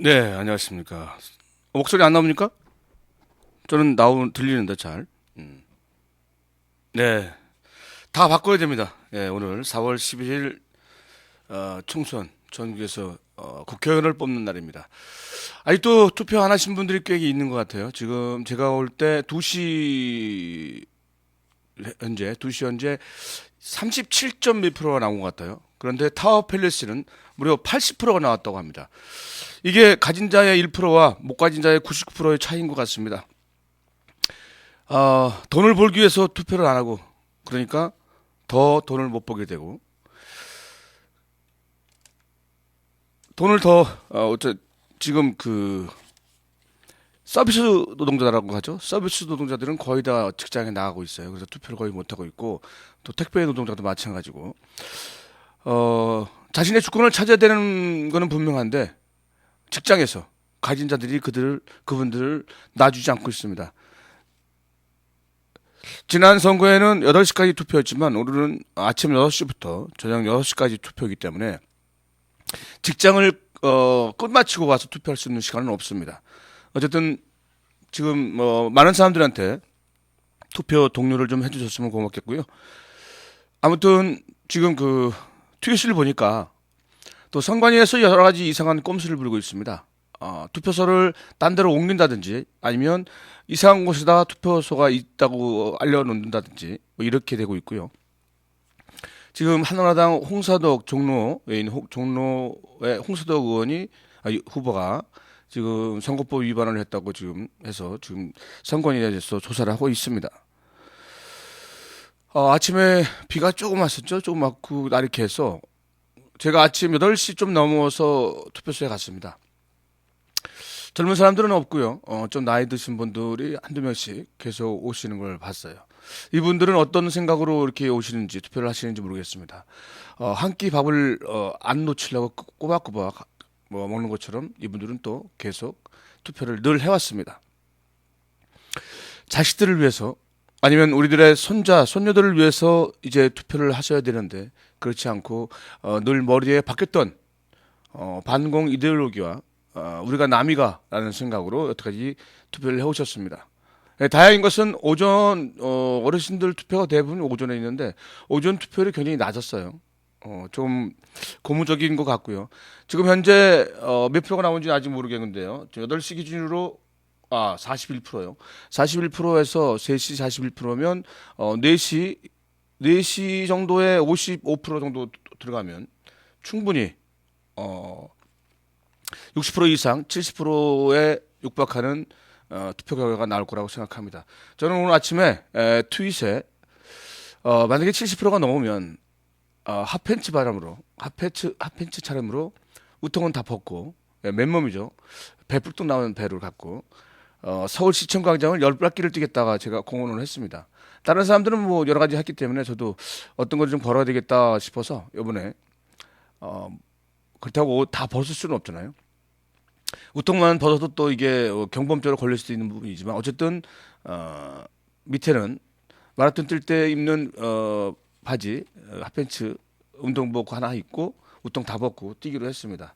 네, 안녕하십니까. 목소리 안 나옵니까? 저는 들리는데 잘. 네, 다 바꿔야 됩니다. 네, 오늘 4월 11일 총선 전국에서 국회의원을 뽑는 날입니다. 아직도 투표 안 하신 분들이 꽤 있는 것 같아요. 지금 제가 올 때 2시 현재 37점 몇 프로가 나온 것 같아요. 그런데 타워 팰리스는 무려 80%가 나왔다고 합니다. 이게 가진 자의 1%와 못 가진 자의 99%의 차이인 것 같습니다. 돈을 벌기 위해서 투표를 안 하고, 그러니까 더 돈을 못 벌게 되고, 돈을 지금 서비스 노동자라고 하죠. 서비스 노동자들은 거의 다 직장에 나가고 있어요. 그래서 투표를 거의 못 하고 있고, 또 택배 노동자도 마찬가지고, 자신의 주권을 찾아야 되는 거는 분명한데, 직장에서 가진 자들이 그분들을 놔주지 않고 있습니다. 지난 선거에는 8시까지 투표였지만 오늘은 아침 6시부터 저녁 6시까지 투표이기 때문에 직장을 끝마치고 와서 투표할 수 있는 시간은 없습니다. 어쨌든 지금 많은 사람들한테 투표 동료를 좀 해주셨으면 고맙겠고요. 아무튼 지금 트윗을 보니까 또 선관위에서 여러 가지 이상한 꼼수를 부리고 있습니다. 투표소를 딴 데로 옮긴다든지 아니면 이상한 곳에다 투표소가 있다고 알려놓는다든지 뭐 이렇게 되고 있고요. 지금 한나라당 홍사덕 종로의 홍사덕 후보가 지금 선거법 위반을 했다고 지금 해서 지금 선관위에서 조사를 하고 있습니다. 아침에 비가 조금 왔었죠. 조금 왔고 이렇게 해서 제가 아침 8시 좀 넘어서 투표소에 갔습니다. 젊은 사람들은 없고요. 좀 나이 드신 분들이 한두 명씩 계속 오시는 걸 봤어요. 이분들은 어떤 생각으로 이렇게 오시는지 투표를 하시는지 모르겠습니다. 한 끼 밥을 안 놓치려고 꼬박꼬박 먹는 것처럼 이분들은 또 계속 투표를 늘 해왔습니다. 자식들을 위해서 아니면 우리들의 손자, 손녀들을 위해서 이제 투표를 하셔야 되는데 그렇지 않고 늘 머리에 박혔던 반공 이데올로기와 우리가 남이가라는 생각으로 여태까지 투표를 해오셨습니다. 네, 다행인 것은 오전 어르신들 투표가 대부분 오전에 있는데 오전 투표율이 굉장히 낮았어요. 좀 고무적인 것 같고요. 지금 현재 몇 프로가 나온지 아직 모르겠는데요. 8시 기준으로 41%요. 41%에서 3시 41%면 4시 정도에 55% 정도 들어가면 충분히 60% 이상 70%에 육박하는 투표 결과가 나올 거라고 생각합니다. 저는 오늘 아침에 트윗에 만약에 70%가 넘으면 핫팬츠 차림으로 우통은 다 벗고 맨몸이죠. 배 뿔뚝 나오는 배를 갖고 서울시청 광장을 10바퀴를 뛰겠다가 제가 공언을 했습니다. 다른 사람들은 뭐 여러 가지 했기 때문에 저도 어떤 걸 좀 벌어야 되겠다 싶어서 이번에 그렇다고 다 벗을 수는 없잖아요. 우통만 벗어도 또 이게 경범죄로 걸릴 수도 있는 부분이지만 어쨌든 밑에는 마라톤 뛸 때 입는 바지 핫팬츠 운동복 하나 입고 우통 다 벗고 뛰기로 했습니다.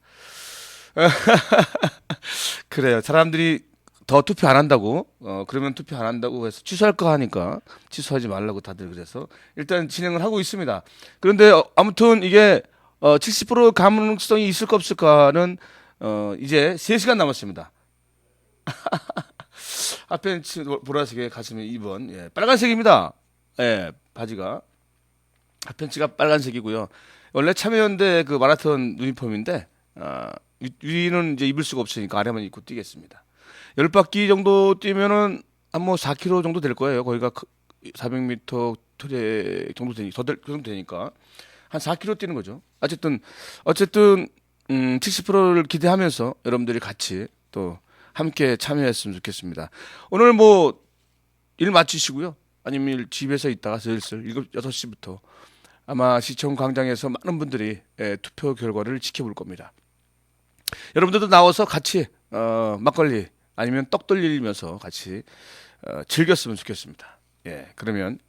그래요. 사람들이 더 투표 안 한다고 그러면 투표 안 한다고 해서 취소할 거 하니까 취소하지 말라고 다들 그래서 일단 진행을 하고 있습니다. 그런데 아무튼 이게 70% 가능성이 있을까 없을까는 이제 3시간 남았습니다. 핫팬츠 보라색에 가슴에 입은 빨간색입니다. 바지가 핫팬츠가 빨간색이고요. 원래 참여연대 마라톤 유니폼인데 위는 이제 입을 수가 없으니까 아래만 입고 뛰겠습니다. 10바퀴 정도 뛰면은 한 4km 정도 될 거예요. 거기가 400m 트랙 정도 그 정도 되니까 한 4km 뛰는 거죠. 어쨌든 70%를 기대하면서 여러분들이 같이 또 함께 참여했으면 좋겠습니다. 오늘 뭐 일 마치시고요. 아니면 집에서 있다가 슬슬 6시부터 아마 시청 광장에서 많은 분들이 투표 결과를 지켜볼 겁니다. 여러분들도 나와서 같이 막걸리 아니면 떡 돌리면서 같이 즐겼으면 좋겠습니다. 예, 그러면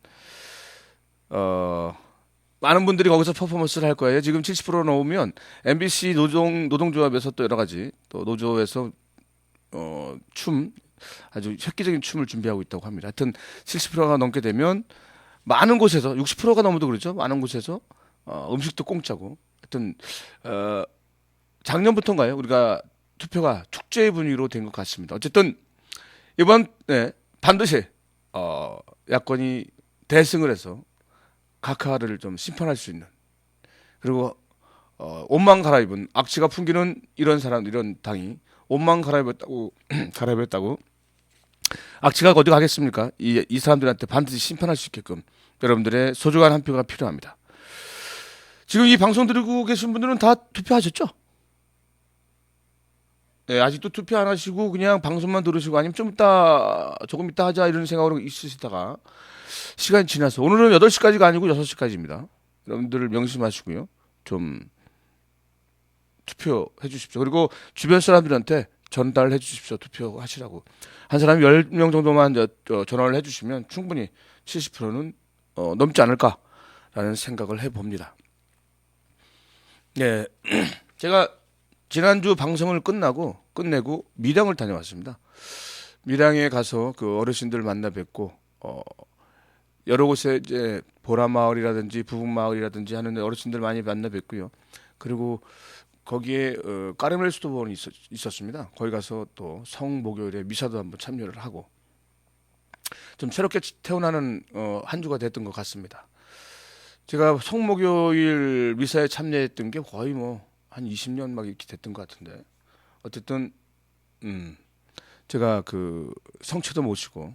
많은 분들이 거기서 퍼포먼스를 할 거예요. 지금 70% 넘으면 MBC 노동조합에서 또 여러 가지 또 노조에서 춤 아주 획기적인 춤을 준비하고 있다고 합니다. 하여튼 70%가 넘게 되면 많은 곳에서 60%가 넘어도 그렇죠. 많은 곳에서 음식도 공짜고 하여튼 작년부터인가요? 우리가 투표가 축제의 분위기로 된 것 같습니다. 어쨌든 이번 반드시 야권이 대승을 해서 각하를 좀 심판할 수 있는 그리고 옷만 갈아입은 악취가 풍기는 이런 당이 옷만 갈아입었다고 악취가 어디 가겠습니까? 이 사람들한테 반드시 심판할 수 있게끔 여러분들의 소중한 한 표가 필요합니다. 지금 이 방송 들고 계신 분들은 다 투표하셨죠? 네, 아직도 투표 안 하시고 그냥 방송만 들으시고 아니면 조금 이따 하자 이런 생각으로 있으시다가 시간이 지나서 오늘은 8시까지가 아니고 6시까지입니다. 여러분들 명심하시고요. 좀 투표해 주십시오. 그리고 주변 사람들한테 전달해 주십시오. 투표하시라고. 한 사람이 10명 정도만 전화를 해 주시면 충분히 70%는 넘지 않을까라는 생각을 해봅니다. 네, 제가 지난주 방송을 끝내고 밀양을 다녀왔습니다. 밀양에 가서 그 어르신들 만나 뵙고 여러 곳에 이제 보라마을이라든지 부북마을이라든지 하는 어르신들 많이 만나 뵙고요. 그리고 거기에 까르멜 수도원이 있었습니다. 거기 가서 또 성목요일에 미사도 한번 참여를 하고 좀 새롭게 태어나는 한 주가 됐던 것 같습니다. 제가 성목요일 미사에 참여했던 게 거의 뭐 한 20년 막 이렇게 됐던 것 같은데 어쨌든 제가 그 성체도 모시고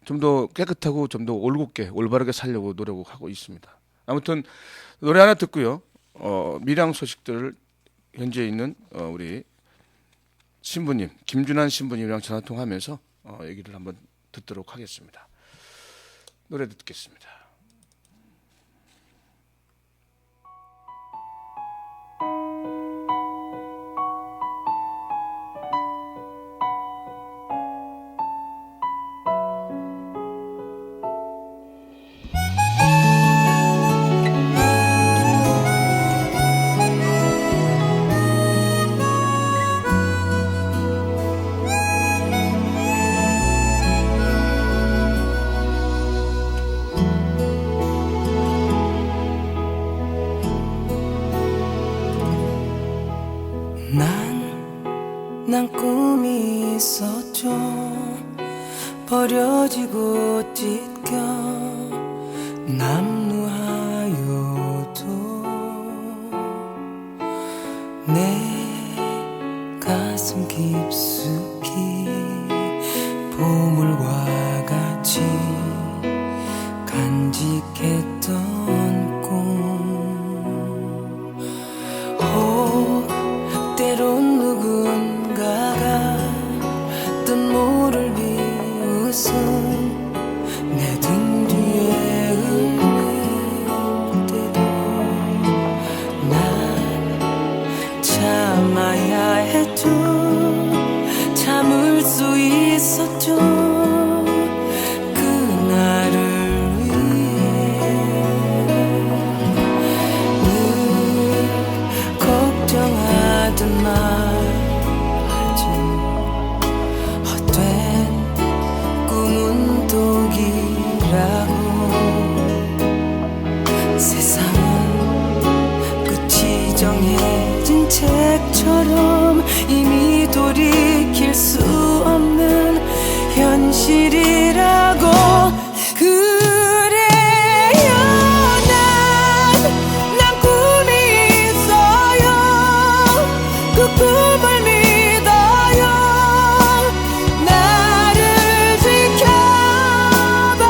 좀 더 깨끗하고 좀 더 올곧게 올바르게 살려고 노력하고 있습니다. 아무튼 노래 하나 듣고요. 밀양 소식들을 현재 있는 우리 신부님 김준환 신부님이랑 전화통화하면서 얘기를 한번 듣도록 하겠습니다. 노래 듣겠습니다. 난 꿈이 있었죠. 버려지고 찢겨 남루하여도 내 가슴 깊숙이 보물과 같이 간직했던 꿈 때론 누군가가 뜻 모를 비웃음 내 등 뒤에 흘릴 때도 난 참아야 했죠. 참을 수 있었죠. 그날을 위해 늘 걱정하던 말하지 헛된 꿈은 독이라고 세상은 끝이 정해진 책처럼 이미 돌이킬 수 없는 현실이라고 그래요. 난 꿈이 있어요. 그 꿈을 믿어요. 나를 지켜봐요.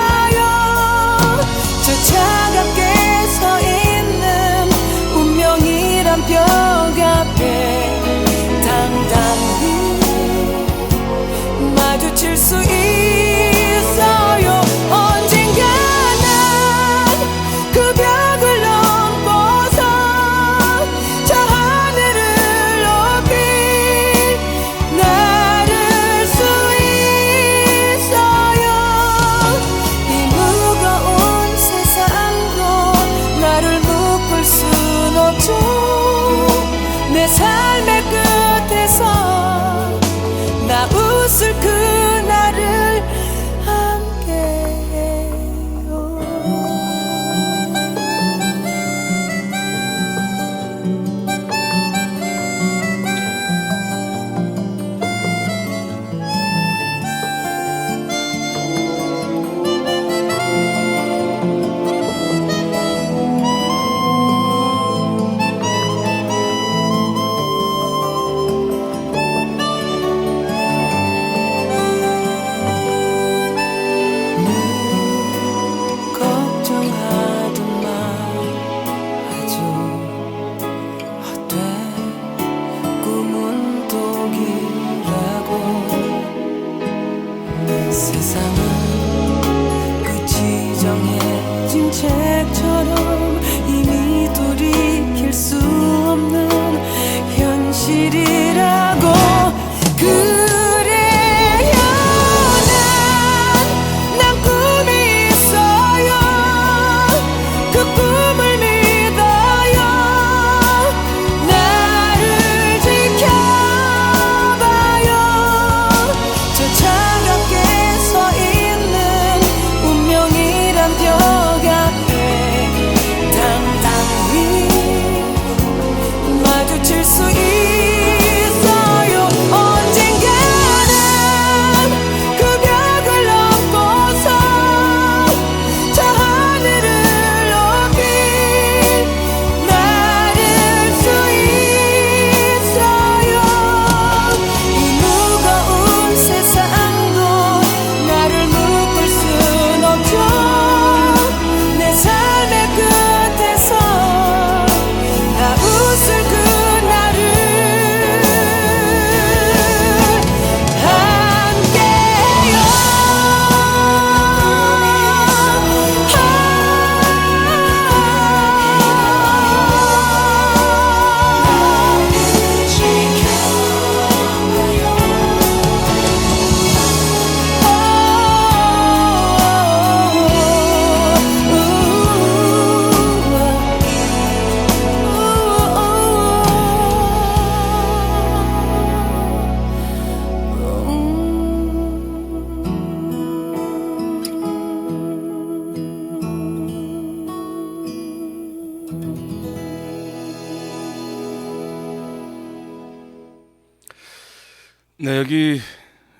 네, 여기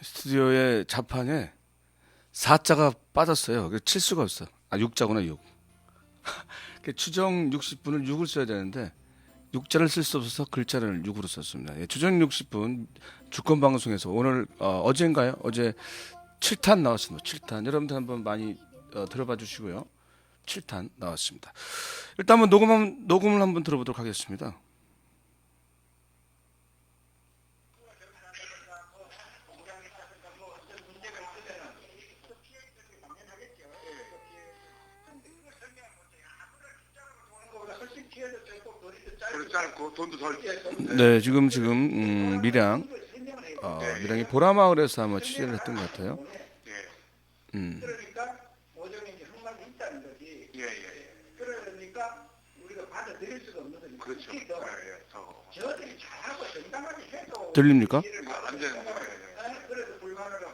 스튜디오의 자판에 4자가 빠졌어요. 그래서 칠 수가 없어. 아, 6자구나, 6. 추정 60분을 6을 써야 되는데 6자를 쓸 수 없어서 글자를 6으로 썼습니다. 예, 추정 60분 주권 방송에서 오늘 어제인가요? 어제 7탄 나왔습니다. 7탄. 여러분들 한번 많이 들어봐 주시고요. 7탄 나왔습니다. 일단 한번 녹음을 한번 들어보도록 하겠습니다. 그렇지 않고 돈도 덜. 네, 지금 밀양이 보라마을에서 아마 취재를 했던 것 같아요. 예. 그러니까 모종에 이제 흑막이 있다는 거지. 예, 예. 그러니까 우리가 받아들일 수가 없는 거지. 그렇죠. 특히 또 더. 저들이 잘하고 정당하게 해도 들립니까? 안 되는 거예요. 그래서 불만으로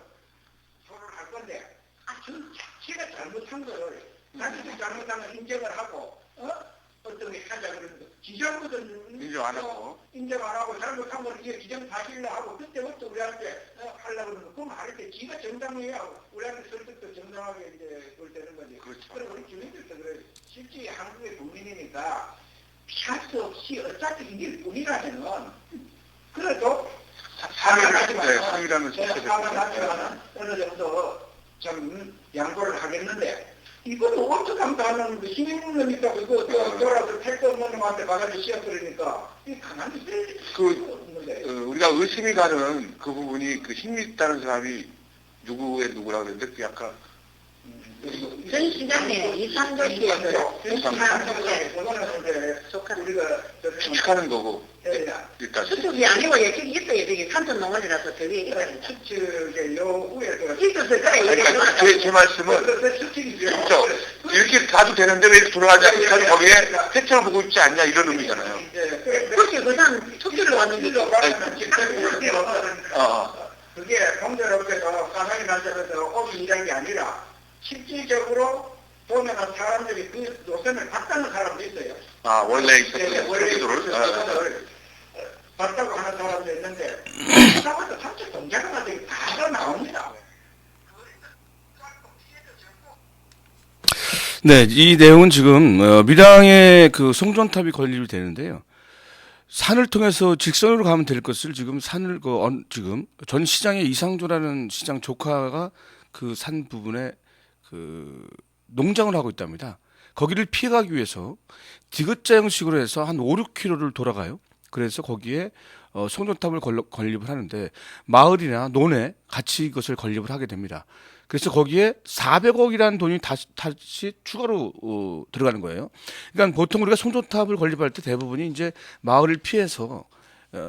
토론을 할 건데 저 자체가 잘못한 거를 자체가 잘못한 걸 인정을 하고 어떤 게 하자 그러는 거. 지정부는 인정 안 하고. 인정 안 하고 잘못한 걸 이제 기정 다실려 하고 그때부터 우리한테 하려고 그러는 거. 그럼 말할 때 지가 정당해야 우리한테 설득도 정당하게 이제 그걸 되는 거지. 그렇죠. 그럼 우리 주민들도 그래. 실제 한국의 국민이니까 피할 수 없이 어차피 이길 뿐이라면 그래도 상이라는 상이라면 어느 정도 좀 양보를 하겠는데 이건 어떻게 하면 시민놈이니까 그거 돌아서 택도 없는 놈한테 가가지고 시합 그러니까 이 가만히 있을 수가 없는데. 우리가 의심이 가는 그 부분이 그 힘이 있다는 사람이 누구의 누구라고 그랬는데 그 약간 전 시장에 이상도시에서 우리가 추측하는 거고 일단 수축이 아니고 예측이 있어요. 여기 산촌 농원이라서 저 위에 있거든요. 추측의 요구에 있어서 그래 그러니까 제 말씀은 추측이죠. 그렇죠. 이렇게 가도 되는데 왜 이렇게 돌아가지 않고 거기에 혜택을 보고 있지 않냐 이런 의미잖아요. 그렇게 그 사람 투표를 왔는데 그게 경제롭게서 가상이 난자에서 오기이란 게 아니라 실질적으로 보면은 사람들이 그 노선을 봤다는 사람도 있어요. 아 원래 있었던 원래 프로세서를 봤다고 하는 사람도 있는데 그것도 산책 동작을 되게 다 나옵니다. 네, 이 내용은 지금 밀양의 그 송전탑이 건립이 되는데요. 산을 통해서 직선으로 가면 될 것을 지금 지금 전 시장의 이상조라는 시장 조카가 그 산 부분에 그 농장을 하고 있답니다. 거기를 피해가기 위해서 디귿자 형식으로 해서 한 5, 6km를 돌아가요. 그래서 거기에 송전탑을 건립을 하는데 마을이나 논에 같이 이것을 건립을 하게 됩니다. 그래서 거기에 400억이라는 돈이 다시 추가로 들어가는 거예요. 그러니까 보통 우리가 송전탑을 건립할 때 대부분이 이제 마을을 피해서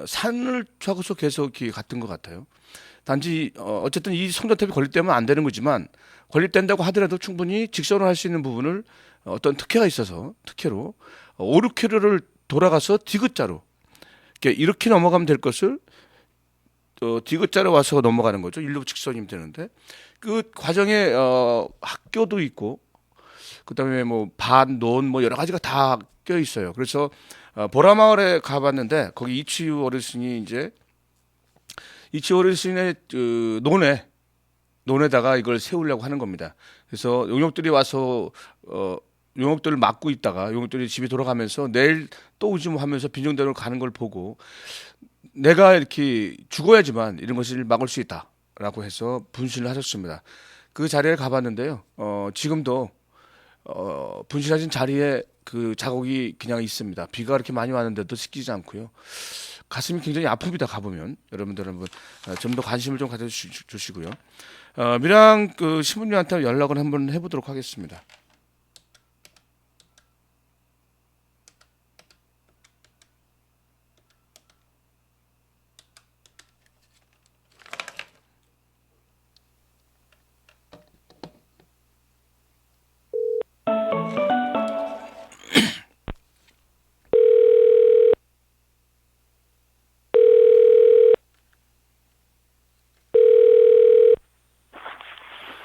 산을 타고서 계속 이렇게 갔던 것 같아요. 단지 어쨌든 이 송전탑이 건립되면 안 되는 거지만 건립된다고 하더라도 충분히 직선으로 할 수 있는 부분을 어떤 특혜가 있어서 특혜로 5, 6km를 돌아가서 디귿자로 이렇게 넘어가면 될 것을 디귿자로 와서 넘어가는 거죠. 일로 직선이면 되는데 그 과정에 학교도 있고 그다음에 뭐 반, 논 뭐 여러 가지가 다 껴 있어요. 그래서 보라마을에 가봤는데 거기 이치유 어르신이 그 논에다가 이걸 세우려고 하는 겁니다. 그래서 용역들이 와서 용역들을 막고 있다가 용역들이 집에 돌아가면서 내일 또 오지 뭐 하면서 빈정대로 가는 걸 보고 내가 이렇게 죽어야지만 이런 것을 막을 수 있다라고 해서 분신을 하셨습니다. 그 자리에 가봤는데요. 지금도 분신하신 자리에 그 자국이 그냥 있습니다. 비가 그렇게 많이 왔는데도 씻기지 않고요. 가슴이 굉장히 아픕니다. 가보면 여러분들 한번 좀 더 관심을 좀 가져주시고요. 밀양 그 신부님한테 연락을 한번 해보도록 하겠습니다.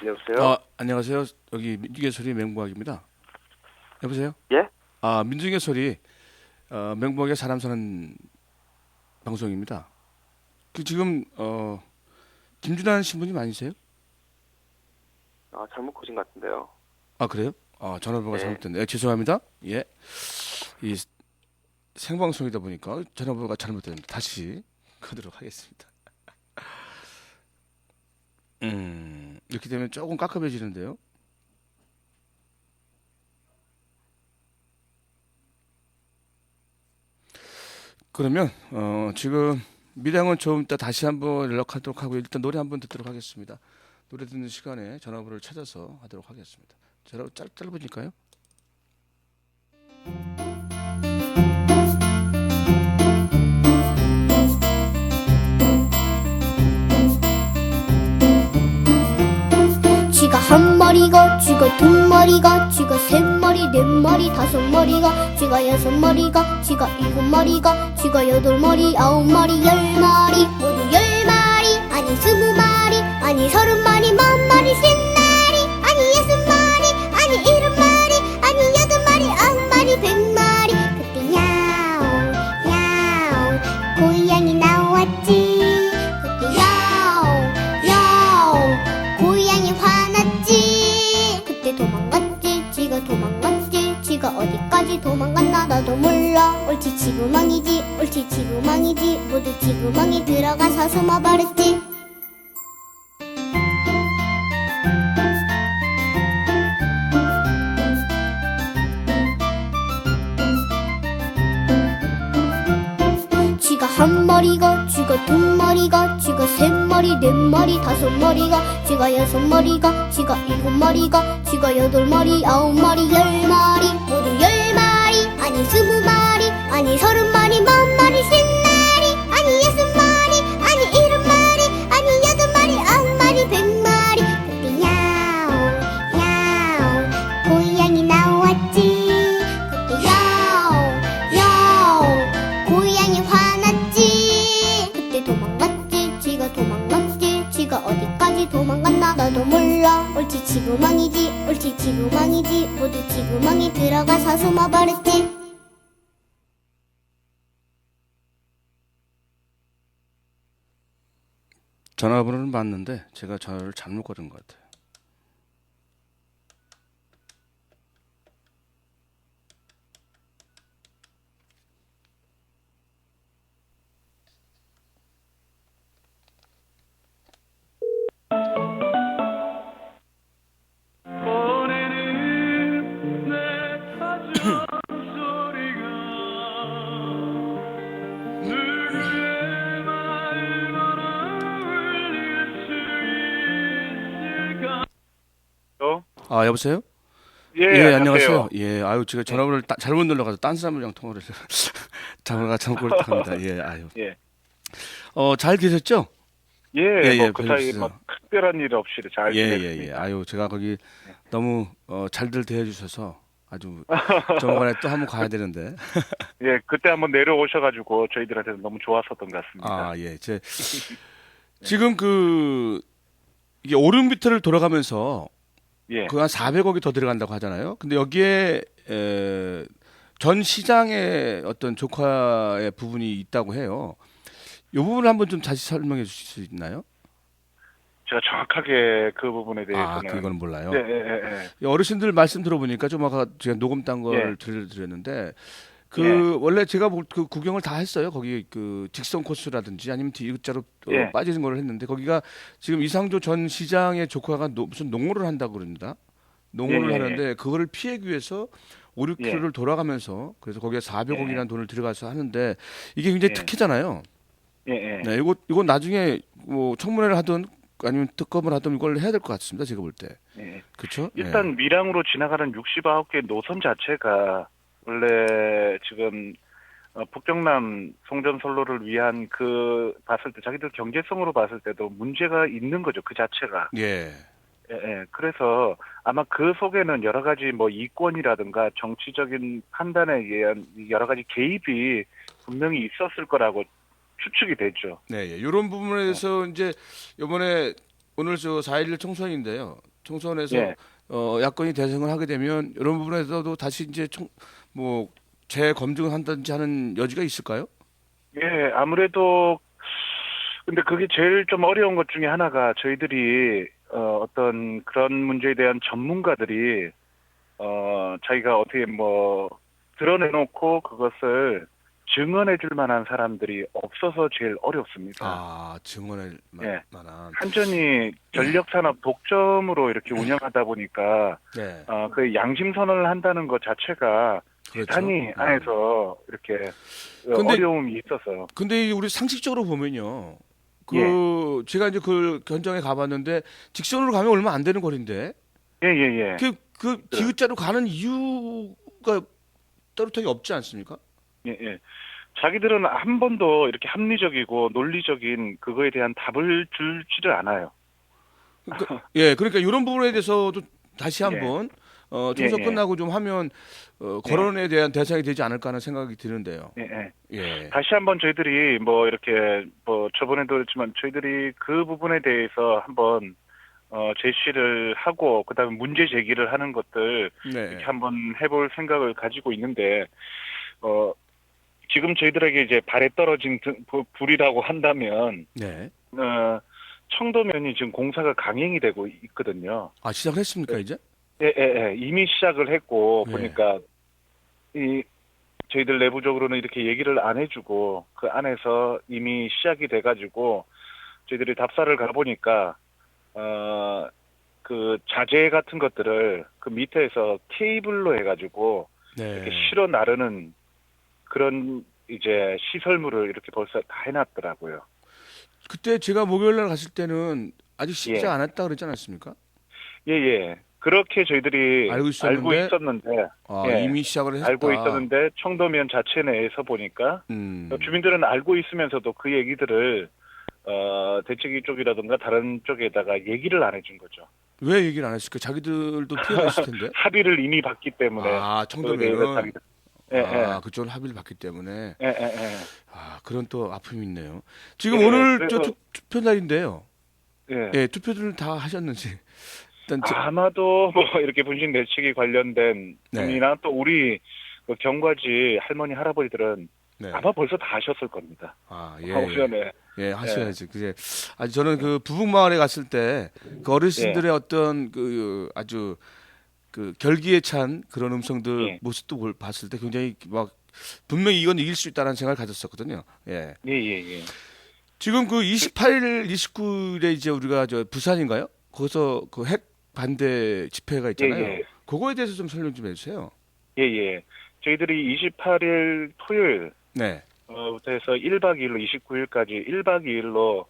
여보세요? 안녕하세요. 여기 민중의 소리 맹부학입니다. 여보세요? 예? 민중의 소리 맹부학의 사람 사는 방송입니다. 그 지금 김준환 신부님 아니세요? 아, 잘못 거신 것 같은데요. 아 그래요? 아 전화번호가 네. 잘못됐네. 죄송합니다. 예, 이 생방송이다 보니까 전화번호가 잘못됐는데 다시 가도록 하겠습니다. 이렇게 되면 조금 깝깝해지는데요. 그러면 지금 미량은 좀 이따 다시 한번 연락하도록 하고 일단 노래 한번 듣도록 하겠습니다. 노래 듣는 시간에 전화번호를 찾아서 하도록 하겠습니다. 전화 짧으니까요. 쥐가 한 마리가, 쥐가 두 마리가, 쥐가 세 마리, 네 마리, 다섯 마리가, 쥐가 여섯 마리가, 쥐가 일곱 마리가, 쥐가 여덟 마리, 아홉 마리, 열 마리, 모두 열 마리, 아니 스무 마리, 아니 서른 마리, 만 마리, 십 마리, 아니 여섯 마리, 아니 일곱 마리, 아니 여덟 마리, 아홉 마리, 백 마리. 그때 야옹 야옹 고양이 나왔지. 그때 야옹 야옹 고양이 화났지. 그때 도망갔지. 쥐가 도망갔지. 쥐가 어디까지 도망갔나 나도 몰라. 옳지 지구망이지. 옳지 지구망이지. 모두 지구망이 들어가서 숨어버렸지. 쥐가 한 마리가, 쥐가 두 마리가, 쥐가 세 마리, 네 마리, 다섯 마리가, 쥐가 여섯 마리가, 쥐가 일곱 마리가, 쥐가 여덟 마리, 아홉 마리, 열 마리, 모두 열 마리, 아니 스무 마리, 아니 서른 마리, 만 마리, 십 마리, 아니 여섯 마리, 아니 일곱 마리, 아니 여덟 마리, 아홉 마리, 백 마리. 그때 야옹 야옹 고양이 나왔지. 그때 야옹 야옹 고양이 화났지. 그때 도망갔지. 쥐가 도망갔지. 쥐가 어디까지 도망갔나 나도 몰라. 옳지 지구망이지. 옳지 지구망이지. 모두 지구망이 들어가서 숨어버렸지. 전화번호는 맞는데 제가 전화를 잘못 걸은 것 같아요. 아 여보세요? 예, 안녕하세요. 예, 아유 제가 전화번호를 잘못 눌러가지고 딴 사람이랑 통화를 전화가 잘못 걸렸답니다. 예, 아유. 예. 잘 계셨죠? 예, 예, 그 사이 별로 뭐 특별한 일 없이 잘 지냈습니다. 예. 아유 제가 거기 너무 잘들 대해주셔서 아주 조만간에 또 한번 가야 되는데. 예, 그때 한번 내려오셔가지고 저희들한테는 너무 좋았었던 것 같습니다. 아 예, 지금 이게 오름비트를 돌아가면서 예, 그 한 400억이 더 들어간다고 하잖아요. 근데 여기에 전 시장의 어떤 조카의 부분이 있다고 해요. 이 부분을 한번 좀 다시 설명해 주실 수 있나요? 제가 정확하게 그 부분에 대해서는 그거는 몰라요. 예. 어르신들 말씀 들어보니까 좀 아까 제가 녹음 딴 걸 예. 들려드렸는데 예. 원래 제가 그 구경을 다 했어요. 거기 그 직선 코스라든지 아니면 D자로 예. 빠지는 걸 했는데 거기가 지금 이상조 전 시장의 조카가 무슨 농구를 한다고 그럽니다. 농구를 예. 하는데 그거를 피하기 위해서 5, 6km를 돌아가면서 그래서 거기에 400억이라는 돈을 들어가서 하는데 이게 굉장히 예. 특혜잖아요. 예. 네, 이거 나중에 뭐 청문회를 하든 아니면 특검을 하든 이걸 해야 될 것 같습니다. 제가 볼 때. 예. 그렇죠? 일단 밀양으로 지나가는 69개 노선 자체가 원래 지금 북경남 송전선로를 위한 그 봤을 때 자기들 경제성으로 봤을 때도 문제가 있는 거죠. 그 자체가. 예. 예. 그래서 아마 그 속에는 여러 가지 뭐 이권이라든가 정치적인 판단에 의한 여러 가지 개입이 분명히 있었을 거라고 추측이 되죠. 네, 이런 부분에 대해서 이제 이번에 오늘 4.11 총선인데요. 총선에서 예. 야권이 대승을 하게 되면 이런 부분에서도 다시 이제 재검증을 한다든지 하는 여지가 있을까요? 예, 아무래도 근데 그게 제일 좀 어려운 것 중에 하나가 저희들이 어떤 그런 문제에 대한 전문가들이 자기가 어떻게 뭐 드러내놓고 그것을 증언해 줄 만한 사람들이 없어서 제일 어렵습니다. 아, 증언할 예. 만한. 완전히 전력산업 독점으로 이렇게 운영하다 보니까 네. 그 양심 선언을 한다는 것 자체가 그렇죠. 대단히 안에서 이렇게 근데- 어려움이 있어서 근데 우리 상식적으로 보면요. 예. 제가 이제 그 현장에 가봤는데 직선으로 가면 얼마 안 되는 거리인데 예예예. 그 기웃자로 가는 이유가 따뜻하게 없지 않습니까? 예. 자기들은 한 번도 이렇게 합리적이고 논리적인 그거에 대한 답을 주지를 않아요. 그러니까 이런 부분에 대해서도 다시 한번 총선 예. 끝나고 좀 하면 거론에 대한 대상이 되지 않을까 하는 생각이 드는데요. 예. 예. 다시 한번 저희들이 뭐 이렇게 뭐 저번에도 그랬지만 저희들이 그 부분에 대해서 한번 제시를 하고 그다음에 문제 제기를 하는 것들 네. 이렇게 한번 해볼 생각을 가지고 있는데 지금 저희들에게 이제 발에 떨어진 불이라고 한다면 네. 청도면이 지금 공사가 강행이 되고 있거든요. 아, 시작했습니까, 이제? 예. 이미 시작을 했고 예. 보니까 저희들 내부적으로는 이렇게 얘기를 안 해주고 그 안에서 이미 시작이 돼가지고 저희들이 답사를 가보니까 그 자재 같은 것들을 그 밑에서 케이블로 해가지고 이렇게 네. 실어 나르는 그런 이제 시설물을 이렇게 벌써 다 해놨더라고요. 그때 제가 목요일 날 갔을 때는 아직 시작 예. 안 했다 그랬지 않았습니까? 예. 그렇게 저희들이 알고 있었는데? 예. 이미 시작을 했다. 알고 있었는데 청도면 자체 내에서 보니까 주민들은 알고 있으면서도 그 얘기들을 대책위 쪽이라든가 다른 쪽에다가 얘기를 안 해준 거죠. 왜 얘기를 안 했을까? 자기들도 피해가 있을 텐데. 합의를 이미 받기 때문에. 아, 그거에 대해서 청도면은 자기들- 그쪽은 합의를 받기 때문에 예. 그런 또 아픔이 있네요. 지금 예, 오늘 그래서- 투표 날인데요. 예. 예, 투표들은 다 하셨는지. 일단 아마도 뭐 이렇게 분식 내치기 관련된 네. 분이나 또 우리 그 경과지 할머니 할아버지들은 네. 아마 벌써 다 하셨을 겁니다. 오전에. 예, 하셔야지. 그제 저는 그 부북마을에 갔을 때 그 어르신들의 어떤 그 아주 그 결기에 찬 그런 음성들 예. 모습도 봤을 때 굉장히 막 분명히 이건 이길 수 있다는 생각을 가졌었거든요. 예. 예. 지금 그 28일, 29일에 이제 우리가 부산인가요? 거기서 그 핵 반대 집회가 있잖아요. 예. 그거에 대해서 좀 설명 좀 해주세요. 예. 저희들이 28일 토요일 네. 부터 해서 1박 2일로 29일까지 1박 2일로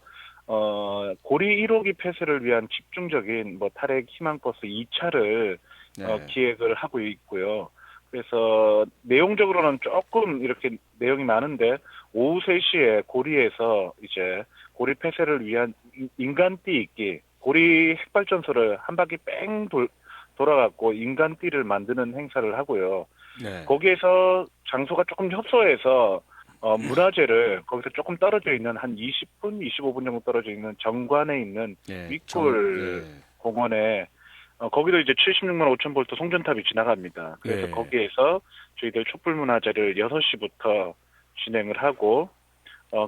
고리 1호기 폐쇄를 위한 집중적인 뭐 탈핵 희망버스 2차를 네. 기획을 하고 있고요. 그래서 내용적으로는 조금 이렇게 내용이 많은데 오후 3시에 고리에서 이제 고리 폐쇄를 위한 인간띠 있기 고리 핵발전소를 한 바퀴 뺑 돌아갖고 인간띠를 만드는 행사를 하고요. 네. 거기에서 장소가 조금 협소해서 문화재를 거기서 조금 떨어져 있는 한 20분, 25분 정도 떨어져 있는 정관에 있는 예. 윗골 공원에 거기도 이제 76만 5천 볼트 송전탑이 지나갑니다. 그래서 예. 거기에서 저희들 촛불 문화제를 6시부터 진행을 하고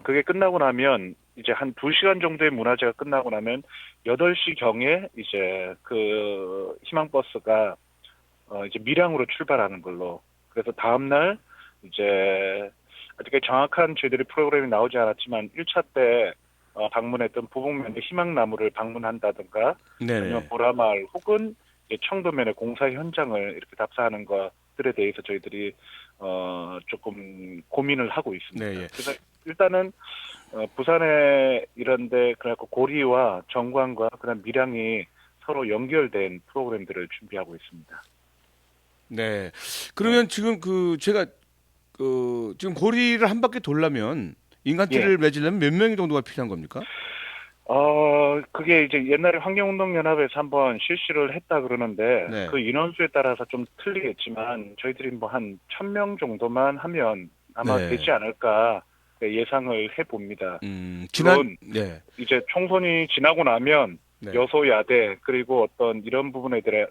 그게 끝나고 나면 이제 한 2시간 정도의 문화제가 끝나고 나면 8시 경에 이제 그 희망버스가 이제 밀양으로 출발하는 걸로. 그래서 다음날 이제 아직 정확한 저희들이 프로그램이 나오지 않았지만 1차 때 방문했던 부북면의 희망나무를 방문한다든가 네네. 아니면 보라마을 혹은 이제 청도면의 공사 현장을 이렇게 답사하는 것들에 대해서 저희들이 조금 고민을 하고 있습니다. 네, 예. 그래서 일단은 부산에 이런데 그래갖고 고리와 정관과 그다음 밀양이 서로 연결된 프로그램들을 준비하고 있습니다. 네. 그러면 지금 제가 지금 고리를 한 바퀴 돌려면 인간띠를 맺으려면 몇 명 정도가 필요한 겁니까? 그게 이제 옛날에 환경운동연합에서 한번 실시를 했다 그러는데 네. 그 인원수에 따라서 좀 틀리겠지만 저희들이 뭐 한 1,000명 정도만 하면 아마 네. 되지 않을까 예상을 해봅니다. 지난 물론 이제 총선이 지나고 나면 네. 여소야대 그리고 어떤 이런 부분에 대해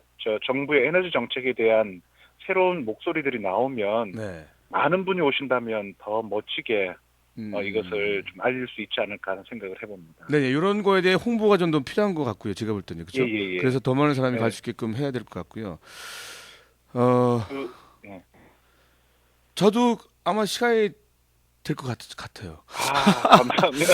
정부의 에너지 정책에 대한 새로운 목소리들이 나오면 네. 많은 분이 오신다면 더 멋지게 이것을 좀 알릴 수 있지 않을까 하는 생각을 해봅니다. 네, 이런 거에 대해 홍보가 좀 더 필요한 것 같고요. 제가 볼 때는 그렇죠. 예. 그래서 더 많은 사람이 네. 갈 수 있게끔 해야 될 것 같고요. 예. 저도 아마 시간이 될 것 같아요. 감사합니다.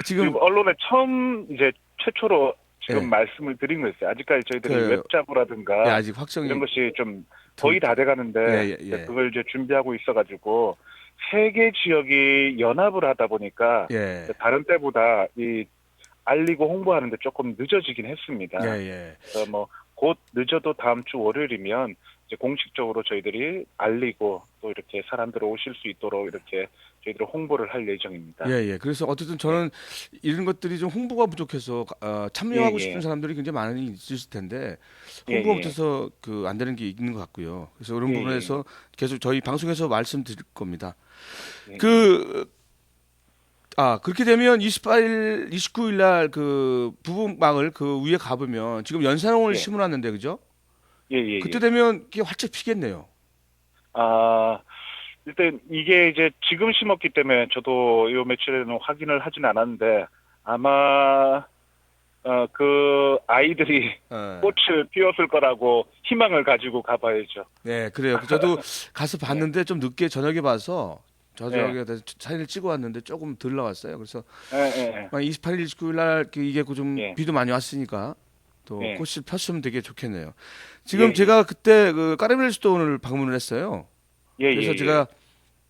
지금 지금 언론에 처음 이제 최초로 지금 예. 말씀을 드린 거였어요. 아직까지 저희들이 그, 웹자고라든가 예, 아직 확정이 이런 것이 좀 거의 다 돼가는데 예. 그걸 이제 준비하고 있어가지고 세 개 지역이 연합을 하다 보니까 예. 다른 때보다 이 알리고 홍보하는데 조금 늦어지긴 했습니다. 예. 그래서 뭐 곧 늦어도 다음 주 월요일이면 이제 공식적으로 저희들이 알리고 또 이렇게 사람들 오실 수 있도록 이렇게 저희들이 홍보를 할 예정입니다. 예. 그래서 어쨌든 저는 이런 것들이 좀 홍보가 부족해서 참여하고 예. 싶은 사람들이 굉장히 많이 있을 텐데 예. 홍보가 못해서 안 되는 게 있는 것 같고요. 그래서 이런 예. 부분에서 계속 저희 방송에서 말씀드릴 겁니다. 예. 그렇게 되면 28일, 29일 날 그 부부마을 그 위에 가보면 지금 연산홍을 예. 심어놨는데 그죠? 예. 그때 되면 이게 활짝 피겠네요. 일단 이게 이제 지금 심었기 때문에 저도 요 며칠에는 확인을 하진 않았는데 아마 그 아이들이 예. 꽃을 피웠을 거라고 희망을 가지고 가봐야죠. 네, 그래요. 저도 가서 봤는데 좀 늦게 저녁에 봐서 저녁에 사진을 찍어 왔는데 조금 덜 나왔어요. 그래서 예. 28일, 29일 날 이게 좀 예. 비도 많이 왔으니까 또 예. 꽃이 폈으면 되게 좋겠네요. 지금 예. 제가 그때 그 까르멜 수도원을 방문을 했어요. 그래서 예. 제가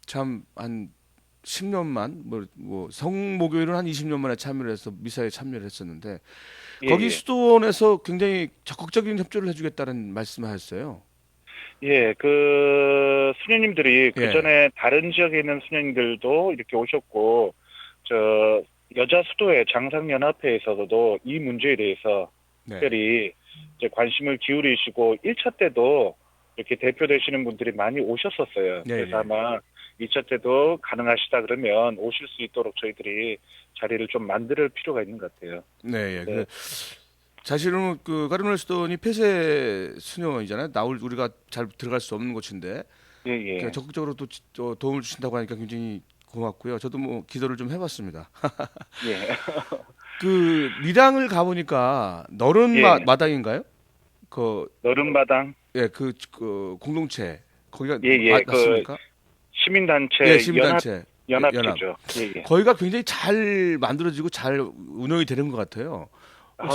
참 한 10년만 뭐 성목요일은 한 20년 만에 참여를 해서 미사에 참여를 했었는데 거기 수도원에서 굉장히 적극적인 협조를 해주겠다는 말씀을 하셨어요. 예, 그 수녀님들이 예. 그 전에 다른 지역에 있는 수녀님들도 이렇게 오셨고 저 여자 수도회 장상연합회에서도 이 문제에 대해서 네. 특별히 이제 관심을 기울이시고 1차 때도 이렇게 대표되시는 분들이 많이 오셨었어요. 네, 그래서 네. 아마 2차 때도 가능하시다 그러면 오실 수 있도록 저희들이 자리를 좀 만들 필요가 있는 것 같아요. 네. 네. 사실은 그 까르멜 수도원이 폐쇄 수녀원이잖아요. 우리가 잘 들어갈 수 없는 곳인데 예. 그러니까 적극적으로 또 도움을 주신다고 하니까 굉장히 고맙고요. 저도 뭐 기도를 좀 해봤습니다. 예. 그 밀양을 가보니까 너른 예. 마당인가요? 너른마당 그 공동체 거기가 예. 맞습니까? 시민단체, 예, 시민단체 연합회죠. 예. 거기가 굉장히 잘 만들어지고 잘 운영이 되는 것 같아요.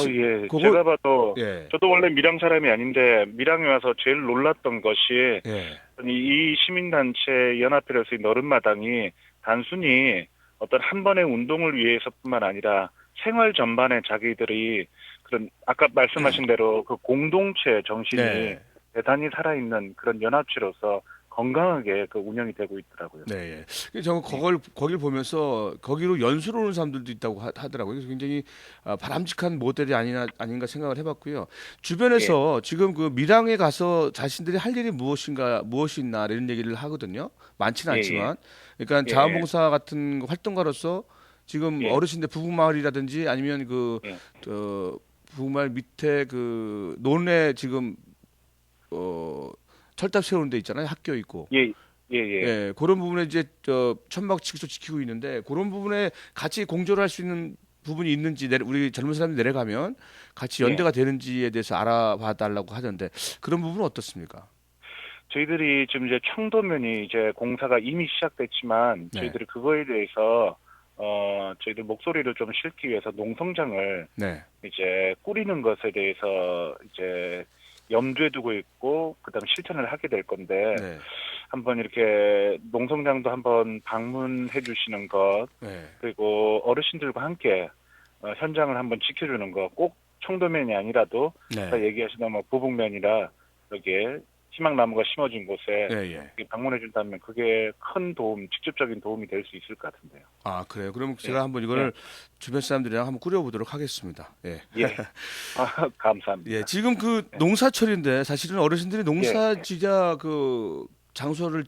예. 그거- 제가 봐도 예. 저도 원래 밀양 사람이 아닌데 밀양에 와서 제일 놀랐던 것이 예. 이 시민단체 연합회로서의 너른마당이 단순히 어떤 한 번의 운동을 위해서뿐만 아니라 생활 전반에 자기들이 그런 아까 말씀하신 대로 그 공동체 정신이 네. 대단히 살아있는 그런 연합체로서 건강하게 그 운영이 되고 있더라고요. 네. 저는 거길 보면서 거기로 연수로 오는 사람들도 있다고 하더라고요. 그래서 굉장히 바람직한 모델이 아닌가 생각을 해봤고요. 주변에서 지금 그 밀양에 가서 자신들이 할 일이 무엇이 있나 이런 얘기를 하거든요. 많지는 예, 않지만, 그러니까 예. 자원봉사 같은 활동가로서 지금 예. 어르신들 부부마을이라든지 아니면 예. 부부마을 밑에 그 논에 지금 철탑 세우는 데 있잖아요. 학교 있고. 예, 그런 부분에 이제 천막 치고서 지키고 있는데 그런 부분에 같이 공조를 할 수 있는 부분이 있는지 우리 젊은 사람이 내려가면 같이 연대가 되는지에 대해서 알아봐 달라고 하던데 그런 부분은 어떻습니까? 저희들이 지금 이제 청도면이 이제 공사가 이미 시작됐지만 네. 저희들이 그거에 대해서 저희들 목소리를 좀 실기 위해서 농성장을 네. 이제 꾸리는 것에 대해서 이제 염두에 두고 있고 그다음 실천을 하게 될 건데 네. 한번 이렇게 농성장도 한번 방문해 주시는 것 네. 그리고 어르신들과 함께 현장을 한번 지켜주는 거 꼭 청도면이 아니라도 아까 네. 얘기하시던 뭐 부북면이라 여기에 희망나무가 심어진 곳에 예. 방문해 준다면 그게 큰 도움, 직접적인 도움이 될 수 있을 것 같은데요. 아, 그래요. 그럼 제가 한번 이거를 주변 사람들이랑 한번 꾸려보도록 하겠습니다. 예. 감사합니다. 예, 지금 그 농사철인데 사실은 어르신들이 농사지자 그 장소를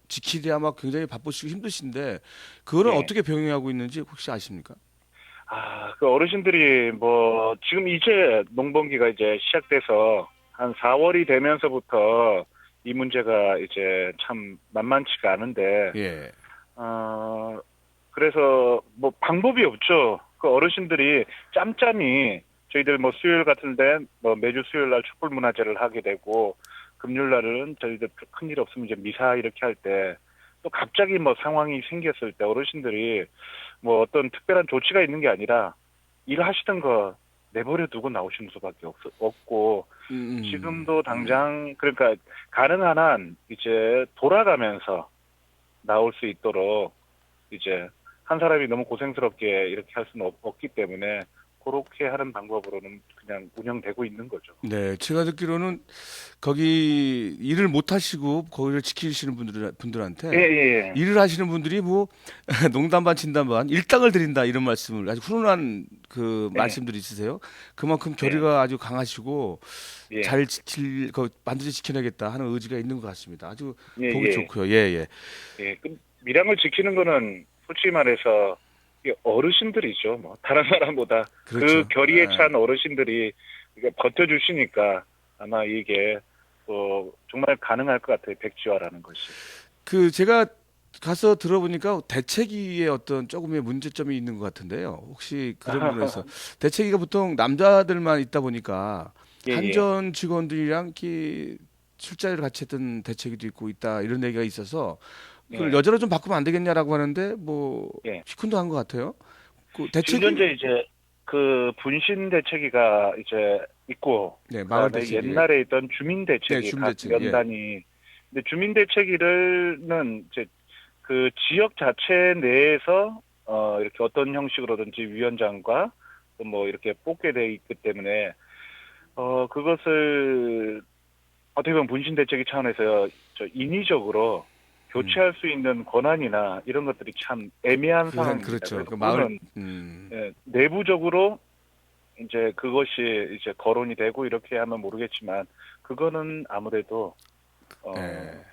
지키려 아마 굉장히 바쁘시고 힘드신데 그거를 어떻게 병행하고 있는지 혹시 아십니까? 그 어르신들이 뭐 지금 이제 농번기가 이제 시작돼서 한 4월이 되면서부터 이 문제가 이제 참 만만치가 않은데 예. 그래서 뭐 방법이 없죠. 그 어르신들이 짬짬이 저희들 뭐 수요일 같은데 뭐 매주 수요일 날 촛불 문화제를 하게 되고 금요일 날은 저희들 큰일 없으면 이제 미사 이렇게 할 때 또 갑자기 뭐 상황이 생겼을 때 어르신들이 뭐 어떤 특별한 조치가 있는 게 아니라 일하시던 거 내버려 두고 나오시는 수밖에 없고 지금도 당장 그러니까 가능한 한 이제 돌아가면서 나올 수 있도록 이제 한 사람이 너무 고생스럽게 이렇게 할 수는 없기 때문에 그렇게 하는 방법으로는 그냥 운영되고 있는 거죠. 네, 제가 듣기로는 거기 일을 못 하시고 거기를 지키시는 분들한테 예. 일을 하시는 분들이 뭐 농담 반 진담 반 일당을 드린다 이런 말씀을 아주 훈훈한 그 말씀들이 있으세요. 그만큼 결의가 아주 강하시고 예. 잘 지킬 거 반드시 지켜내겠다 하는 의지가 있는 것 같습니다. 아주 예, 보기 예. 좋고요. 예. 그 밀양을 지키는 거는 솔직히 말해서 이게 어르신들이죠. 뭐 다른 사람보다 그렇죠. 그 결의에 네. 찬 어르신들이 이게 버텨주시니까 아마 이게 정말 가능할 것 같아요. 백지화라는 것이. 그 제가 가서 들어보니까 대책위에 어떤 조금의 문제점이 있는 것 같은데요. 혹시 그런 부분에서 대책위가 보통 남자들만 있다 보니까 예. 한전 직원들이랑 이렇게 술자리를 같이 했던 대책위도 있고 있다 이런 얘기가 있어서 그걸 예. 여자로 좀 바꾸면 안 되겠냐라고 하는데 뭐 예. 시큰둥한 것 같아요. 그 지금 대책위 현재 이제 그 분신 대책위가 이제 있고 네, 마을 그다음에 대책위. 옛날에 있던 주민 대책위 네, 주민 각 대책위, 연단이 근데 주민 대책위는 이제 그 지역 자체 내에서 이렇게 어떤 형식으로든지 위원장과 또 뭐 이렇게 뽑게 돼 있기 때문에 그것을 어떻게 보면 분신 대책위 차원에서 인위적으로 교체할 수 있는 권한이나 이런 것들이 참 애매한 상황입니다. 그렇죠. 그래서 그 마을 그거는 내부적으로 이제 그것이 이제 거론이 되고 이렇게 하면 모르겠지만 그거는 아무래도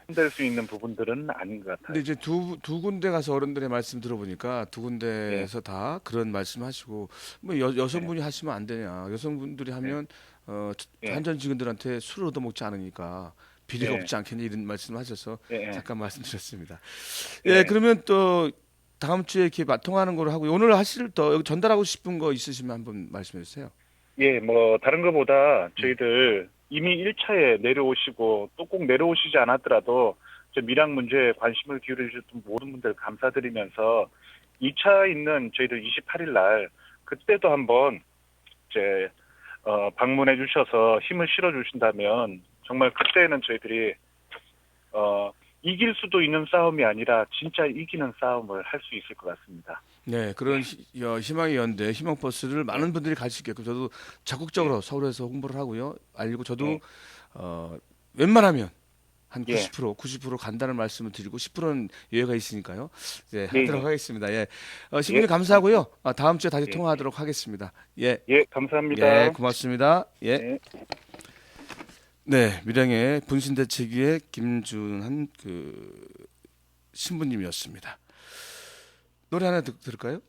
힘들 수 있는 부분들은 아닌 것 같아요. 근데 이제 두 군데 가서 어른들의 말씀 들어보니까 두 군데에서 다 그런 말씀하시고 뭐 여성분이 하시면 안 되냐? 여성분들이 하면 한전 직원들한테 술을 얻어먹지 않으니까 비리가 없지 않겠냐 이런 말씀하셔서 잠깐 말씀드렸습니다. 그러면 또 다음 주에 이렇게 통화하는 걸로 하고 오늘 하실 더 전달하고 싶은 거 있으시면 한번 말씀해 주세요. 뭐 다른 것보다 저희들 이미 1차에 내려오시고 또 꼭 내려오시지 않았더라도 밀양 문제에 관심을 기울여 주셨던 모든 분들 감사드리면서 2차 있는 저희들 28일 날 그때도 한번 이제 방문해 주셔서 힘을 실어 주신다면 정말 그때는 저희들이 이길 수도 있는 싸움이 아니라 진짜 이기는 싸움을 할 수 있을 것 같습니다. 네, 그런 희망의 연대, 희망버스를 많은 분들이 갈 수 있게끔 저도 적극적으로 서울에서 홍보를 하고요. 알리고 저도 웬만하면 한 90% 간다는 말씀을 드리고 10%는 여유가 있으니까요. 하도록 하겠습니다. 시민님 감사하고요. 다음 주에 다시 통화하도록 하겠습니다. 감사합니다. 고맙습니다. 네, 밀양의 분신대책위의 김준한 그 신부님이었습니다. 노래 하나 들을까요?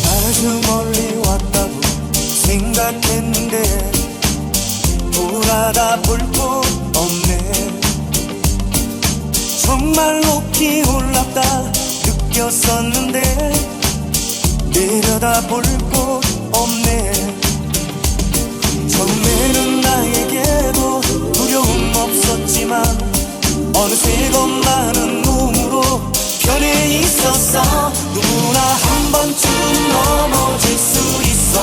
아주 멀리 왔다고 생각했는데 돌아다 볼 곳 없네. 정말 높이 올랐다 느꼈었는데 내려다 볼 곳 없네. 처음에는 나에게도 두려움 없었지만 어느새 겁 많은 몸으로 변해 있었어. 누구나 한 번쯤 넘어질 수 있어.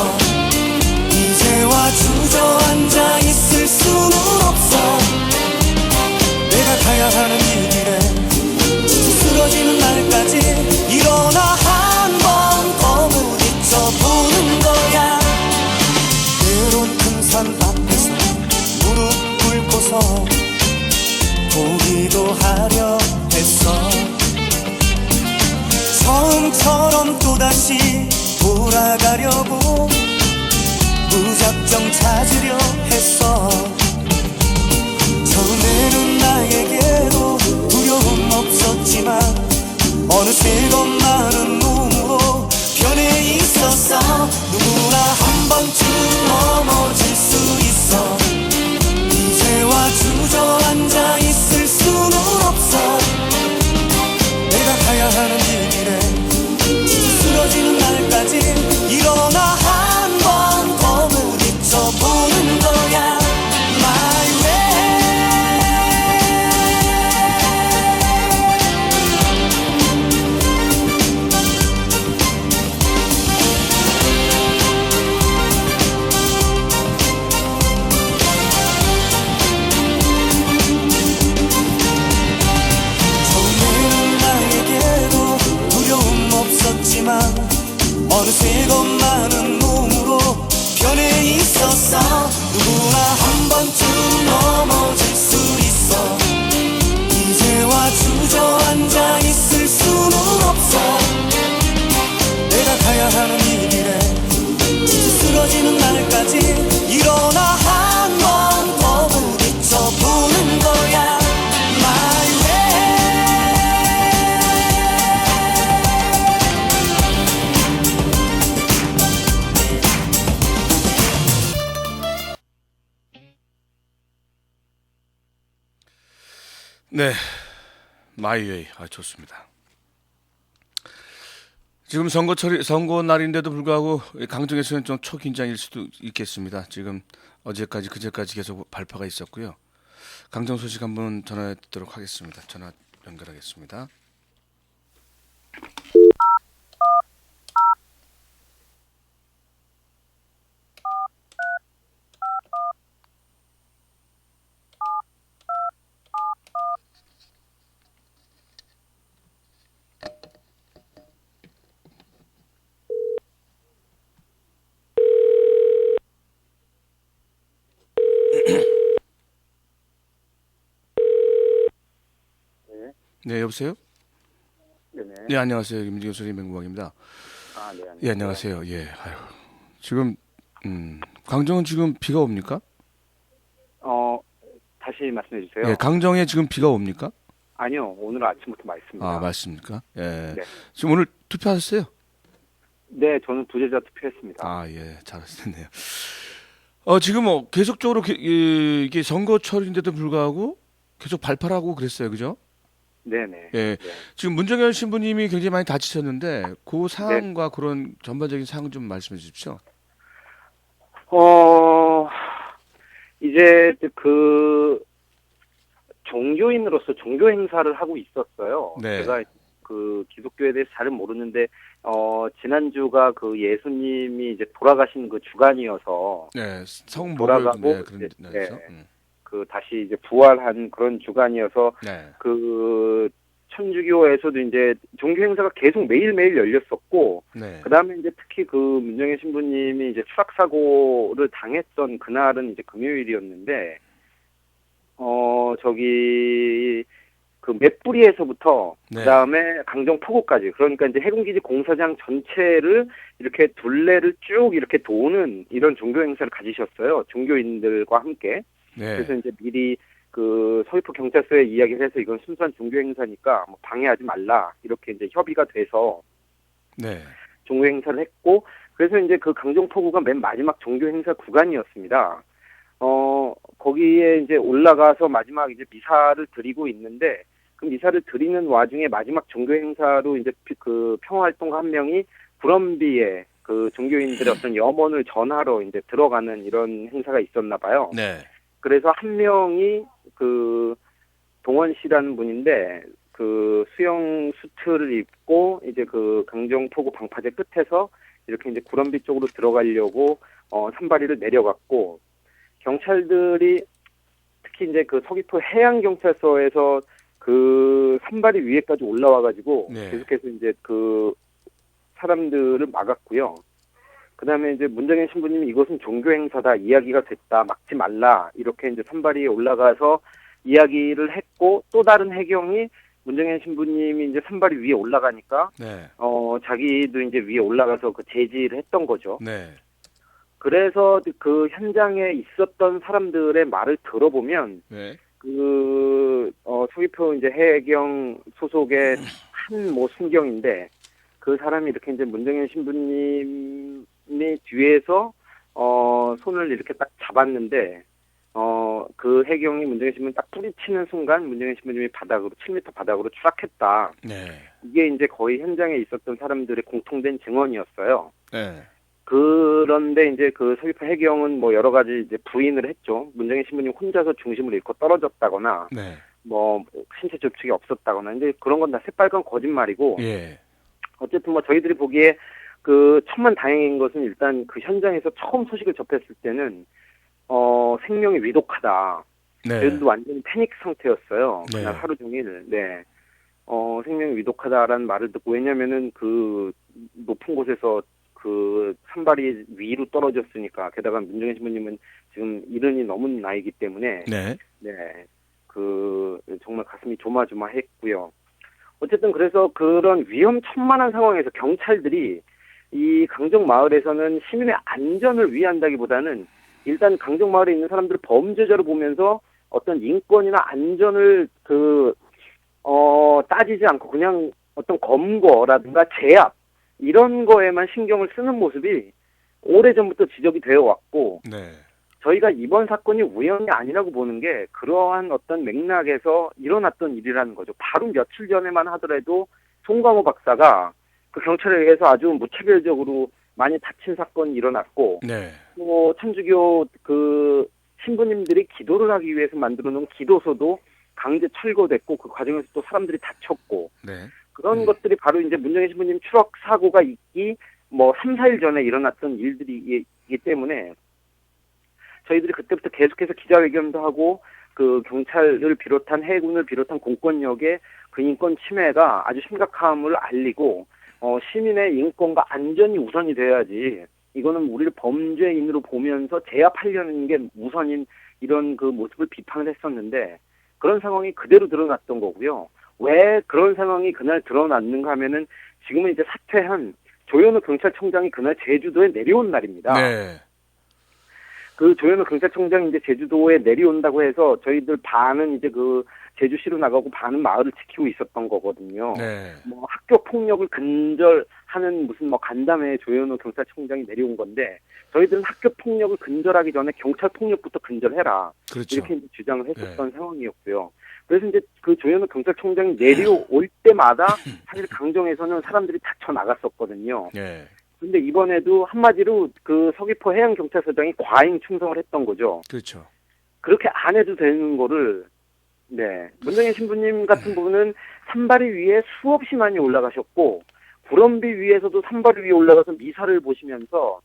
이제와 주저앉아 있을 수는 없어. 내가 가야 하는 이 길에 쓰러지는 날까지 일어나 한 번 더 부딪혀 보는 거야. 때론 큰 산 앞에서 무릎 꿇고서 보기도 하려 했어. 처음처럼 또다시 돌아 확정 찾으려 했어. 처음에는 나에게도 두려움 없었지만 어느새 겁나는 몸으로 변해 있었어. 누구나 한 번쯤 넘어질 수 있어. 이제와 주저앉아 있을 수는 없어. 내가 가야 하는 이 길에 쓰러지는 날까지 일어나 한 번 더 부딪혀 보는 거야. My way. 처음에는 나에게도 두려움 없었지만 어느새 겁나는 몸으로 변해 있었어. 누구나 한 번쯤 넘어질 수 있어. 이제와 주저앉아 있을 수는 없어. 내가 가야 하는 이 길에 쓰러지는 날까지 일어나 한 번 더 부딪혀 보는 거야. My way. 네, 마이웨이. 좋습니다. 지금 선거 날인데도 불구하고 강정에서는 좀 초긴장일 수도 있겠습니다. 지금 어제까지 그제까지 계속 발표가 있었고요. 강정 소식 한번 전해 듣도록 하겠습니다. 전화 연결하겠습니다. 네, 여보세요? 네네. 네, 안녕하세요. 김진경 소리 맹구왕입니다. 아, 네. 예, 안녕하세요. 예, 지금 강정은 지금 비가 옵니까? 다시 말씀해 주세요. 예, 강정에 지금 비가 옵니까? 아니요, 오늘 아침부터 맑습니다. 맞습니까? 예. 네. 지금 오늘 투표하셨어요? 네, 저는 부재자 투표했습니다. 예, 잘하셨네요. 지금 계속적으로 이게 선거철인데도 불구하고 계속 발표하고 그랬어요, 그죠? 네네. 예. 네. 지금 문정현 신부님이 굉장히 많이 다치셨는데 그 상황과 그런 전반적인 상황 좀 말씀해 주십시오. 이제 그 종교인으로서 종교 행사를 하고 있었어요. 네. 제가 그 기독교에 대해서 잘은 모르는데 지난주가 그 예수님이 이제 돌아가신 그 주간이어서 네, 성목을 돌아가고 그런 네, 날이죠. 그 다시 이제 부활한 그런 주간이어서 네. 그 천주교에서도 이제 종교 행사가 계속 매일매일 열렸었고, 네. 그 다음에 이제 특히 그 문정현 신부님이 이제 추락사고를 당했던 그날은 이제 금요일이었는데, 그 맷뿌리에서부터, 네. 그 다음에 강정포구까지, 그러니까 이제 해군기지 공사장 전체를 이렇게 둘레를 쭉 이렇게 도는 이런 종교 행사를 가지셨어요. 종교인들과 함께. 네. 그래서 이제 미리 그 서귀포 경찰서에 이야기를 해서 이건 순수한 종교 행사니까 뭐 방해하지 말라 이렇게 이제 협의가 돼서 네. 종교 행사를 했고, 그래서 이제 그 강정포구가 맨 마지막 종교 행사 구간이었습니다. 거기에 이제 올라가서 마지막 이제 미사를 드리고 있는데, 그 미사를 드리는 와중에 마지막 종교 행사로 이제 그 평화활동가 한 명이 불엄비에 그 종교인들의 어떤 염원을 전하러 이제 들어가는 이런 행사가 있었나 봐요. 네. 그래서 한 명이 그 동원 씨라는 분인데 그 수영 수트를 입고 이제 그 강정포구 방파제 끝에서 이렇게 이제 구럼비 쪽으로 들어가려고 산바리를 내려갔고, 경찰들이 특히 이제 그 서귀포 해양경찰서에서 그 산바리 위에까지 올라와가지고 네. 계속해서 이제 그 사람들을 막았고요. 그 다음에 이제 문정현 신부님이 이것은 종교 행사다, 이야기가 됐다, 막지 말라, 이렇게 이제 산바리에 올라가서 이야기를 했고, 또 다른 해경이 문정현 신부님이 이제 산바리 위에 올라가니까, 네. 자기도 이제 위에 올라가서 그 제지를 했던 거죠. 네. 그래서 그 현장에 있었던 사람들의 말을 들어보면 네. 서귀포 이제 해경 소속의 한 뭐 순경인데 그 사람이 이렇게 이제 문정현 신부님이 뒤에서 손을 이렇게 딱 잡았는데 그 해경이 문정현 신부님 딱 뿌리치는 순간 문정현 신부님이 7m 바닥으로 추락했다. 네. 이게 이제 거의 현장에 있었던 사람들의 공통된 증언이었어요. 네. 그런데 이제 그 서귀포 해경은 뭐 여러 가지 이제 부인을 했죠. 문정현 신부님 혼자서 중심을 잃고 떨어졌다거나, 네. 뭐 신체 접촉이 없었다거나, 근데 그런 건 다 새빨간 거짓말이고. 예. 어쨌든 뭐 저희들이 보기에 그 천만 다행인 것은 일단 그 현장에서 처음 소식을 접했을 때는 생명이 위독하다. 네. 저희들도 완전히 패닉 상태였어요. 네. 그날 하루 종일. 네. 생명이 위독하다라는 말을 듣고, 왜냐면은 그 높은 곳에서 그 산발이 위로 떨어졌으니까, 게다가 문정현 신부님은 지금 이른이 넘은 나이기 때문에, 네. 네, 그 정말 가슴이 조마조마했고요. 어쨌든 그래서 그런 위험천만한 상황에서 경찰들이 이 강정 마을에서는 시민의 안전을 위한다기보다는 일단 강정 마을에 있는 사람들을 범죄자로 보면서 어떤 인권이나 안전을 따지지 않고 그냥 어떤 검거라든가 제압 이런 거에만 신경을 쓰는 모습이 오래전부터 지적이 되어 왔고, 네. 저희가 이번 사건이 우연이 아니라고 보는 게 그러한 어떤 맥락에서 일어났던 일이라는 거죠. 바로 며칠 전에만 하더라도 송강호 박사가 그 경찰에 의해서 아주 무차별적으로 많이 다친 사건이 일어났고, 네. 또 천주교 그 신부님들이 기도를 하기 위해서 만들어 놓은 기도소도 강제 철거됐고, 그 과정에서 또 사람들이 다쳤고, 네. 그런 것들이 바로 이제 문정현 신부님 추락 사고가 있기 뭐 3, 4일 전에 일어났던 일들이기 때문에 저희들이 그때부터 계속해서 기자회견도 하고 그 경찰을 비롯한 해군을 비롯한 공권력의 그 인권 침해가 아주 심각함을 알리고 시민의 인권과 안전이 우선이 돼야지, 이거는 우리를 범죄인으로 보면서 제압하려는 게 우선인 이런 그 모습을 비판을 했었는데, 그런 상황이 그대로 드러났던 거고요. 왜 그런 상황이 그날 드러났는가 하면은 지금은 이제 사퇴한 조현우 경찰청장이 그날 제주도에 내려온 날입니다. 네. 그 조현우 경찰청장이 이제 제주도에 내려온다고 해서 저희들 반은 이제 그 제주시로 나가고 반은 마을을 지키고 있었던 거거든요. 네. 뭐 학교 폭력을 근절하는 무슨 뭐 간담회에 조현우 경찰청장이 내려온 건데, 저희들은 학교 폭력을 근절하기 전에 경찰 폭력부터 근절해라. 그렇죠. 이렇게 이제 주장을 했었던 상황이었고요. 그래서 이제 그 조현우 경찰청장이 내려올 때마다 사실 강정에서는 사람들이 다쳐 나갔었거든요. 네. 근데 이번에도 한마디로 그 서귀포 해양경찰서장이 과잉 충성을 했던 거죠. 그렇죠. 그렇게 안 해도 되는 거를, 네. 문정현 신부님 같은 분은 산바리 위에 수없이 많이 올라가셨고, 구럼비 위에서도 산바리 위에 올라가서 미사를 보시면서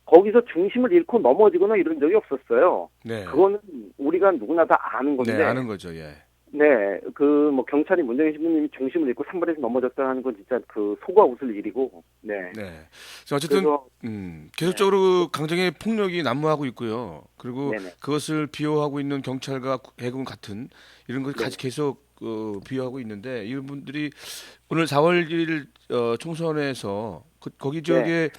거기서 중심을 잃고 넘어지거나 이런 적이 없었어요. 네. 그거는 우리가 누구나 다 아는 건데. 네, 아는 거죠. 예. 네, 그 뭐 경찰이 문정현 신부님이 중심을 잃고 산발에서 넘어졌다는 건 진짜 그 속아 웃을 일이고, 네. 네. 그래서 어쨌든 그래서 계속적으로 강정의 폭력이 난무하고 있고요. 그리고 네네. 그것을 비호하고 있는 경찰과 해군 같은 이런 것을 네. 계속 비호하고 있는데, 이런 분들이 오늘 4월 1일 총선에서 거기 지역에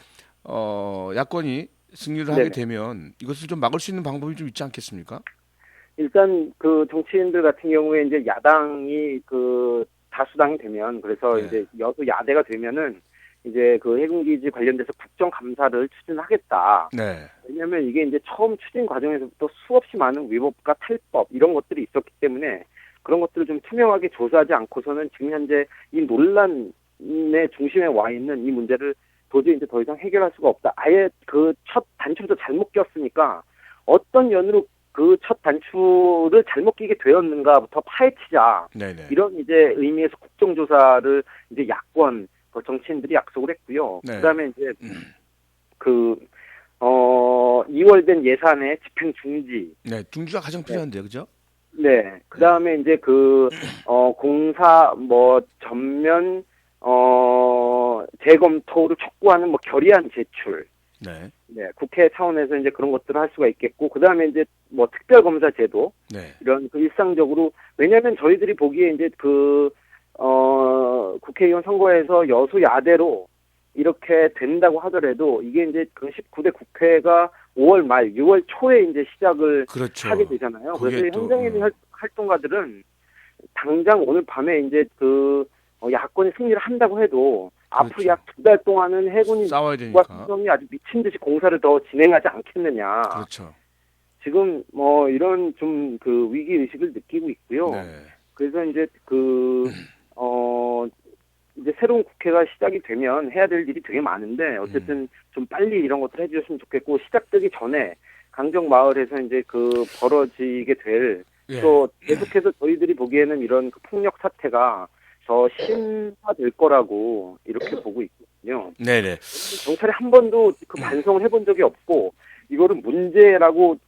야권이 승리를 하게 네네. 되면 이것을 좀 막을 수 있는 방법이 좀 있지 않겠습니까? 일단 그 정치인들 같은 경우에 이제 야당이 그 다수당이 되면, 그래서 네. 이제 여수 야대가 되면은 이제 그 해군기지 관련돼서 국정감사를 추진하겠다. 네. 왜냐하면 이게 이제 처음 추진 과정에서부터 수없이 많은 위법과 탈법 이런 것들이 있었기 때문에 그런 것들을 좀 투명하게 조사하지 않고서는 지금 현재 이 논란의 중심에 와 있는 이 문제를 도저히 이제 더 이상 해결할 수가 없다. 아예 그 첫 단추부터 잘못 꼈으니까 어떤 연으로 그 첫 단추를 잘못 끼게 되었는가부터 파헤치자. 네네. 이런 이제 의미에서 국정조사를 이제 야권 그 정치인들이 약속을 했고요. 네. 그다음에 이제 2월 된 예산의 집행 중지. 네, 중주가 가장 필요한데요, 그죠? 네. 그다음에 이제 공사 뭐 전면 재검토를 촉구하는 뭐 결의안 제출. 네. 네, 국회 차원에서 이제 그런 것들을 할 수가 있겠고, 그 다음에 이제 뭐 특별검사 제도, 네. 이런 그 일상적으로, 왜냐면 저희들이 보기에 이제 국회의원 선거에서 여수 야대로 이렇게 된다고 하더라도 이게 이제 그 19대 국회가 5월 말, 6월 초에 이제 시작을 그렇죠. 하게 되잖아요. 그게 그래서 이 또, 현장에 활동가들은 당장 오늘 밤에 이제 야권이 승리를 한다고 해도 앞으로 그렇죠. 약 2달 동안은 해군이 싸워야 과 되니까. 삼성이 아주 미친 듯이 공사를 더 진행하지 않겠느냐. 그렇죠. 지금 이런 좀 위기 의식을 느끼고 있고요. 네. 그래서 이제 이제 새로운 국회가 시작이 되면 해야 될 일이 되게 많은데 어쨌든 좀 빨리 이런 것들 해주셨으면 좋겠고 시작되기 전에 강정마을에서 이제 벌어지게 될 예. 또 계속해서 저희들이 보기에는 이런 폭력 사태가 더 심화될 거라고 이렇게 보고 있거든요. 네네. 경찰이 한 번도 반성을 해본 적이 없고 이거를 문제라고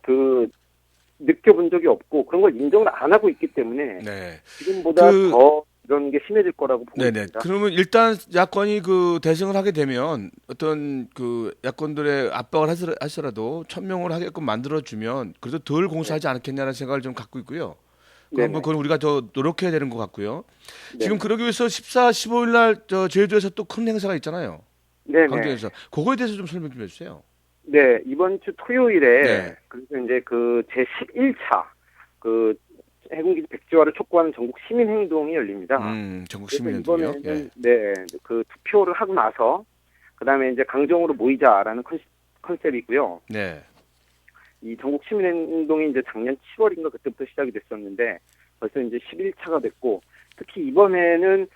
느껴본 적이 없고 그런 걸 인정을 안 하고 있기 때문에 네. 지금보다 더 이런 게 심해질 거라고 보고 네네. 있습니다. 그러면 일단 야권이 대승을 하게 되면 어떤 야권들의 압박을 하더라도 천명을 하게끔 만들어주면 그래도 덜 공사하지 않겠냐는 생각을 좀 갖고 있고요. 그러면 그건 우리가 더 노력해야 되는 것 같고요. 지금 그러기 위해서 14, 15일 날 제주도에서 또 큰 행사가 있잖아요. 네네. 강정에서. 그거에 대해서 좀 설명 좀 해주세요. 네, 이번 주 토요일에 네. 그래서 이제 제11차 해군기지 백지화를 촉구하는 전국 시민행동이 열립니다. 전국 그래서 시민연대요. 이번에는 투표를 하고 나서 그다음에 이제 강정으로 모이자라는 컨셉이고요. 네. 이 전국 시민행동이 이제 작년 7월인가 그때부터 시작이 됐었는데 벌써 이제 11차가 됐고 특히 이번에는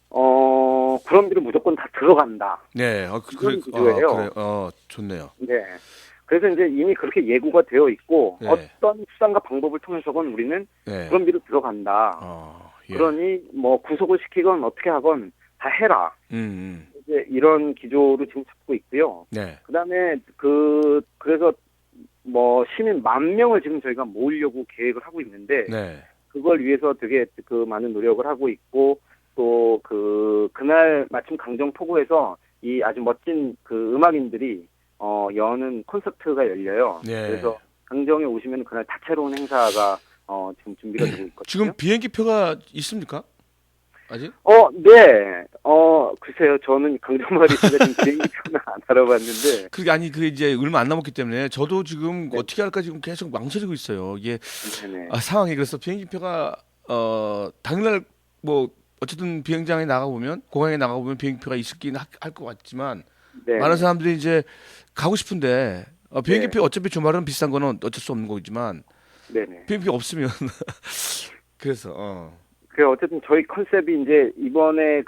구럼비를 무조건 다 들어간다. 네. 그런 구조예요. 그래요. 좋네요. 네. 그래서 이제 이미 그렇게 예고가 되어 있고 네. 어떤 수단과 방법을 통해서건 우리는 네. 구럼비로 들어간다. 예. 그러니 구속을 시키건 어떻게 하건 다 해라. 이제 이런 기조로 지금 잡고 있고요. 네. 그다음에 그래서 시민 10,000명을 지금 저희가 모으려고 계획을 하고 있는데 네. 그걸 위해서 되게 많은 노력을 하고 있고 또 그날 마침 강정포구에서 이 아주 멋진 음악인들이 여는 콘서트가 열려요. 네. 그래서 강정에 오시면 그날 다채로운 행사가 지금 준비가 되고 있거든요. 지금 비행기표가 있습니까? 아직? 네. 글쎄요. 저는 강정마을에 있어서 지금 비행기표는 안 알아봤는데. 그게 이제 얼마 안 남았기 때문에 저도 지금 네. 어떻게 할까 지금 계속 망설이고 있어요. 이게 네네. 상황이 그래서 비행기표가 당일날 어쨌든 비행장에 나가 보면 공항에 나가 보면 비행기표가 있긴 할 것 같지만 네. 많은 사람들이 이제 가고 싶은데 비행기표 네. 어차피 주말은 비싼 거는 어쩔 수 없는 거지만 네네. 비행기표 없으면 그래서 어쨌든 저희 컨셉이 이제 이번에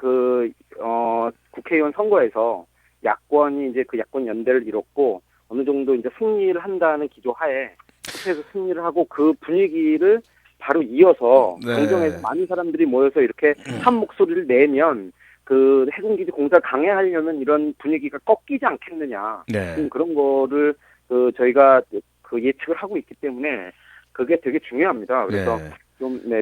국회의원 선거에서 야권이 이제 야권 연대를 이뤘고 어느 정도 이제 승리를 한다는 기조하에 국회에서 승리를 하고 그 분위기를 바로 이어서 네. 강정에서 많은 사람들이 모여서 이렇게 한 목소리를 내면 해군기지 공사를 강행하려면 이런 분위기가 꺾이지 않겠느냐. 네. 그런 거를 저희가 예측을 하고 있기 때문에 그게 되게 중요합니다. 그래서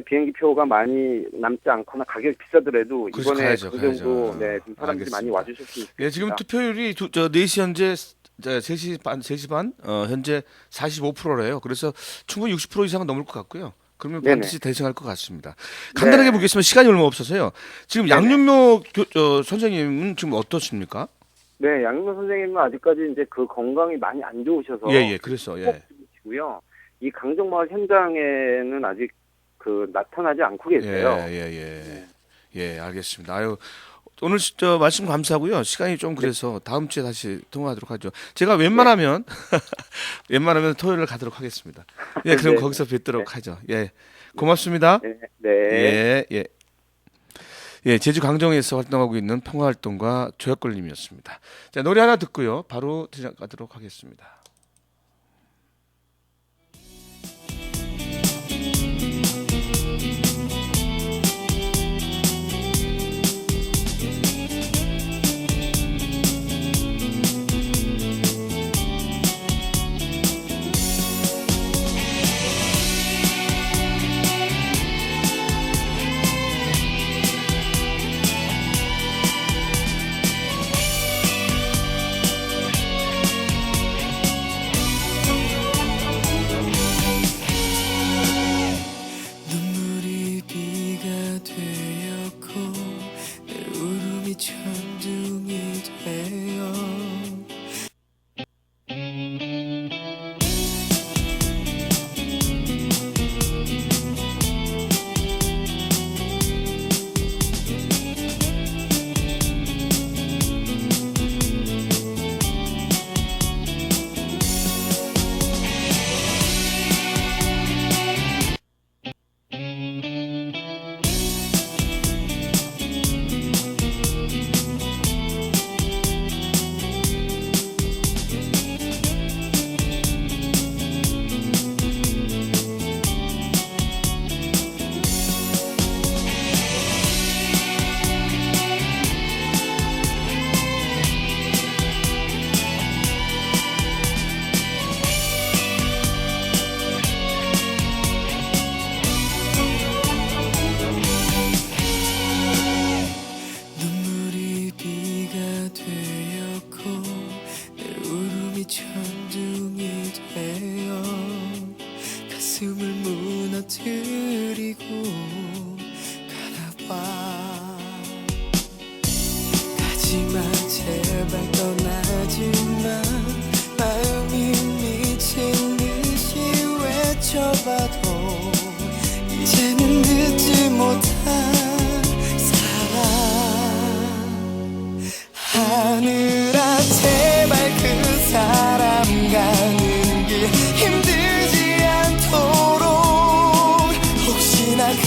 비행기 표가 많이 남지 않거나 가격이 비싸더라도 이번에 그 정도 좀 사람들이 많이 와주셨으면 좋겠습니다. 지금 투표율이 4시 현재 3시 반 현재 45%래요. 그래서 충분히 60% 이상은 넘을 것 같고요. 그러면 반드시 대승할 것 같습니다. 간단하게 보겠습니다. 시간이 얼마 없어서요. 지금 양윤모 선생님은 지금 어떠십니까? 네, 양윤모 선생님은 아직까지 이제 건강이 많이 안 좋으셔서 그래서 고요. 이 강정마을 현장에는 아직 나타나지 않고 계세요. 예, 알겠습니다. 오늘 말씀 감사하고요. 시간이 좀 그래서 다음 주에 다시 통화하도록 하죠. 제가 웬만하면 토요일을 가도록 하겠습니다. 예, 그럼 거기서 뵙도록 하죠. 예, 고맙습니다. 네. 예, 제주 강정에서 활동하고 있는 평화활동가 조혁걸님이었습니다. 자, 노래 하나 듣고요. 바로 들어가도록 하겠습니다. 못한 사람 하늘아 제발 그 사람 가는 길 힘들지 않도록 혹시나 그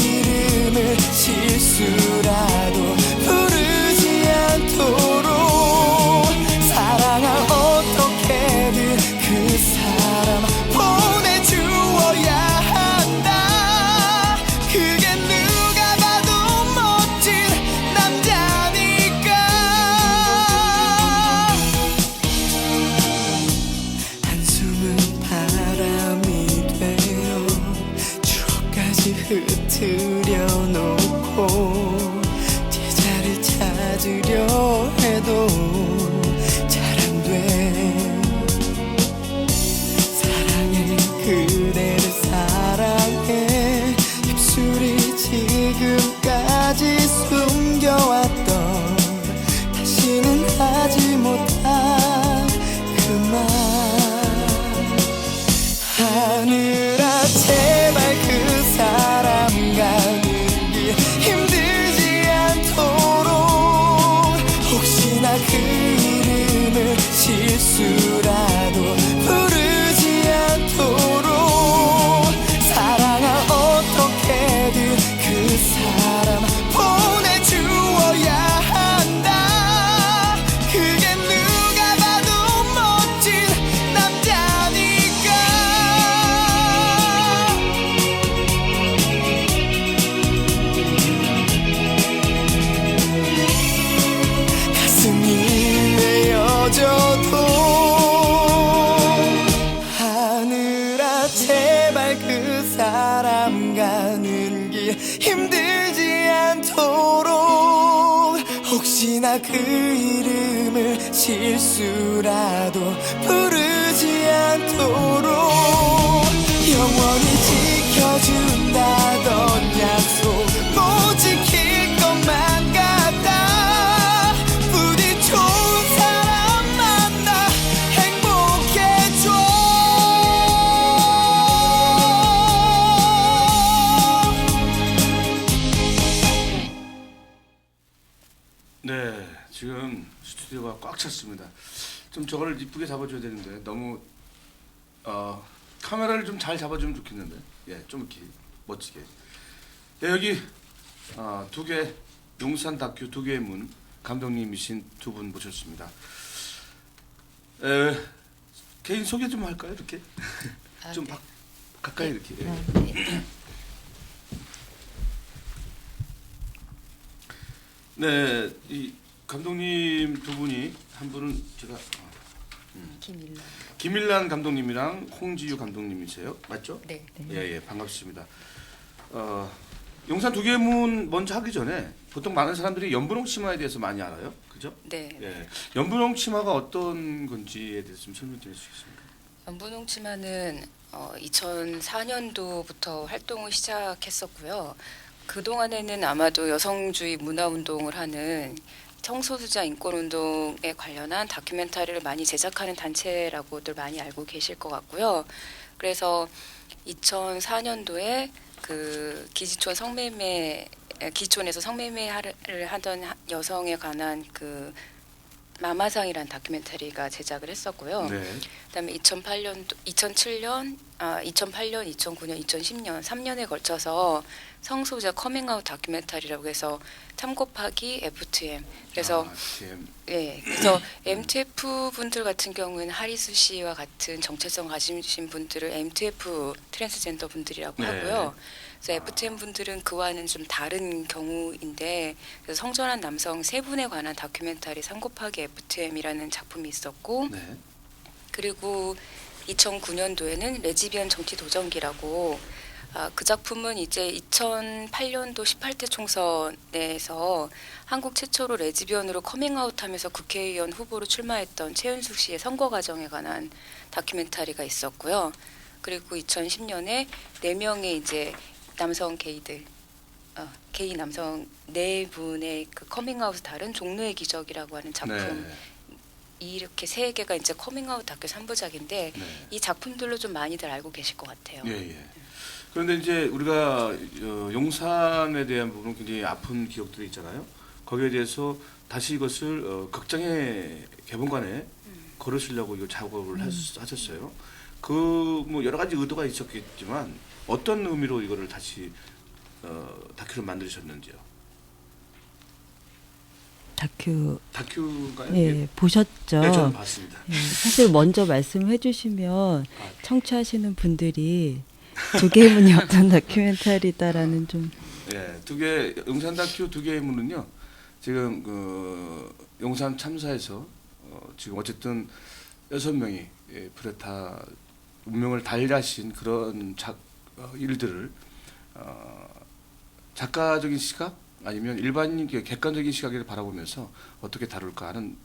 이름을 실수라도 부르지 않도록 사랑아 어떻게든 그 사람 보내주어야 한다 그게 누가 봐도 멋진 남자니까 한숨은 바람이 되어 추억까지 흩트려 놓고 제자를 찾으려 해도 잘 안 돼 사랑해 그대를 사랑해 입술이 지금까지 숨겨왔던 다시는 하지 못한 그 말 하늘아 제발 그 사람 가는 길 힘들지 않도록 혹시나 그 이름을 실수라도 부르지 않도록 사랑아 어떻게든 그 사람 보내주어야 한다 그게 누가 봐도 멋진 남자니까 가슴이 메어져도 하늘아 제발 그 사람 가는 길 힘들지 않도록 혹시나 그 이름을 실수라도 부르지 않도록 영원히 지켜준다던 약속 못 지킬 것만 같다 부디 좋은 사람 만나 행복해져 네, 지금 스튜디오가 꽉 찼습니다. 좀 저걸 이쁘게 잡아줘야 되는데 너무 카메라를 좀 잘 잡아주면 좋겠는데, 예, 좀 이렇게 멋지게. 네, 여기 두 개 용산 다큐 두 개의 문 감독님이신 두 분 모셨습니다. 개인 소개 좀 할까요, 이렇게? 좀 네. 가까이 이렇게. 예. 네. 네, 이 감독님 두 분이 한 분은 제가 김일란 감독님이랑 홍지유 감독님이세요, 맞죠? 네. 예, 반갑습니다. 용산 두 개의 문 먼저 하기 전에 보통 많은 사람들이 연분홍 치마에 대해서 많이 알아요, 그죠? 네. 예, 연분홍 치마가 어떤 건지에 대해서 좀 설명드릴 수 있습니까? 연분홍 치마는 2004년도부터 활동을 시작했었고요. 그 동안에는 아마도 여성주의 문화운동을 하는 성소수자 인권운동에 관련한 다큐멘터리를 많이 제작하는 단체라고들 많이 알고 계실 것 같고요. 그래서 2004년도에 그 기지촌에서 성매매를 하던 여성에 관한 그 마마상이라는 다큐멘터리가 제작을 했었고요. 네. 그다음에 2008년, 2009년, 2010년 3년에 걸쳐서 성소수자 커밍아웃 다큐멘터리라고 해서 3 곱하기 FTM. 그래서 예, 그래서 MTF 분들 같은 경우는 하리수 씨와 같은 정체성 가지신 분들을 MTF 트랜스젠더 분들이라고 네. 하고요. 그래서 FTM 분들은 그와는 좀 다른 경우인데, 그래서 성전환 남성 세 분에 관한 다큐멘터리 3 곱하기 FTM이라는 작품이 있었고, 네. 그리고 2009년도에는 레즈비언 정치 도전기라고, 그 작품은 이제 2008년도 18대 총선에서 한국 최초로 레즈비언으로 커밍아웃하면서 국회의원 후보로 출마했던 최은숙 씨의 선거 과정에 관한 다큐멘터리가 있었고요. 그리고 2010년에 4명의 이제 남성 게이들, 게이 남성 4분의 그 커밍아웃을 다룬 종로의 기적이라고 하는 작품. 네. 이렇게 3개가 이제 커밍아웃 다큐 3부작인데 네. 이 작품들로 좀 많이들 알고 계실 것 같아요. 예. 그런데 이제 우리가 용산에 대한 부분은 굉장히 아픈 기억들이 있잖아요. 거기에 대해서 다시 이것을 극장의 개봉관에 걸으시려고 이거 작업을 하셨어요. 그 뭐 여러 가지 의도가 있었겠지만 어떤 의미로 이거를 다시 다큐를 만드셨는지요? 다큐인가요? 예, 보셨죠? 네, 저는 봤습니다. 예, 사실 먼저 말씀해 주시면 청취하시는 분들이 두 개의 문이 어떤 다큐멘터리다라는 좀 예, 용산 다큐 두 개의 문은요. 지금 그 용산 참사에서 지금 어쨌든 6명이 프레타 운명을 달리하신 그런 일들을 작가적인 시각 아니면 일반인 객관적인 시각을 바라보면서 어떻게 다룰까 하는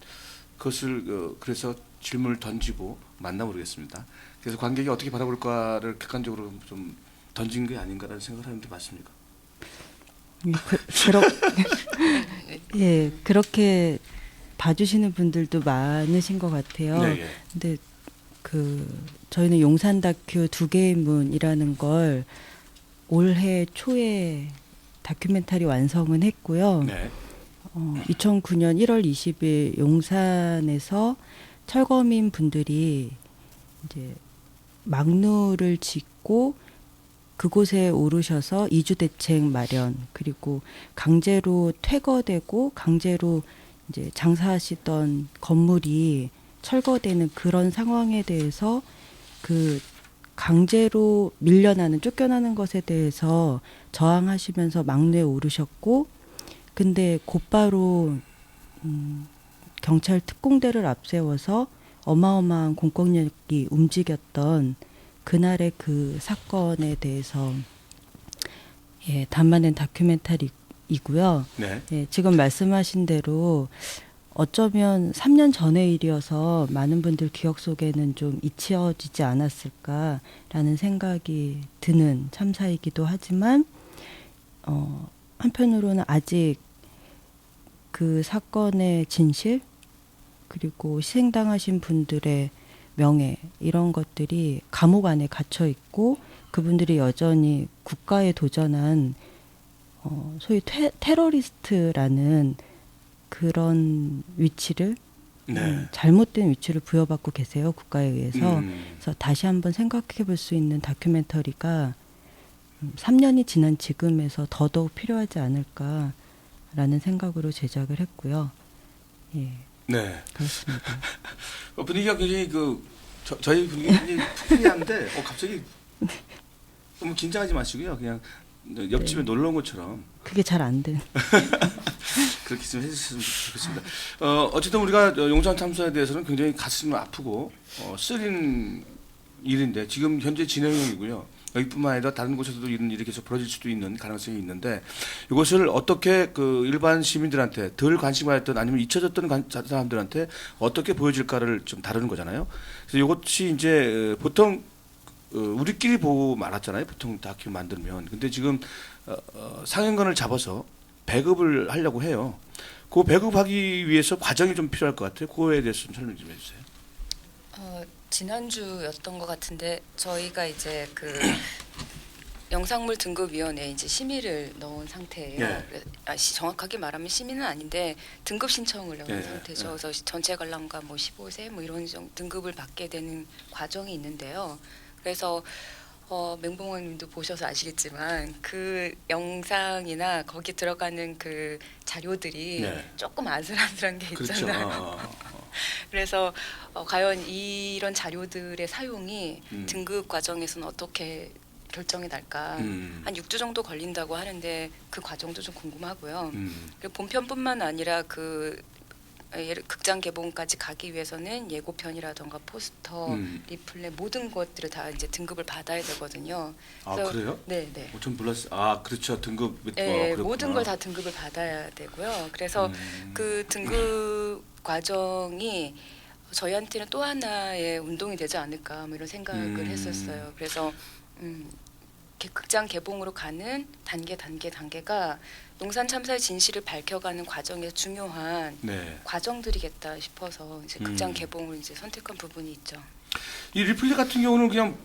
그것을 그래서 질문을 던지고 맞나 모르겠습니다. 그래서 관객이 어떻게 바라볼까를 객관적으로 좀 던진 게 아닌가라는 생각을 하는데 맞습니까? 예, 그렇게 봐주시는 분들도 많으신 것 같아요. 네, 예. 근데 저희는 용산 다큐 두 개의 문이라는 걸 올해 초에 다큐멘터리 완성은 했고요. 네. 2009년 1월 20일 용산에서 철거민 분들이 이제 막루를 짓고 그곳에 오르셔서 이주 대책 마련, 그리고 강제로 퇴거되고 강제로 이제 장사하시던 건물이 철거되는 그런 상황에 대해서 그 강제로 밀려나는 쫓겨나는 것에 대해서 저항하시면서 막루에 오르셨고, 근데 곧바로 경찰 특공대를 앞세워서 어마어마한 공권력이 움직였던 그날의 그 사건에 대해서 담아낸 다큐멘터리이고요. 네. 예, 지금 말씀하신 대로 어쩌면 3년 전의 일이어서 많은 분들 기억 속에는 좀 잊혀지지 않았을까라는 생각이 드는 참사이기도 하지만 한편으로는 아직 그 사건의 진실 그리고 희생당하신 분들의 명예 이런 것들이 감옥 안에 갇혀 있고 그분들이 여전히 국가에 도전한 소위 테러리스트라는 그런 위치를 네. 잘못된 위치를 부여받고 계세요, 국가에 의해서. 그래서 다시 한번 생각해 볼 수 있는 다큐멘터리가 3년이 지난 지금에서 더더욱 필요하지 않을까라는 생각으로 제작을 했고요. 예. 네. 그렇습니다. 분위기가 굉장히 저희 분위기가 굉장히 푸근한데 갑자기 너무 긴장하지 마시고요. 그냥 옆집에 놀러 온 것처럼 그게 잘 안 돼. 그렇게 좀 해주셨으면 좋겠습니다. 어쨌든 우리가 용산 참사에 대해서는 굉장히 가슴이 아프고 쓰린 일인데 지금 현재 진행형이고요. 여기뿐만 아니라 다른 곳에서도 이런 일이 계속 벌어질 수도 있는 가능성이 있는데 이것을 어떻게 그 일반 시민들한테 덜 관심 가졌던 아니면 잊혀졌던 사람들한테 어떻게 보여질까를 좀 다루는 거잖아요. 그래서 이것이 이제 보통 우리끼리 보고 말았잖아요. 보통 다큐 만들면. 근데 지금 상영관을 잡아서 배급을 하려고 해요. 그 배급하기 위해서 과정이 좀 필요할 것 같아요. 그거에 대해서 좀 설명 좀 해주세요. 지난주였던 것 같은데 저희가 이제 그 영상물 등급위원회에 이제 심의를 넣은 상태예요. 네. 정확하게 말하면 심의는 아닌데 등급 신청을 넣은 네. 상태죠. 그래서 전체 관람가 뭐 15세 뭐 이런 등급을 받게 되는 과정이 있는데요. 그래서 맹봉원님도 보셔서 아시겠지만 그 영상이나 거기 들어가는 그 자료들이 네. 조금 아슬아슬한 게 있잖아요. 그렇죠. 그래서 과연 이런 자료들의 사용이 등급 과정에서는 어떻게 결정이 날까 한 6주 정도 걸린다고 하는데 그 과정도 좀 궁금하고요. 그리고 본편뿐만 아니라 극장 개봉까지 가기 위해서는 예고편이라던가 포스터, 리플렛 모든 것들을 다 이제 등급을 받아야 되거든요. 그래요? 네, 네. 전 몰랐어요. 그렇죠. 등급. 네, 모든 걸 다 등급을 받아야 되고요. 그래서 그 등급 과정이 저희한테는 또 하나의 운동이 되지 않을까 뭐 이런 생각을 했었어요. 그래서 극장 개봉으로 가는 단계가 용산 참사의 진실을 밝혀가는 과정에서 중요한 네. 과정들이겠다 싶어서 이제 극장 개봉을 이제 선택한 부분이 있죠. 이 리플릿 같은 경우는 그냥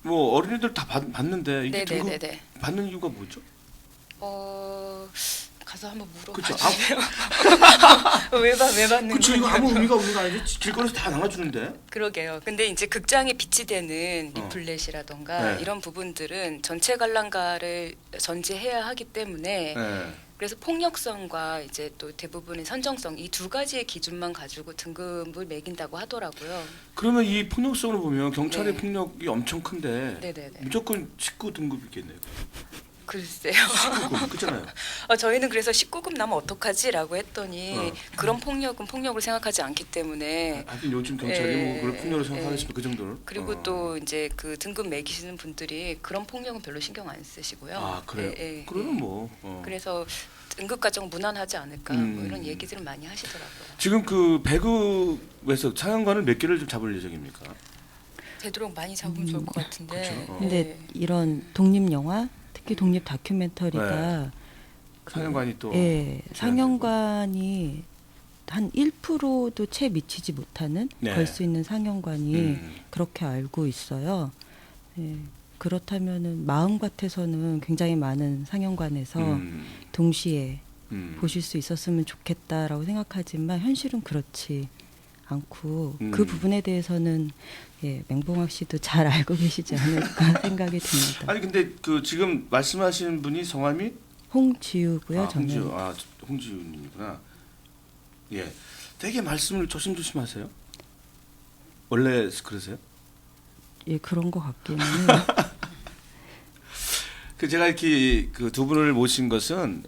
뭐 어린이들 다 받는데 이게 등급 네네네네. 받는 이유가 뭐죠? 가서 한번 물어봐 그쵸. 주세요. 왜 받는 그렇죠. 이거 거예요? 아무 의미가 없는 거 아니지? 길거리에서 다 나눠주는데. 그러게요. 근데 이제 극장에 비치되는 리플렛이라던가 네. 이런 부분들은 전체 관람가를 전제해야 하기 때문에 네. 그래서 폭력성과 이제 또 대부분의 선정성 이 두 가지의 기준만 가지고 등급을 매긴다고 하더라고요. 그러면 이 폭력성으로 보면 경찰의 네. 폭력이 엄청 큰데 네네네. 무조건 19등급이겠네요. 글쎄요. 19급 그렇잖아요. 저희는 그래서 19급 나면 어떡하지라고 했더니 어. 그런 폭력은 폭력을 생각하지 않기 때문에 하긴 요즘 경찰이 예, 뭐 그걸 폭력으로 예. 생각하시면 그 정도를. 그리고 또 이제 그 등급 매기시는 분들이 그런 폭력은 별로 신경 안 쓰시고요. 아 그래요? 예, 예, 그러면 예. 뭐. 그래서 등급 과정 무난하지 않을까 뭐 이런 얘기들을 많이 하시더라고요. 지금 그 배급에서 사형관을 몇 개를 좀 잡을 예정입니까? 되도록 많이 잡으면 좋을 것 같은데. 그쵸. 근데 예. 이런 독립 영화, 특히 독립 다큐멘터리가 네. 사형관이 또. 예, 상영관이 한 1%도 채 미치지 못하는 네. 걸 수 있는 상영관이 음. 그렇게 알고 있어요. 예, 그렇다면은 마음 같아서는 굉장히 많은 상영관에서 동시에 보실 수 있었으면 좋겠다라고 생각하지만 현실은 그렇지 않고 그 부분에 대해서는 예, 맹봉학 씨도 잘 알고 계시지 않을까 생각이 듭니다. 아니 근데 그 지금 말씀하시는 분이 성함이 홍지우고요. 저는 홍지우님이구나. 예, 되게 말씀을 조심조심하세요. 원래 그러세요? 예, 그런 것 같기는 해요. 그 제가 이렇게 그 두 분을 모신 것은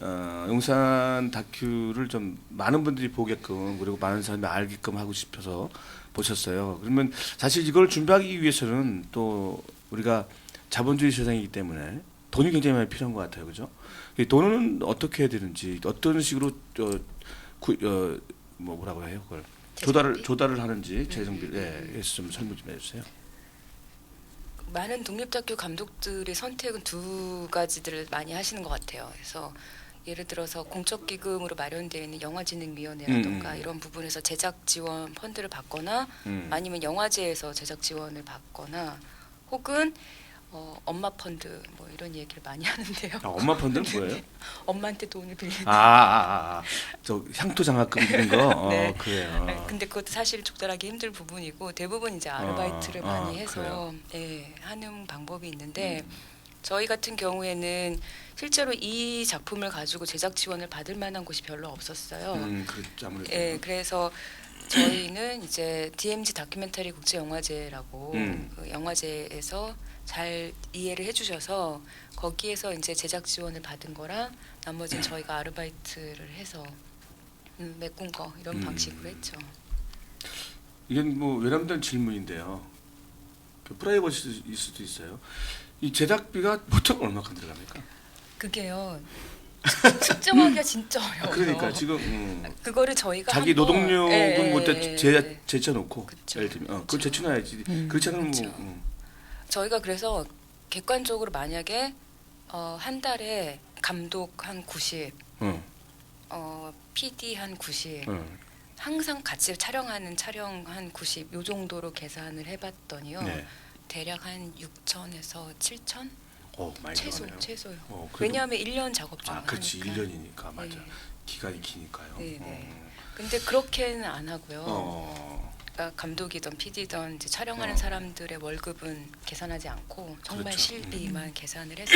용산 다큐를 좀 많은 분들이 보게끔 그리고 많은 사람이 알게끔 하고 싶어서 모셨어요. 그러면 사실 이걸 준비하기 위해서는 또 우리가 자본주의 세상이기 때문에 돈이 굉장히 많이 필요한 것 같아요, 그죠? 이 돈은 어떻게 해야 되는지 어떤 식으로 뭐라고 해요, 그걸 조달을 하는지 재정비를 해서 좀 설명 좀 해주세요. 많은 독립 다큐 감독들의 선택은 두 가지들을 많이 하시는 것 같아요. 그래서 예를 들어서 공적 기금으로 마련되어 있는 영화진흥위원회라든가 이런 부분에서 제작 지원 펀드를 받거나 아니면 영화제에서 제작 지원을 받거나 혹은 엄마 펀드 뭐 이런 얘기를 많이 하는데요. 엄마 펀드는 뭐예요? 엄마한테 돈을 빌리는. 저 향토 장학금 이런 거. 네. 그래요. 네, 근데 그것도 사실 조달하기 힘들 부분이고 대부분 이제 아르바이트를 많이 해서 하는 방법이 있는데 저희 같은 경우에는 실제로 이 작품을 가지고 제작 지원을 받을 만한 곳이 별로 없었어요. 그렇죠, 아무래도. 그래서 저희는 이제 DMZ 다큐멘터리 국제영화제라고 그 영화제에서 잘 이해를 해주셔서 거기에서 이제 제작 지원을 받은 거랑 나머지는 저희가 아르바이트를 해서 메꾼 거 이런 방식으로 했죠. 이건 뭐 외람된 질문인데요. 그 프라이버시일 수도 있어요. 이 제작비가 보통 얼마큼 들어갑니까? 그게요. 측정하기가 진짜 어려워요. 그러니까 지금 그거를 저희가 자기 노동력은 못 예. 제쳐놓고 그쵸. 예를 들면 그걸 제쳐놔야지. 그렇지 않으면 그쵸. 뭐 저희가 그래서 객관적으로 만약에 한 달에 감독 한 90, PD 한 90, 항상 같이 촬영하는 촬영 한 90, 요 정도로 계산을 해봤더니요. 네. 대략 한 6천에서 7천? 많이 들어가네요. 최소요. 그래도- 왜냐하면 1년 작업 중 그렇지. 하니까. 1년이니까 맞아. 네. 기간이 기니까요. 네. 근데 그렇게는 안 하고요. 그러니까 감독이든 PD든 이제 촬영하는 사람들의 월급은 계산하지 않고 정말 그렇죠. 실비만 계산을 해서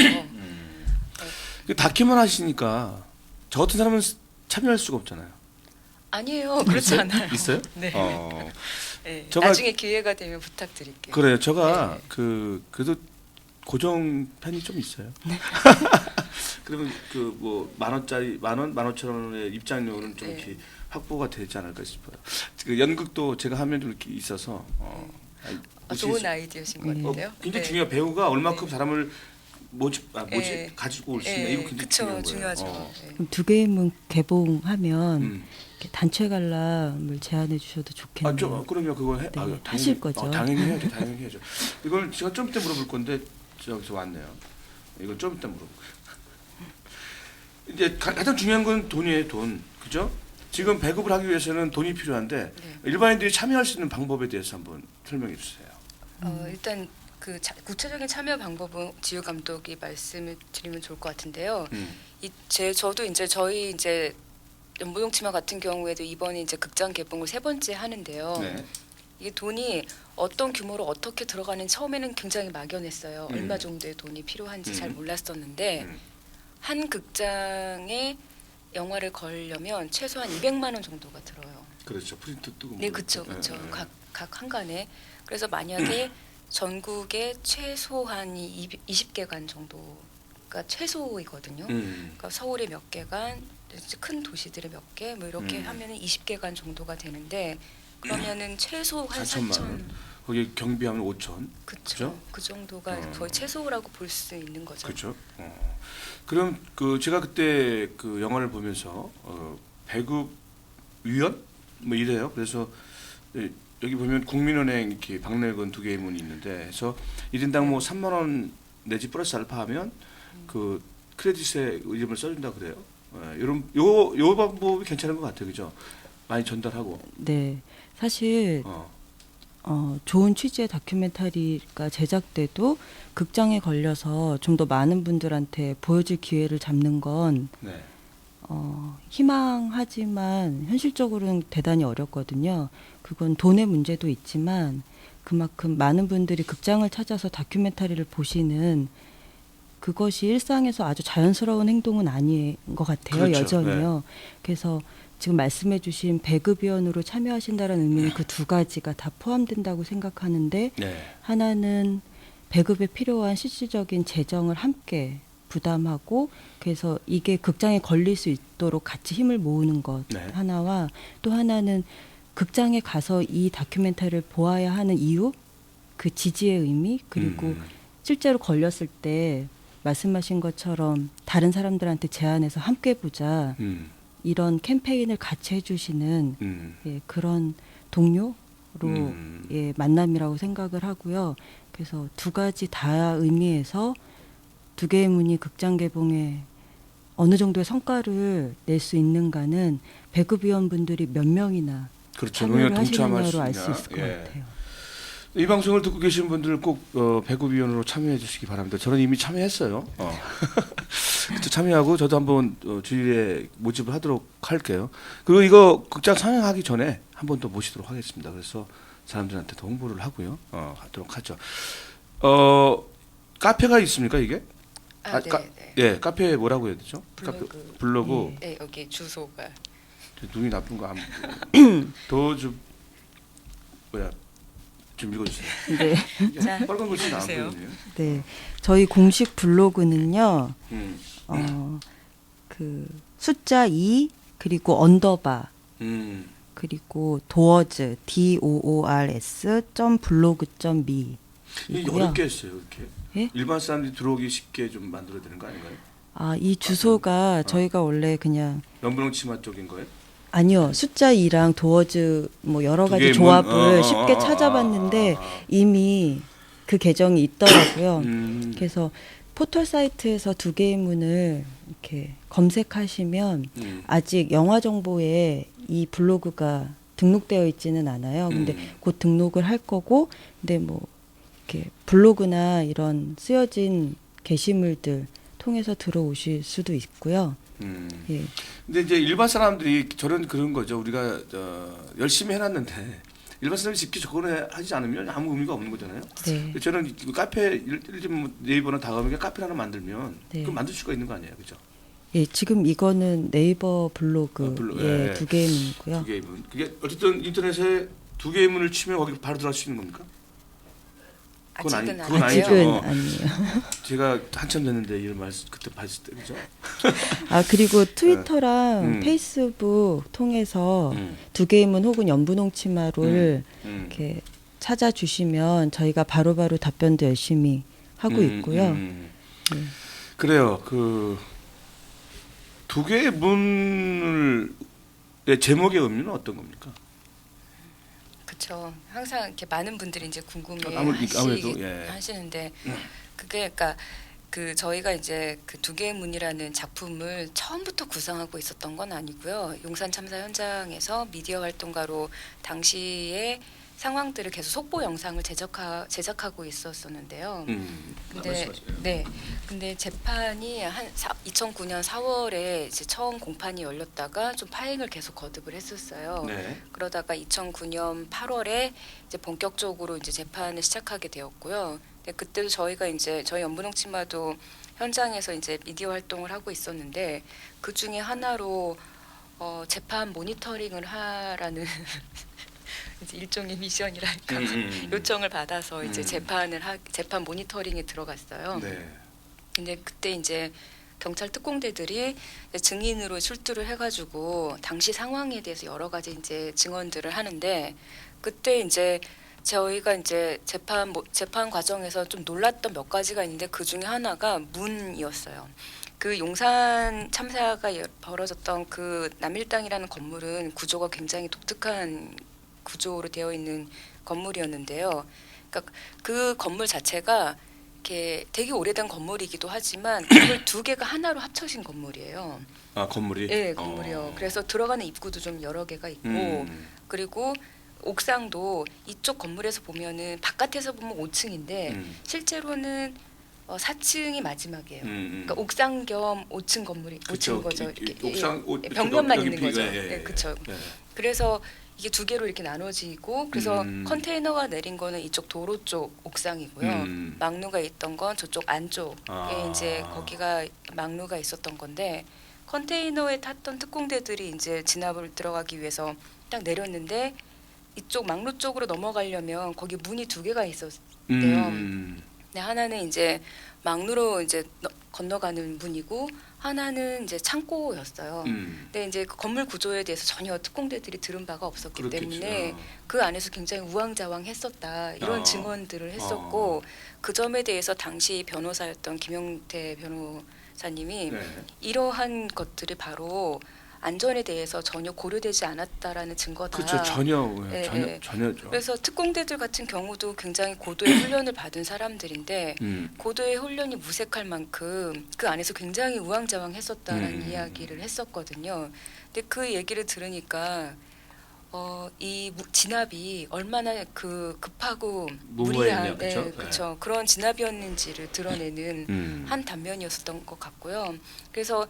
그 다큐만 하시니까 저 같은 사람은 참여할 수가 없잖아요. 아니에요. 그렇지 있어요? 않아요. 있어요? 네. 네. 제가- 나중에 기회가 되면 부탁드릴게요. 그래요. 제가 네. 그래도 고정 팬이 좀 있어요. 그러면 그 뭐 10,000원짜리 15,000원의 입장료는 좀 네. 이렇게 확보가 되지 않을까 싶어요. 그 연극도 제가 하면 좀 이렇게 있어서 좋은 아이디어신 것 같아요. 굉장히 네. 중요해요. 배우가 얼마큼 사람을 모집 네. 가지고 올 수 있나 이거 굉장히 중요한 거예요. 중요하죠. 네. 그럼 두 개의 문 개봉하면 이렇게 단체 관람을 제안해 주셔도 좋겠네요. 그럼요. 그거 네, 당연히, 하실 거죠? 당연히 해야죠. 당연히 해야죠. 이걸 제가 좀 이따 물어볼 건데 저기서 왔네요. 이걸 좀 이따 물어볼 거예요. 이제 가장 중요한 건 돈이에요. 돈. 그죠? 지금 배급을 하기 위해서는 돈이 필요한데 일반인들이 참여할 수 있는 방법에 대해서 한번 설명해 주세요. 일단 구체적인 참여 방법은 지우 감독이 말씀을 드리면 좋을 것 같은데요. 저도 이제 저희 이제 연보동 치마 같은 경우에도 이번에 이제 극장 개봉을 3번째 하는데요. 네. 이게 돈이 어떤 규모로 어떻게 들어가는 처음에는 굉장히 막연했어요. 얼마 정도의 돈이 필요한지 잘 몰랐었는데 한 극장에 영화를 걸려면 최소한 200만 원 정도가 들어요. 그렇죠. 프린트 뜨고. 네, 그렇죠. 각 한간에. 그래서 만약에 전국에 최소한이 20개관 정도가 최소이거든요. 그러니까 서울에 몇 개관, 큰 도시들의 몇 개, 뭐 이렇게 하면은 20개관 정도가 되는데 그러면은 최소 한 4천만 원. 거기 경비하면 5천. 그렇죠. 그 정도가 거의 최소라고 볼 수 있는 거죠. 그렇죠. 그럼 제가 그때 그 영화를 보면서 배급 위원 뭐 이래요. 그래서 여기 보면 국민은행 이렇게 박내건 2개의 문이 있는데 해서 1인당 뭐 3만 원 내지 플러스 알파하면 그 크레딧에 이름을 써준다 그래요. 이런 요 방법이 괜찮은 것 같아요, 그죠? 많이 전달하고. 네, 사실 좋은 취지의 다큐멘터리가 제작돼도 극장에 걸려서 좀 더 많은 분들한테 보여줄 기회를 잡는 건 네. 희망하지만 현실적으로는 대단히 어렵거든요. 그건 돈의 문제도 있지만 그만큼 많은 분들이 극장을 찾아서 다큐멘터리를 보시는 그것이 일상에서 아주 자연스러운 행동은 아닌 것 같아요. 그렇죠. 여전히요. 그래서 지금 말씀해주신 배급위원으로 참여하신다는 의미는 그 2가지가 다 포함된다고 생각하는데 네. 하나는 배급에 필요한 실질적인 재정을 함께 부담하고 그래서 이게 극장에 걸릴 수 있도록 같이 힘을 모으는 것 네. 하나와 또 하나는 극장에 가서 이 다큐멘터리를 보아야 하는 이유, 그 지지의 의미 그리고 실제로 걸렸을 때 말씀하신 것처럼 다른 사람들한테 제안해서 함께 보자 이런 캠페인을 같이 해주시는 예, 그런 동료로 예, 만남이라고 생각을 하고요. 그래서 2가지 다 의미해서 2개의 문이 극장 개봉에 어느 정도의 성과를 낼 수 있는가는 배급위원분들이 몇 명이나 그렇죠. 참여를 동참할 하시느냐로 수 알 수 있냐. 있을 것 예. 같아요. 이 방송을 듣고 계신 분들 꼭 배급위원으로 참여해 주시기 바랍니다. 저는 이미 참여했어요. 참여하고 저도 한번 주일에 모집을 하도록 할게요. 그리고 이거 극장 상영하기 전에 한 번 더 모시도록 하겠습니다. 그래서 사람들한테 더 홍보를 하고요. 하도록 하죠. 카페가 있습니까 이게? 네. 예, 카페 뭐라고 해야 되죠? 블로그. 네, 여기 주소가. 눈이 나쁜 거 안 더 좀 뭐야 좀 읽어주세요. 네. 자, 빨간 글씨 안 읽어주세요. 보이네요. 네. 저희 공식 블로그는요. 음. 그 숫자 2 그리고 언더바 그리고 도어즈 doors.blog.me 이게 어렵게 했어요, 이렇게. 예? 일반 사람들이 들어오기 쉽게 좀 만들어야 되는 거 아닌가요? 이 주소가 저희가 원래 그냥 연분홍 치마 쪽인 거예요? 아니요. 숫자 2랑 도어즈 뭐 여러 두 가지 개의 조합을 문? 쉽게 찾아봤는데 이미 그 계정이 있더라고요. 그래서 포털 사이트에서 2개의 문을 이렇게 검색하시면 아직 영화 정보에 이 블로그가 등록되어 있지는 않아요. 근데 곧 등록을 할 거고 근데 뭐 이렇게 블로그나 이런 쓰여진 게시물들 통해서 들어오실 수도 있고요. 예. 근데 이제 일반 사람들이 그런 거죠. 우리가 열심히 해놨는데 일반 사람이 쉽게 접근을 하지 않으면 아무 의미가 없는 거잖아요. 네. 저는 그 카페 일좀 네이버나 다음에 카페 하나 만들면 네. 그럼 만들 수가 있는 거 아니에요, 그죠? 예, 지금 이거는 네이버 블로그 예. 2개의 문이고요. 2개의 문. 그게 어쨌든 인터넷에 2개의 문을 치면 거기 바로 들어갈 수 있는 겁니까? 아직은 그건 아니에요. 아직은 아니에요. 제가 한참 됐는데 이런 말 그때 봤을 때 그죠? 그리고 트위터랑 페이스북 통해서 2개의 문 혹은 연분홍 치마를 이렇게 찾아주시면 저희가 바로바로 답변도 열심히 하고 있고요. 네. 그래요. 그 2개의 문을 제목의 의미는 어떤 겁니까? 그렇죠. 항상 이렇게 많은 분들이 이제 궁금해 아무래도, 예. 하시는데 그게 그러니까 그 저희가 이제 그 2개의 문이라는 작품을 처음부터 구상하고 있었던 건 아니고요. 용산 참사 현장에서 미디어 활동가로 당시에 상황들을 계속 속보 영상을 제작하고 있었었는데요. 근데 말씀하세요. 네, 근데 재판이 2009년 4월에 이제 처음 공판이 열렸다가 좀 파행을 계속 거듭을 했었어요. 네. 그러다가 2009년 8월에 이제 본격적으로 이제 재판을 시작하게 되었고요. 근데 그때도 저희가 이제 저희 연분홍치마도 현장에서 이제 미디어 활동을 하고 있었는데 그 중에 하나로 재판 모니터링을 하라는 이제 일종의 미션이랄까 요청을 받아서 이제 재판 모니터링에 들어갔어요. 네. 근데 그때 이제 경찰 특공대들이 증인으로 출두를 해가지고 당시 상황에 대해서 여러 가지 이제 증언들을 하는데 그때 이제 저희가 이제 재판 과정에서 좀 놀랐던 몇 가지가 있는데 그 중에 하나가 문이었어요. 그 용산 참사가 벌어졌던 그 남일당이라는 건물은 구조가 굉장히 독특한 구조로 되어 있는 건물이었는데요. 그러니까 그 건물 자체가 이렇게 되게 오래된 건물이기도 하지만 건물 두 개가 하나로 합쳐진 건물이에요. 아, 건물이? 네, 건물이요. 그래서 들어가는 입구도 좀 여러 개가 있고 그리고 옥상도 이쪽 건물에서 보면은 바깥에서 보면 5층인데 실제로는 4층이 마지막이에요. 그러니까 옥상 겸 5층 건물이 5층 거죠. 옥상 벽면만 있는 거죠. 예, 예, 네, 그렇죠. 예. 그래서 이게 두 개로 이렇게 나눠지고 그래서 컨테이너가 내린 거는 이쪽 도로 쪽 옥상이고요. 막루가 있던 건 저쪽 안쪽에 이제 거기가 막루가 있었던 건데 컨테이너에 탔던 특공대들이 이제 진압을 들어가기 위해서 딱 내렸는데 이쪽 막루 쪽으로 넘어가려면 거기 문이 두 개가 있었대요. 네, 하나는 이제 막루로 이제 건너가는 문이고 하나는 이제 창고였어요. 근데 이제 그 건물 구조에 대해서 전혀 특공대들이 들은 바가 없었기 그렇겠죠. 때문에 그 안에서 굉장히 우왕좌왕했었다 이런 증언들을 했었고 그 점에 대해서 당시 변호사였던 김용태 변호사님이 네. 이러한 것들이 바로 안전에 대해서 전혀 고려되지 않았다라는 증거다. 그렇죠. 네. 전혀죠. 그래서 특공대들 같은 경우도 굉장히 고도의 훈련을 받은 사람들인데 고도의 훈련이 무색할 만큼 그 안에서 굉장히 우왕좌왕했었다라는 이야기를 했었거든요. 근데 그 얘기를 들으니까 이 진압이 얼마나 그 급하고 무리한 그렇죠. 그런 진압이었는지를 드러내는 한 단면이었던 것 같고요. 그래서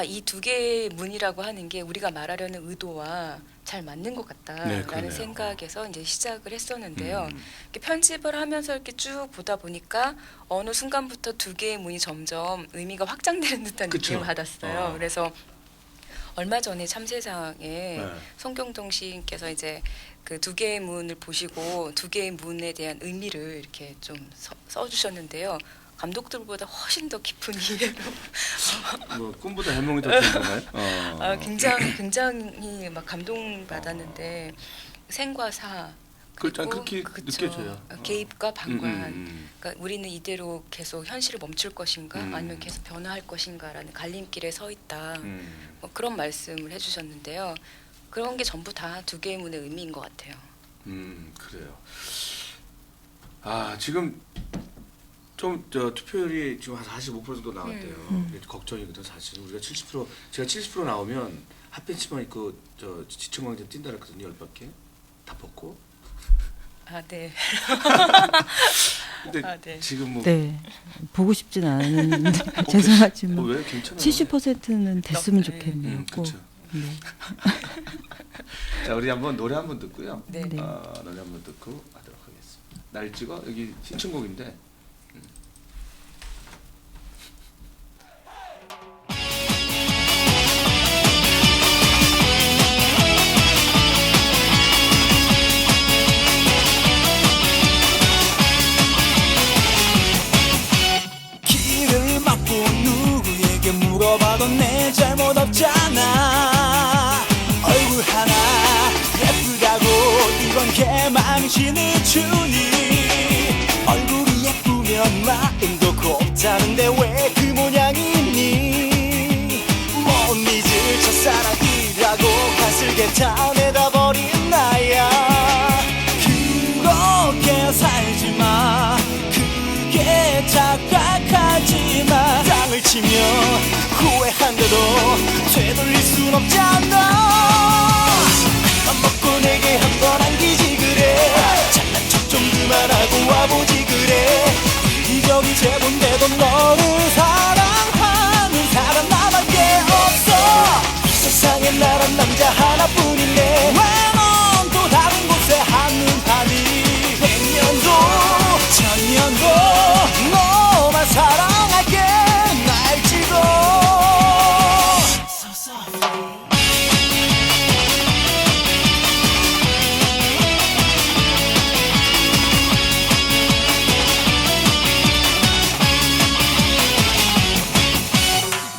이 두 개의 문이라고 하는 게 우리가 말하려는 의도와 잘 맞는 것 같다라는 생각에서 이제 시작을 했었는데요. 이렇게 편집을 하면서 이렇게 쭉 보다 보니까 어느 순간부터 두 개의 문이 점점 의미가 확장되는 듯한 느낌을 받았어요. 그래서 얼마 전에 참세상에 송경동 시인께서 이제 그 두 개의 문을 보시고 두 개의 문에 대한 의미를 이렇게 좀 써주셨는데요. 감독들보다 훨씬 더 깊은 이해로 뭐 꿈보다 해몽이 더 큰 건가요? 굉장히 막 감동받았는데 생과 사 일단 그렇게 느껴져요. 개입과 방관. 그러니까 우리는 이대로 계속 현실을 멈출 것인가, 아니면 계속 변화할 것인가라는 갈림길에 서 있다. 뭐 그런 말씀을 해주셨는데요. 그런 게 전부 다 두 개의 문의 의미인 것 같아요. 그래요. 지금 좀 투표율이 지금 한 45% 정도 나왔대요. 걱정이거든 사실. 우리가 70% 제가 70% 나오면 핫팬츠만 입고 지청광장 뛴다 그랬거든요. 10바퀴 다 벗고. 네. 근데 네. 지금 뭐 네, 보고 싶진 않은데 죄송하지만 왜 괜찮아요? 70%는 됐으면 좋겠네요. 그렇죠. 네. 자, 우리 한번 노래 한번 듣고요. 네. 네. 노래 한번 듣고 하도록 하겠습니다. 날 찍어 여기 신청곡인데. 길을 막고 누구에게 물어봐도 내 잘못 없잖아. 얼굴 하나 예쁘다고 이건 개망신을 주니. 얼굴이 예쁘면 마음도 곱다는데 왜 그 모양이니. 못 잊을 첫사랑이라고 가슬게 다 내다버린 나야. 그렇게 살지마. 그게 착각하지마. 땅을 치며 후회한데도 되돌릴 순 없잖아. 맘 먹고 내게 한 번 안기지 그래. 그만하고 와보지 그래 이적이 제본데도 너를 사랑하는 사람 나밖에 없어 이 세상에 나란 남자 하나뿐인데 왜 넌 또 다른 곳에 한눈판이 100년도 1000년도 너만 사랑할게 날 찍어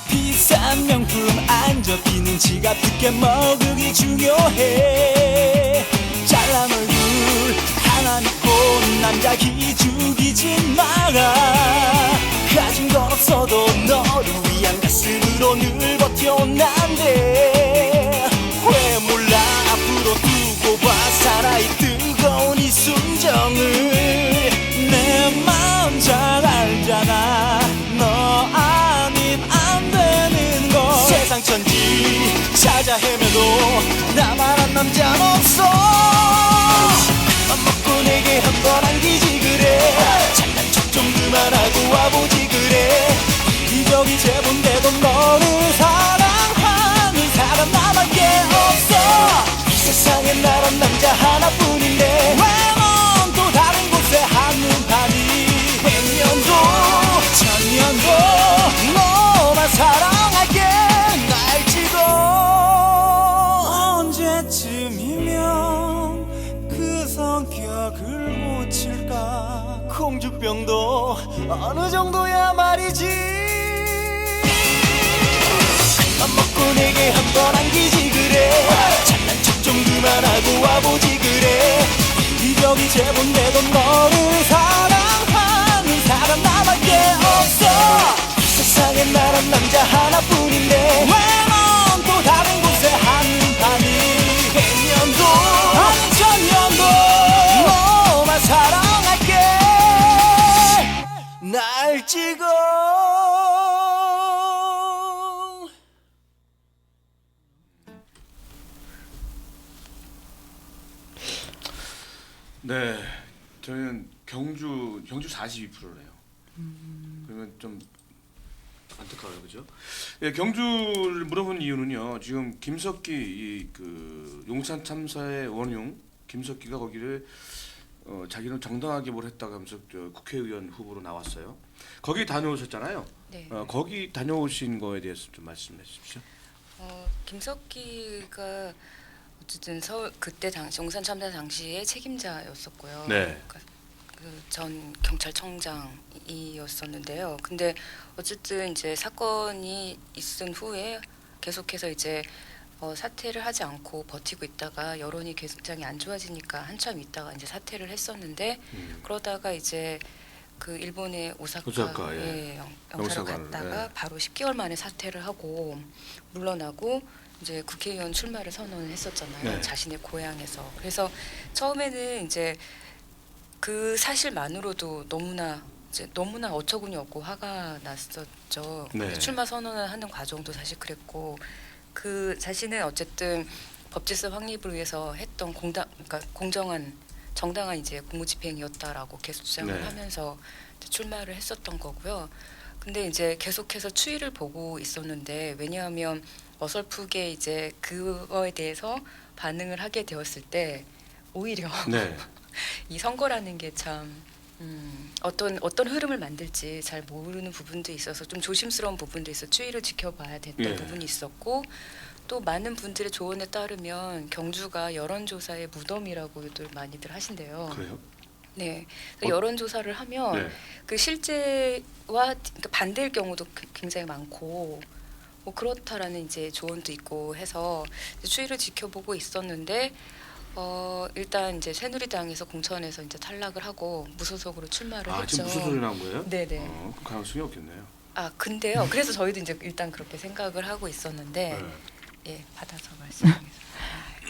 비싼 명품 안 접히는 지갑 두께 먹으기 중요해 잘난 얼굴 하나 믿고 남자 기죽이지 마라 가진 건 없어도 너를 위한 가슴으로 늘 버텨온단데 왜 몰라 앞으로 두고 봐 살아이 뜨거운 이 순정을 내 마음 잘 알잖아 너 아님 안 되는 거 세상 천지 찾아 헤매도 나만한 남자는 없어 맘 먹고 내게 한 번 안기지 그래 잘난 척 좀 그만하고 와보지 그래 이적이 제본데도 너를 사랑하는 사람 나밖에 없어 이 세상에 나란 남자 하나뿐인데 왜 넌 또 다른 곳에 한눈판이 100년도 1000년도 너만 사랑할게 날 찍어 언제쯤이면 그 성격을 고칠까 공주병도 어느 정도야 말이지 맘 먹고 내게 한 번 안기지 그래 잘난 척 좀 그만하고 와보지 그래 이적이 제본데도 너를 사랑하는 사람 나밖에 없어 이 세상에 나란 남자 하나뿐인데 왜 넌 또 다른 곳에 한눈판이 100년도 아니 1000년도 너만 사랑할게 날 찍어 네, 저는 경주 42%래요. 그러면 좀 안타까워요, 그죠? 예, 경주를 물어본 이유는요. 지금 김석기 그 용산 참사의 원흉 김석기가 거기를 자기는 정당하게 뭘 했다고 하면서 국회의원 후보로 나왔어요. 거기 다녀오셨잖아요. 네. 거기 다녀오신 거에 대해서 좀 말씀해 주십시오. 김석기가 어쨌든 서울 그때 용산 참사 당시에 책임자였었고요. 네. 그 전 경찰청장이었었는데요. 근데 어쨌든 이제 사건이 있은 후에 계속해서 이제 사퇴를 하지 않고 버티고 있다가 여론이 굉장히 안 좋아지니까 한참 있다가 이제 사퇴를 했었는데 그러다가 이제 그 일본의 오사카 예. 영사로 갔다가 예. 바로 10개월 만에 사퇴를 하고 물러나고 이제 국회의원 출마를 선언을 했었잖아요. 네. 자신의 고향에서. 그래서 처음에는 이제 그 사실만으로도 너무나 어처구니 없고 화가 났었죠. 네. 출마 선언을 하는 과정도 사실 그랬고 그 자신은 어쨌든 법질서 확립을 위해서 했던 그러니까 공정한 정당한 이제 공무집행이었다라고 계속 주장을 네. 하면서 이제 출마를 했었던 거고요. 근데 이제 계속해서 추이를 보고 있었는데 왜냐하면 어설프게 이제 그거에 대해서 반응을 하게 되었을 때 오히려 네. 이 선거라는 게 참 어떤 흐름을 만들지 잘 모르는 부분도 있어서 좀 조심스러운 부분도 있어 추이를 지켜봐야 됐던 예. 부분이 있었고 또 많은 분들의 조언에 따르면 경주가 여론조사의 무덤이라고들 많이들 하신대요. 그래요? 네, 여론조사를 하면 네. 그 실제와 그러니까 반대일 경우도 굉장히 많고 뭐 그렇다라는 이제 조언도 있고 해서 추이를 지켜보고 있었는데 일단 이제 새누리당에서 공천에서 이제 탈락을 하고 무소속으로 출마를 했죠. 지금 무소속이 나온 거예요? 네네. 그럼 가능성이 없겠네요. 근데요. 그래서 저희도 이제 일단 그렇게 생각을 하고 있었는데 네. 예, 받아서 말씀드리겠습니다.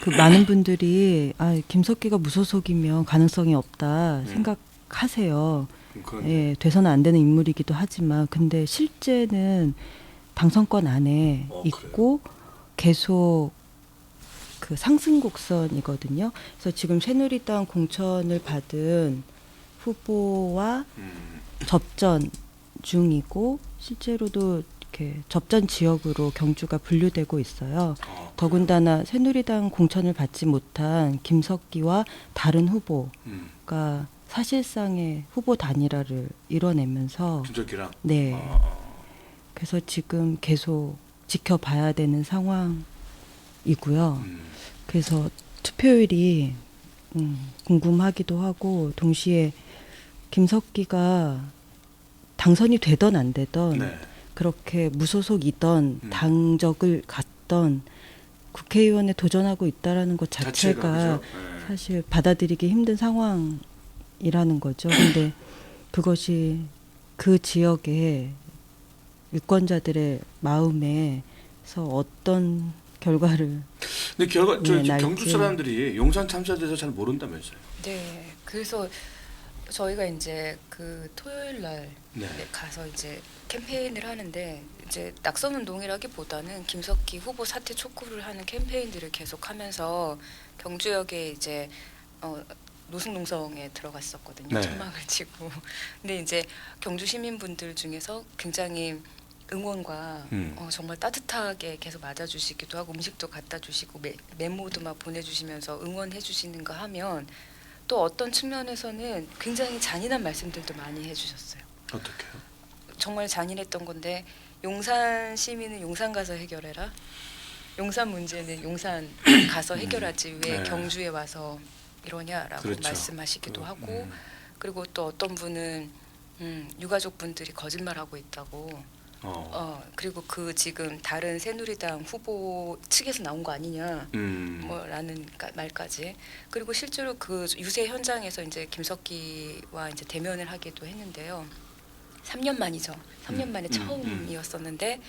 그 많은 분들이 김석기가 무소속이면 가능성이 없다 생각하세요. 예, 돼서는 안 되는 인물이기도 하지만 근데 실제는 당선권 안에 있고 계속 그 상승 곡선이거든요. 그래서 지금 새누리당 공천을 받은 후보와 접전 중이고 실제로도 이렇게 접전 지역으로 경주가 분류되고 있어요. 더군다나 새누리당 공천을 받지 못한 김석기와 다른 후보가 사실상의 후보 단일화를 이뤄내면서 김석기랑 네. 그래서 지금 계속 지켜봐야 되는 상황이고요. 그래서 투표율이 궁금하기도 하고 동시에 김석기가 당선이 되던 안 되던 네. 그렇게 무소속이던 당적을 갖던 국회의원에 도전하고 있다라는 것 자체가 그죠? 네. 사실 받아들이기 힘든 상황이라는 거죠. 근데 그것이 그 지역의 유권자들의 마음에서 어떤 결과를 근데 결과 저 날지. 경주 사람들이 용산 참사에 대해서 잘 모른다면서요. 네, 그래서 저희가 이제 그 토요일 날 네. 가서 이제 캠페인을 하는데 이제 낙선 운동이라기보다는 김석기 후보 사퇴 촉구를 하는 캠페인들을 계속하면서 경주역에 이제 노숙농성에 들어갔었거든요. 네. 천막을 치고. 근데 이제 경주 시민분들 중에서 굉장히 응원과 정말 따뜻하게 계속 맞아주시기도 하고 음식도 갖다 주시고 메모도 막 보내주시면서 응원해 주시는 거 하면 또 어떤 측면에서는 굉장히 잔인한 말씀들도 많이 해주셨어요. 어떻게요? 정말 잔인했던 건데 용산 시민은 용산 가서 해결해라. 용산 문제는 용산 가서 해결하지 왜 네. 경주에 와서 이러냐라고 그렇죠. 말씀하시기도 하고 그리고 또 어떤 분은 유가족분들이 거짓말하고 있다고 그리고 그 지금 다른 새누리당 후보 측에서 나온 거 아니냐 뭐라는 말까지 그리고 실제로 그 유세 현장에서 이제 김석기와 이제 대면을 하기도 했는데요. 3년 만이죠. 3년 만에 처음이었었는데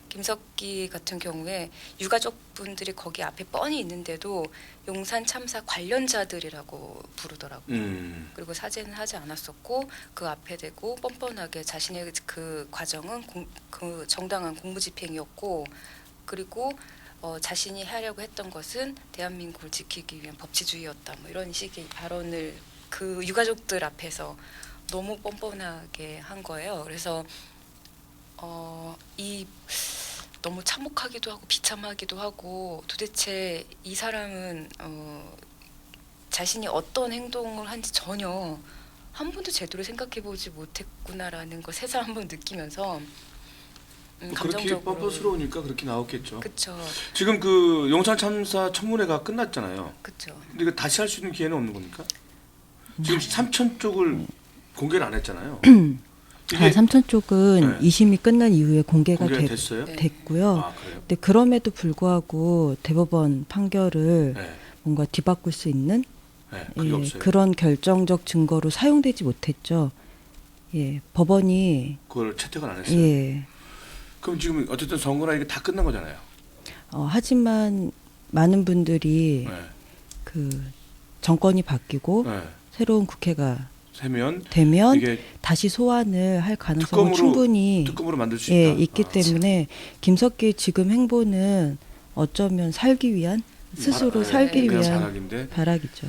김석기 같은 경우에 유가족분들이 거기 앞에 뻔히 있는데도 용산 참사 관련자들이라고 부르더라고요. 그리고 사죄는 하지 않았었고 그 앞에 대고 뻔뻔하게 자신의 그 과정은 그 정당한 공무집행이었고 그리고 자신이 하려고 했던 것은 대한민국을 지키기 위한 법치주의였다. 뭐 이런 식의 발언을 그 유가족들 앞에서 너무 뻔뻔하게 한 거예요. 그래서 너무 참혹하기도 하고 비참하기도 하고 도대체 이 사람은 자신이 어떤 행동을 한지 전혀 한 번도 제대로 생각해보지 못했구나라는 걸 새삼 한번 느끼면서 그렇게 감정적으로 뻔뻔스러우니까 그렇게 나왔겠죠. 그쵸. 지금 그 용산 참사 청문회가 끝났잖아요. 그쵸. 근데 이거 다시 할 수 있는 기회는 없는 겁니까? 지금 삼천 쪽을 공개를 안 했잖아요. 삼천 쪽은 네. 2심이 끝난 이후에 공개가 됐어요? 됐고요. 아, 그래요? 근데 그럼에도 불구하고 대법원 판결을 네. 뭔가 뒤바꿀 수 있는 네, 그게 없어요. 그런 결정적 증거로 사용되지 못했죠. 예, 법원이 그걸 채택을 안 했어요. 예. 그럼 지금 어쨌든 선거나 이게 다 끝난 거잖아요. 하지만 많은 분들이 네. 그 정권이 바뀌고 네. 새로운 국회가 되면 이게 다시 소환을 할 가능성은 충분히 특검으로 만들 수 있다. 있기 때문에 김석기의 지금 행보는 어쩌면 살기 위한 스스로 살기 위한 발악이죠.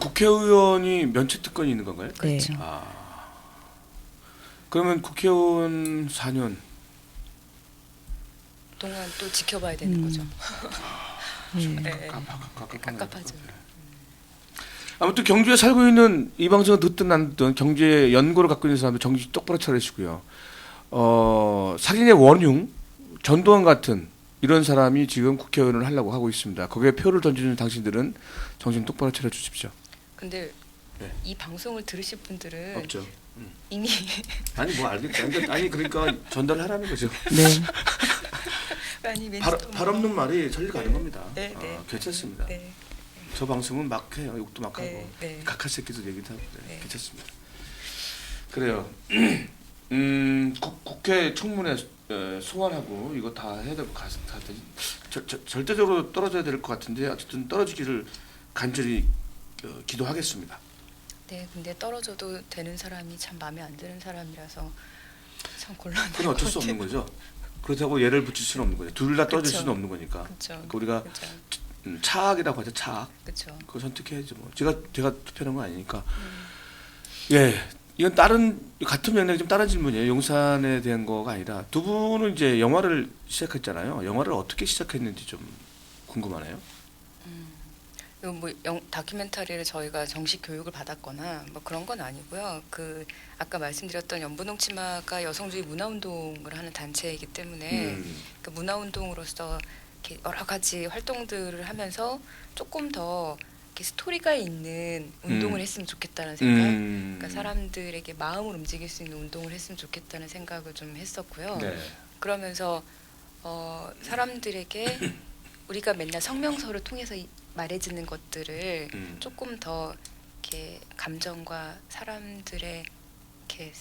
국회의원이 면책 특권이 있는 건가요? 네. 그렇죠. 그러면 국회의원 4년 동안 또 지켜봐야 되는 거죠. 네. 깝깝하죠. 아무튼 경주에 살고 있는 이 방송을 듣든 안 듣든 경주에 연고를 갖고 있는 사람들 정신 똑바로 차리시고요. 살인의 원흉 전두환 같은 이런 사람이 지금 국회의원을 하려고 하고 있습니다. 거기에 표를 던지는 당신들은 정신 똑바로 차려 주십시오. 근데 이 방송을 들으실 분들은 없죠. 이미 아니 뭐 알겠다. 아니 그러니까 전달하라는 거죠. 네. 아니 발 없는 말이 전리 가는 겁니다. 네. 괜찮습니다. 네. 저 방송은 막 해요. 욕도 막 하고 네. 각하 새끼도 얘기도 하고 괜찮습니다. 그래요. 국회 청문회 소환하고 이거 다 해야 되고 절대적으로 떨어져야 될 것 같은데 어쨌든 떨어지기를 간절히 기도하겠습니다. 네, 근데 떨어져도 되는 사람이 참 마음에 안 드는 사람이라서 참 곤란해요. 그건 어쩔 수 없는 거죠. 그렇다고 예를 붙일 수는 없는 거죠. 둘 다 떨어질 수는 없는 거니까. 그쵸. 우리가 차악이라고 하죠. 차악. 그렇죠. 그거 선택해야죠. 뭐 제가 투표하는 건 아니니까. 예, 이건 같은 맥락이 좀 다른 질문이에요. 용산에 대한 거가 아니라 두 분은 이제 영화를 시작했잖아요. 영화를 어떻게 시작했는지 좀 궁금하네요. 이거 뭐 다큐멘터리를 저희가 정식 교육을 받았거나 뭐 그런 건 아니고요. 그 아까 말씀드렸던 연분홍 치마가 여성주의 문화운동을 하는 단체이기 때문에 그 문화운동으로서 이렇게 여러 가지 활동들을 하면서 조금 더 이렇게 스토리가 있는 운동을 했으면 좋겠다는 생각. 그러니까 사람들에게 마음을 움직일 수 있는 운동을 했으면 좋겠다는 생각을 좀 했었고요. 네. 그러면서 사람들에게 우리가 맨날 성명서를 통해서 말해지는 것들을 조금 더 이렇게 감정과 사람들의 이렇게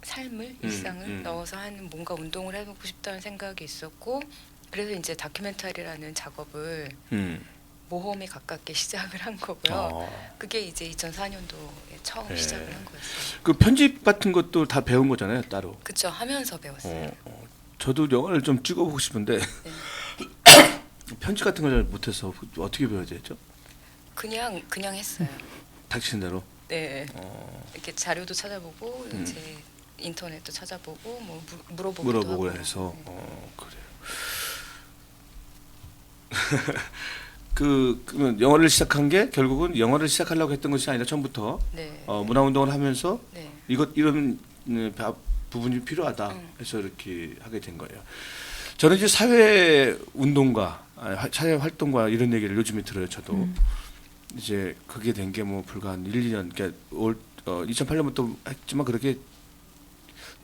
삶을 일상을 넣어서 하는 뭔가 운동을 해보고 싶다는 생각이 있었고, 그래서 이제 다큐멘터리라는 작업을 모험에 가깝게 시작을 한 거고요. 그게 이제 2004년도에 처음 시작을 한 거였어요. 그 편집 같은 것도 다 배운 거잖아요, 따로. 그쵸, 하면서 배웠어요. 저도 영화를 좀 찍어보고 싶은데 네. 편집 같은 걸 잘 못해서 어떻게 배워야 되죠? 그냥 했어요. 닥치는 대로. 네. 이렇게 자료도 찾아보고 이제 인터넷도 찾아보고 뭐 물어보기도 하고. 해서 네. 그래요. 그러면 영화를 시작한 게 결국은 영화를 시작하려고 했던 것이 아니라 처음부터 네. 문화운동을 하면서 네. 이런 부분이 필요하다 해서 이렇게 하게 된 거예요. 저는 이제 사회 운동가, 사회 활동가 이런 얘기를 요즘에 들어요. 저도 이제 그게 된 게 뭐 불과 한 1, 2년, 그러니까 2008년부터 했지만 그렇게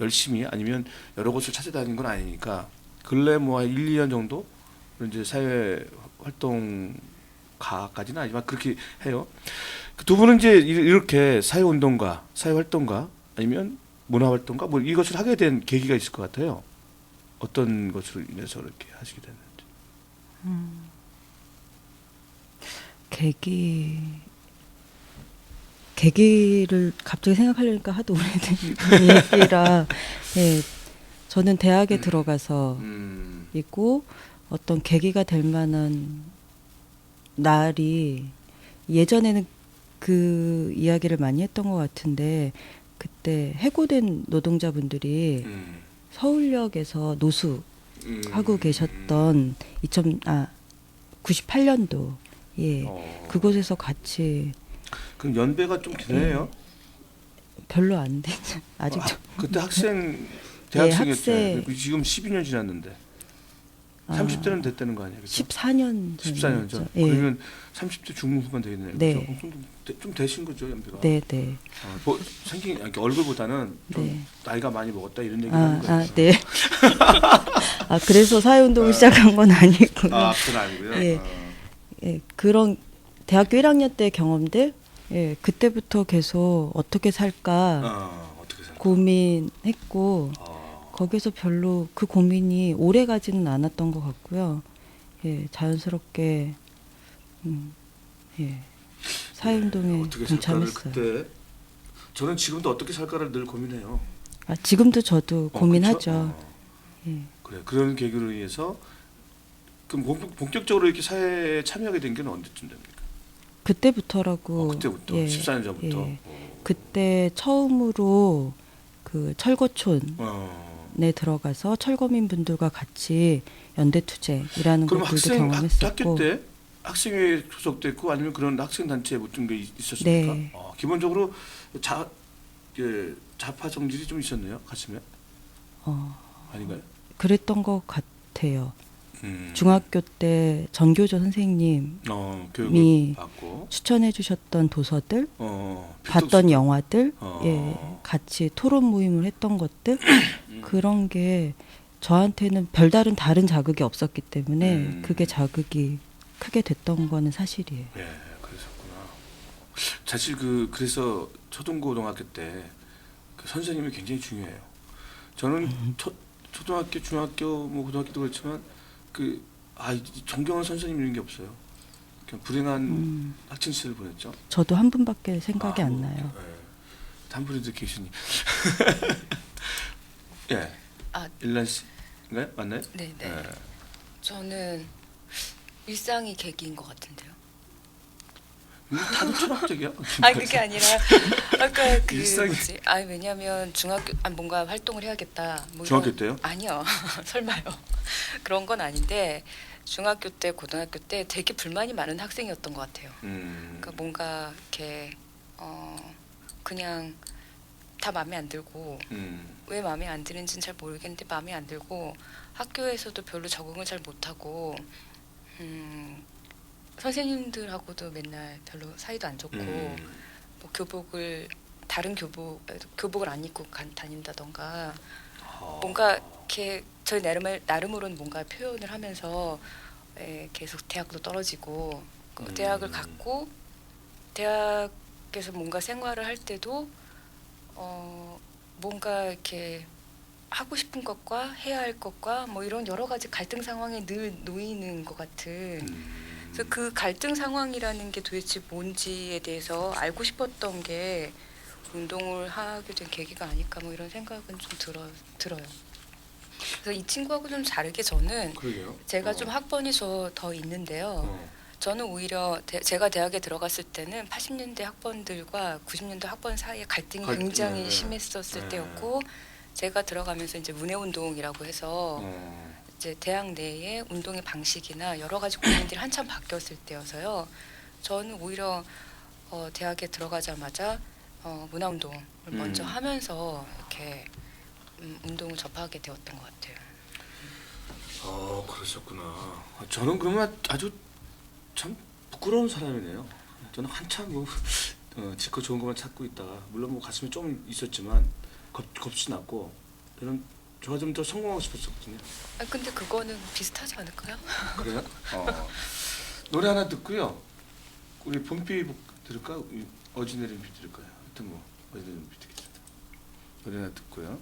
열심히 아니면 여러 곳을 찾아다닌 건 아니니까 근래 뭐 1, 2년 정도 이제 사회 활동가까지는 아니지만 그렇게 해요. 두 분은 이제 이렇게 사회 운동가, 사회 활동가 아니면 문화 활동가 뭐 이것을 하게 된 계기가 있을 것 같아요. 어떤 것으로 인해서 이렇게 하시게 됐는지. 계기를 갑자기 생각하려니까 하도 오래된 얘기라. 예, 저는 대학에 들어가서 있고 어떤 계기가 될 만한 날이 예전에는 그 이야기를 많이 했던 것 같은데 그때 해고된 노동자분들이 서울역에서 노숙하고 계셨던 98년도 그곳에서 같이. 그럼 연배가 좀 되네요. 별로 안 되죠. 아직도. 그때 대학생이었죠. 학생. 지금 12년 지났는데 30대는 됐다는 거 아니에요? 그렇죠? 14년 전. 14년 전. 그러면 30대 중후반 되겠네요. 네. 좀 되신 거죠, 연배가. 네. 뭐 생긴 얼굴보다는 좀 나이가 많이 먹었다 이런 얘기를 하는 거예요. 네. 그래서 사회운동을 시작한 건 아니고요. 그건 아니고요. 그런 대학교 1학년 때 경험들, 그때부터 계속 어떻게 살까 고민했고, 거기서 별로 그 고민이 오래 가지는 않았던 것 같고요. 자연스럽게 사회운동에 동참했어요. 그때 저는 지금도 어떻게 살까를 늘 고민해요. 지금도 저도 고민하죠. 그래, 그런 계기로 인해서 그럼 본격적으로 이렇게 사회에 참여하게 된 게 언제쯤 됩니까? 그때부터라고. 그때부터 14년 전부터. 그때 처음으로 그 철거촌에 들어가서 철거민 분들과 같이 연대투쟁이라는 것들도 경험했었고. 학교 때 학생회에 소속됐고 아니면 그런 학생 단체에 붙은 게 있었습니까? 네. 기본적으로 좌파 성질이 좀 있었네요, 가슴에. 아닌가요? 그랬던 것 같아요. 중학교 때 전교조 선생님이 교육을 받고 추천해 주셨던 도서들, 봤던 필독스. 영화들, 같이 토론 모임을 했던 것들, 그런 게 저한테는 별다른 다른 자극이 없었기 때문에 그게 자극이 크게 됐던 거는 사실이에요. 그랬었구나. 사실 그래서 초등고등학교 때 그 선생님이 굉장히 중요해요. 저는 초등학교, 중학교, 뭐 고등학교도 그렇지만 존경하는 선생님 이런 게 없어요. 그냥 불행한 학창 시절을 보냈죠. 저도 한 분밖에 생각이 안 나요. 한 분이도 계시니. 일란 씨인가요? 맞나요? 네. 저는 일상이 계기인 것 같은데요. 다들 철학적이야. 아 그게 아니라 아까 그 일상이- 뭐지? 왜냐하면 중학교 뭔가 활동을 해야겠다. 뭐 중학교 이런- 때요? 아니요, 설마요. 그런 건 아닌데 중학교 때, 고등학교 때 되게 불만이 많은 학생이었던 것 같아요. 그러니까 뭔가 이렇게 그냥 다 마음에 안 들고 왜 마음에 안 드는지는 잘 모르겠는데 마음에 안 들고 학교에서도 별로 적응을 잘 못하고 선생님들하고도 맨날 별로 사이도 안 좋고 뭐 교복을 다른 교복을 안 입고 다닌다던가 뭔가 이렇게 저희 나름으로는 뭔가 표현을 하면서 계속 대학도 떨어지고 대학을 갔고 대학에서 뭔가 생활을 할 때도 뭔가 이렇게 하고 싶은 것과 해야 할 것과 뭐 이런 여러 가지 갈등 상황에 늘 놓이는 것 같은 그래서 그 갈등 상황이라는 게 도대체 뭔지에 대해서 알고 싶었던 게 운동을 하게 된 계기가 아닐까 뭐 이런 생각은 좀 들어요. 그래서 이 친구하고 좀 다르게 저는 그러게요. 제가 좀 학번이 더 있는데요. 저는 오히려 제가 대학에 들어갔을 때는 80년대 학번들과 90년대 학번 사이에 갈등이 굉장히 심했었을 때였고 제가 들어가면서 이제 문해운동이라고 해서 이제 대학 내에 운동의 방식이나 여러 가지 고민들이 한참 바뀌었을 때여서요. 저는 오히려 대학에 들어가자마자 문화운동을 먼저 하면서 이렇게 운동을 접하게 되었던 것 같아요. 그러셨구나. 저는 그러면 아주 참 부끄러운 사람이네요. 저는 한참 지껏 좋은 것만 찾고 있다가 물론 뭐 가슴이 좀 있었지만 겁이 났고 저는 제가 좀 더 성공하고 싶었거든요. 근데 그거는 비슷하지 않을까요? 그래요? 노래 하나 듣고요. 우리 봄비 들을까? 어지내린 비 들을까요? 하여튼 뭐 어지내린 비 듣겠습니다. 노래 하나 듣고요.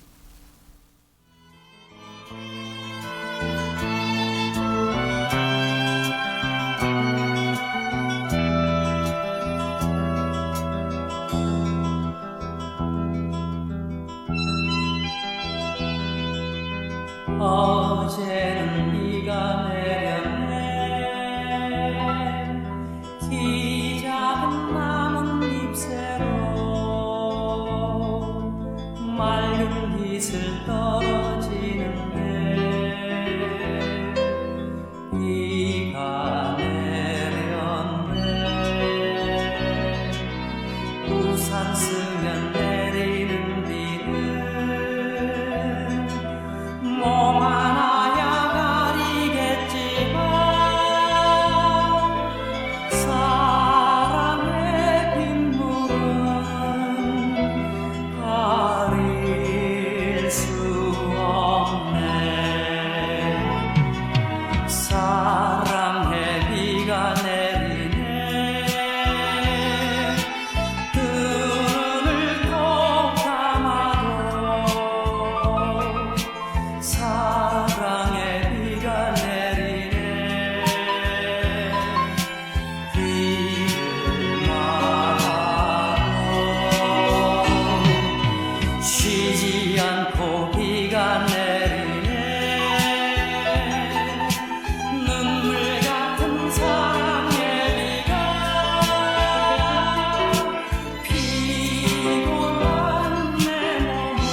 어제는 비가 내렸네 키 작은 나뭇잎새로 맑은 빛을 떨어지는데 비가 내렸네 우산 쓰면 내리는 비는 몸 하나야 가리겠지만 사랑의 빗물은 가릴 수 없네 사랑의 비가 내리네 두 눈을 꼭 감아도 사랑의 비가 내리네 비를 맞아도 쉬지 않고 비가 내리네 눈물 같은 사랑의 비가 피곤한 내 몸을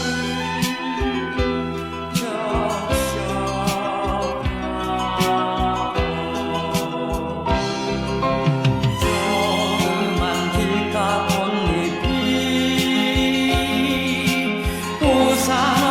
조그만 길가 꽃잎이 우산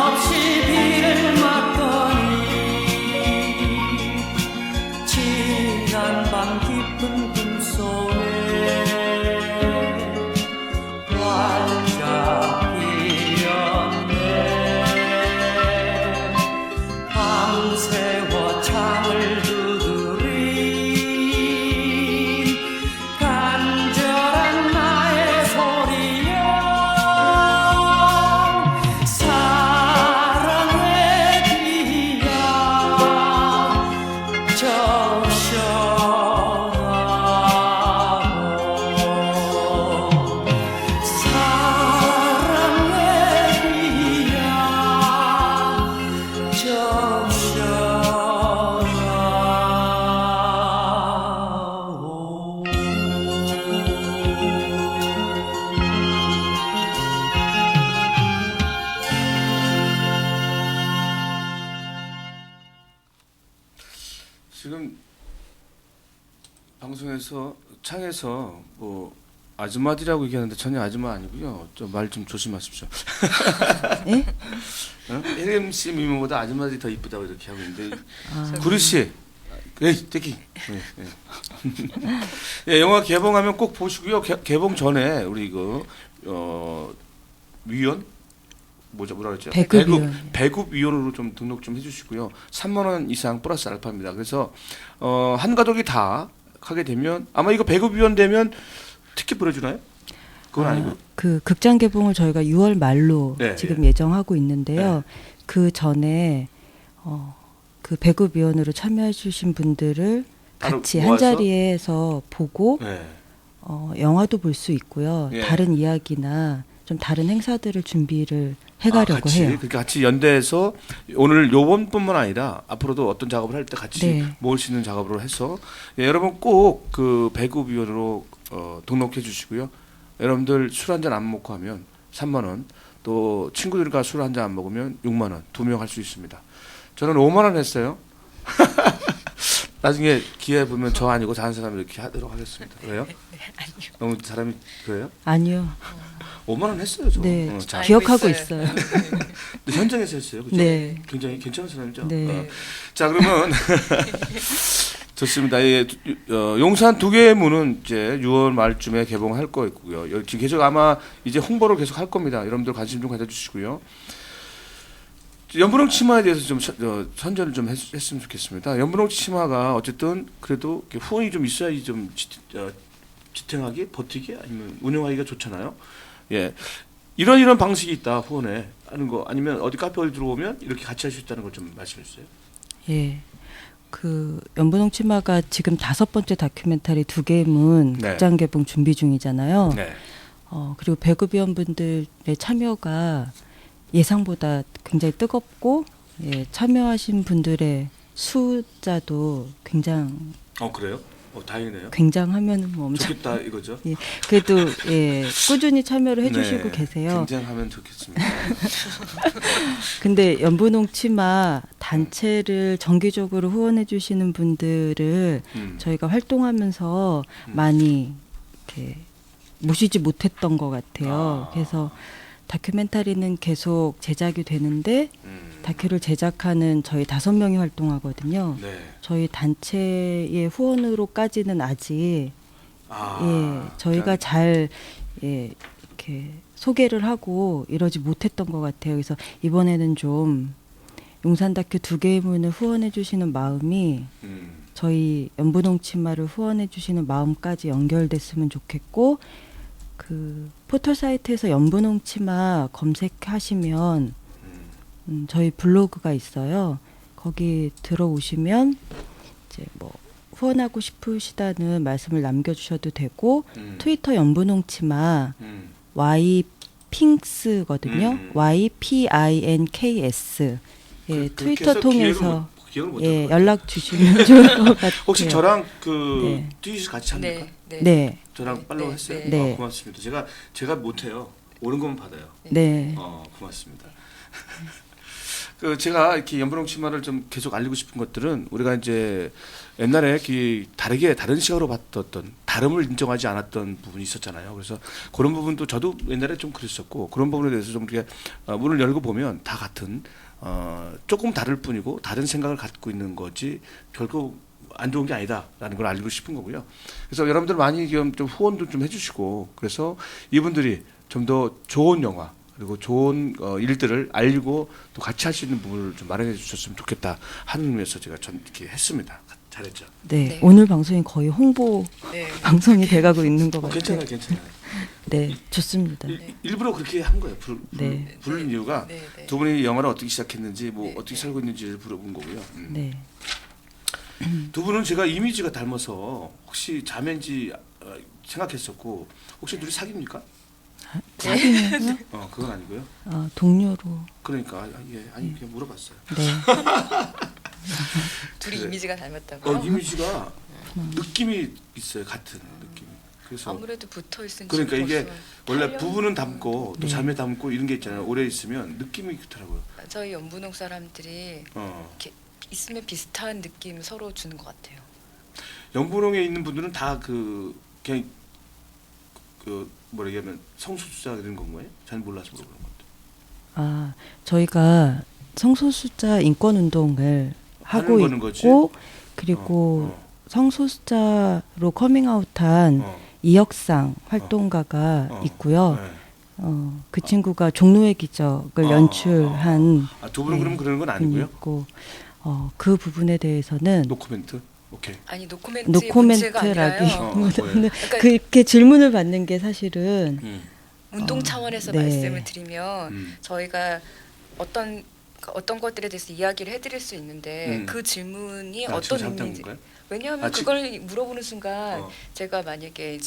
방송에서 창에서 뭐 아줌마들이라고 얘기하는데 전혀 아줌마 아니고요. 좀 말 좀 조심하십시오. 예? 혜림 씨 미모보다 아줌마들이 더 이쁘다고 이렇게 하고 있는데 아, 구리 씨, 특히 예, 영화 개봉하면 꼭 보시고요. 개봉 전에 우리 이거 위원 뭐라 그랬죠? 배급위원. 배급위원으로 좀 등록 좀 해주시고요. 3만 원 이상 플러스 알파입니다. 그래서 한 가족이 다 하게 되면 아마 이거 배급위원 되면 특히 보내주나요? 그건 아니고. 그 극장 개봉을 저희가 6월 말로 네, 지금 예정하고 있는데요. 그 전에 그 배급위원으로 참여해주신 분들을 바로 같이 모아서? 한 자리에서 보고 네. 영화도 볼 수 있고요. 예. 다른 이야기나 좀 다른 행사들을 준비를 해가려고 같이, 해요. 그러니까 같이 연대해서 오늘 요번뿐만 아니라 앞으로도 어떤 작업을 할 때 같이 네. 모을 수 있는 작업으로 해서 여러분 꼭 그 배급위원으로 등록해 주시고요. 여러분들 술 한 잔 안 먹고 하면 3만 원, 또 친구들과 술 한 잔 안 먹으면 6만 원, 2명 할 수 있습니다. 저는 5만 원 했어요. 나중에 기회 보면 저 아니고 다른 사람 이렇게 하도록 하겠습니다. 왜요? 아니요. 너무 사람이 그래요? 아니요. 5만 원 했어요, 저. 네, 자, 기억하고 알고 있어요. 있어요. 근데 현장에서 했어요, 그죠? 네. 굉장히 괜찮은 사람이죠. 네. 자, 그러면 좋습니다. 예, 용산 두 개의 문은 이제 6월 말쯤에 개봉할 거고요. 지금 계속 아마 이제 홍보를 계속 할 겁니다. 여러분들 관심 좀 가져주시고요. 연분홍 치마에 대해서 좀 선전을 좀 했으면 좋겠습니다. 연분홍 치마가 어쨌든 그래도 후원이 좀 있어야지 좀 지탱하기, 버티기 아니면 운영하기가 좋잖아요. 예, 이런 방식이 있다 후원에 하는 거 아니면 어디 카페 어디 들어오면 이렇게 같이 할 수 있다는 걸 좀 말씀해 주세요. 예. 그 연분홍 치마가 지금 5번째 다큐멘터리 두 개의 문 네. 극장 개봉 준비 중이잖아요. 네. 그리고 배급위원분들의 참여가 예상보다 굉장히 뜨겁고 참여하신 분들의 숫자도 그래요? 다행이네요. 굉장하면은 뭐 엄청 좋겠다 이거죠. 예, 그래도 꾸준히 참여를 해주시고 네, 계세요. 굉장하면 좋겠습니다. 근데 연분홍 치마 단체를 정기적으로 후원해주시는 분들을 저희가 활동하면서 많이 이렇게 모시지 못했던 것 같아요. 그래서 다큐멘터리는 계속 제작이 되는데 다큐를 제작하는 저희 5명이 활동하거든요. 네. 저희 단체의 후원으로까지는 아직 저희가 잘 이렇게 소개를 하고 이러지 못했던 것 같아요. 그래서 이번에는 좀 용산 다큐 두 개의 문을 후원해 주시는 마음이 저희 연분홍 치마를 후원해 주시는 마음까지 연결됐으면 좋겠고, 그 포털 사이트에서 연분홍 치마 검색하시면 저희 블로그가 있어요. 거기 들어오시면 이제 뭐 후원하고 싶으시다는 말씀을 남겨주셔도 되고, 트위터 연분홍 치마 Y핑ks거든요. YPINKS. 예, 트위터 통해서 연락 주시면 좋을 것 같아요. 혹시 저랑 그 트윗 같이 합니까? 네. 저랑 팔로우 했어요? 네. 고맙습니다. 제가 못해요. 오는 것만 받아요. 네. 고맙습니다. 그 제가 이렇게 연분홍 치마를 좀 계속 알리고 싶은 것들은 우리가 이제 옛날에 다른 시각으로 봤던 다름을 인정하지 않았던 부분이 있었잖아요. 그래서 그런 부분도 저도 옛날에 좀 그랬었고, 그런 부분에 대해서 좀 이렇게 문을 열고 보면 다 같은 조금 다를 뿐이고 다른 생각을 갖고 있는 거지 결국 안 좋은 게 아니다라는 걸 알리고 싶은 거고요. 그래서 여러분들 많이 좀 후원도 좀 해주시고, 그래서 이분들이 좀 더 좋은 영화 그리고 좋은 일들을 알리고 또 같이 할 수 있는 부분을 좀 마련해 주셨으면 좋겠다 하는 의미에서 제가 이렇게 했습니다. 잘했죠. 네. 오늘 방송이 거의 홍보 방송이 돼가고 있는 것 같아요. 괜찮아요. 네, 좋습니다. 일부러 그렇게 한 거예요. 부른 이유가 네. 두 분이 영화를 어떻게 시작했는지, 어떻게 살고 있는지를 물어본 거고요. 네. 두 분은 제가 이미지가 닮아서 혹시 자매인지 생각했었고, 혹시 둘이 사깁니까? 사귀면요? 그건 아니고요. 동료로. 그러니까 아니 그냥 물어봤어요. 네. 둘이 이미지가 닮았다고요? 이미지가 느낌이 있어요. 같은 느낌이. 그래서 아무래도 붙어 있으니 그러니까 이게 원래 8년? 부부는 닮고 또 자매 닮고 이런 게 있잖아요. 오래 있으면 느낌이 좋더라고요. 저희 연분홍 사람들이 이렇게 있으면 비슷한 느낌 서로 주는 것 같아요. 영분홍에 있는 분들은 다 그냥 뭐라 얘기하면 성소수자 이런 건가요? 잘 몰라서 물어보는 건데. 아, 저희가 성소수자 인권 운동을 하고 거는 거지? 있고 그리고 성소수자로 커밍아웃한 이혁상 활동가가 있고요. 네. 그 친구가 종로의 기적을 연출한 두 분은 그럼 그러는 건 아니고요? 있고 그 부분에 대해서는 노코멘트? 오케이. 아니 노코멘트의 문제가 아니라요. 노코멘트라기보다는 그렇게 질문을 받는 게 사실은 운동 차원에서 네. 말씀을 드리면 저희가 어떤 것들에 대해서 이야기를 해드릴 수 있는데 그 질문이 어떤 의미인지 왜냐하면 그걸 물어보는 순간 제가 만약에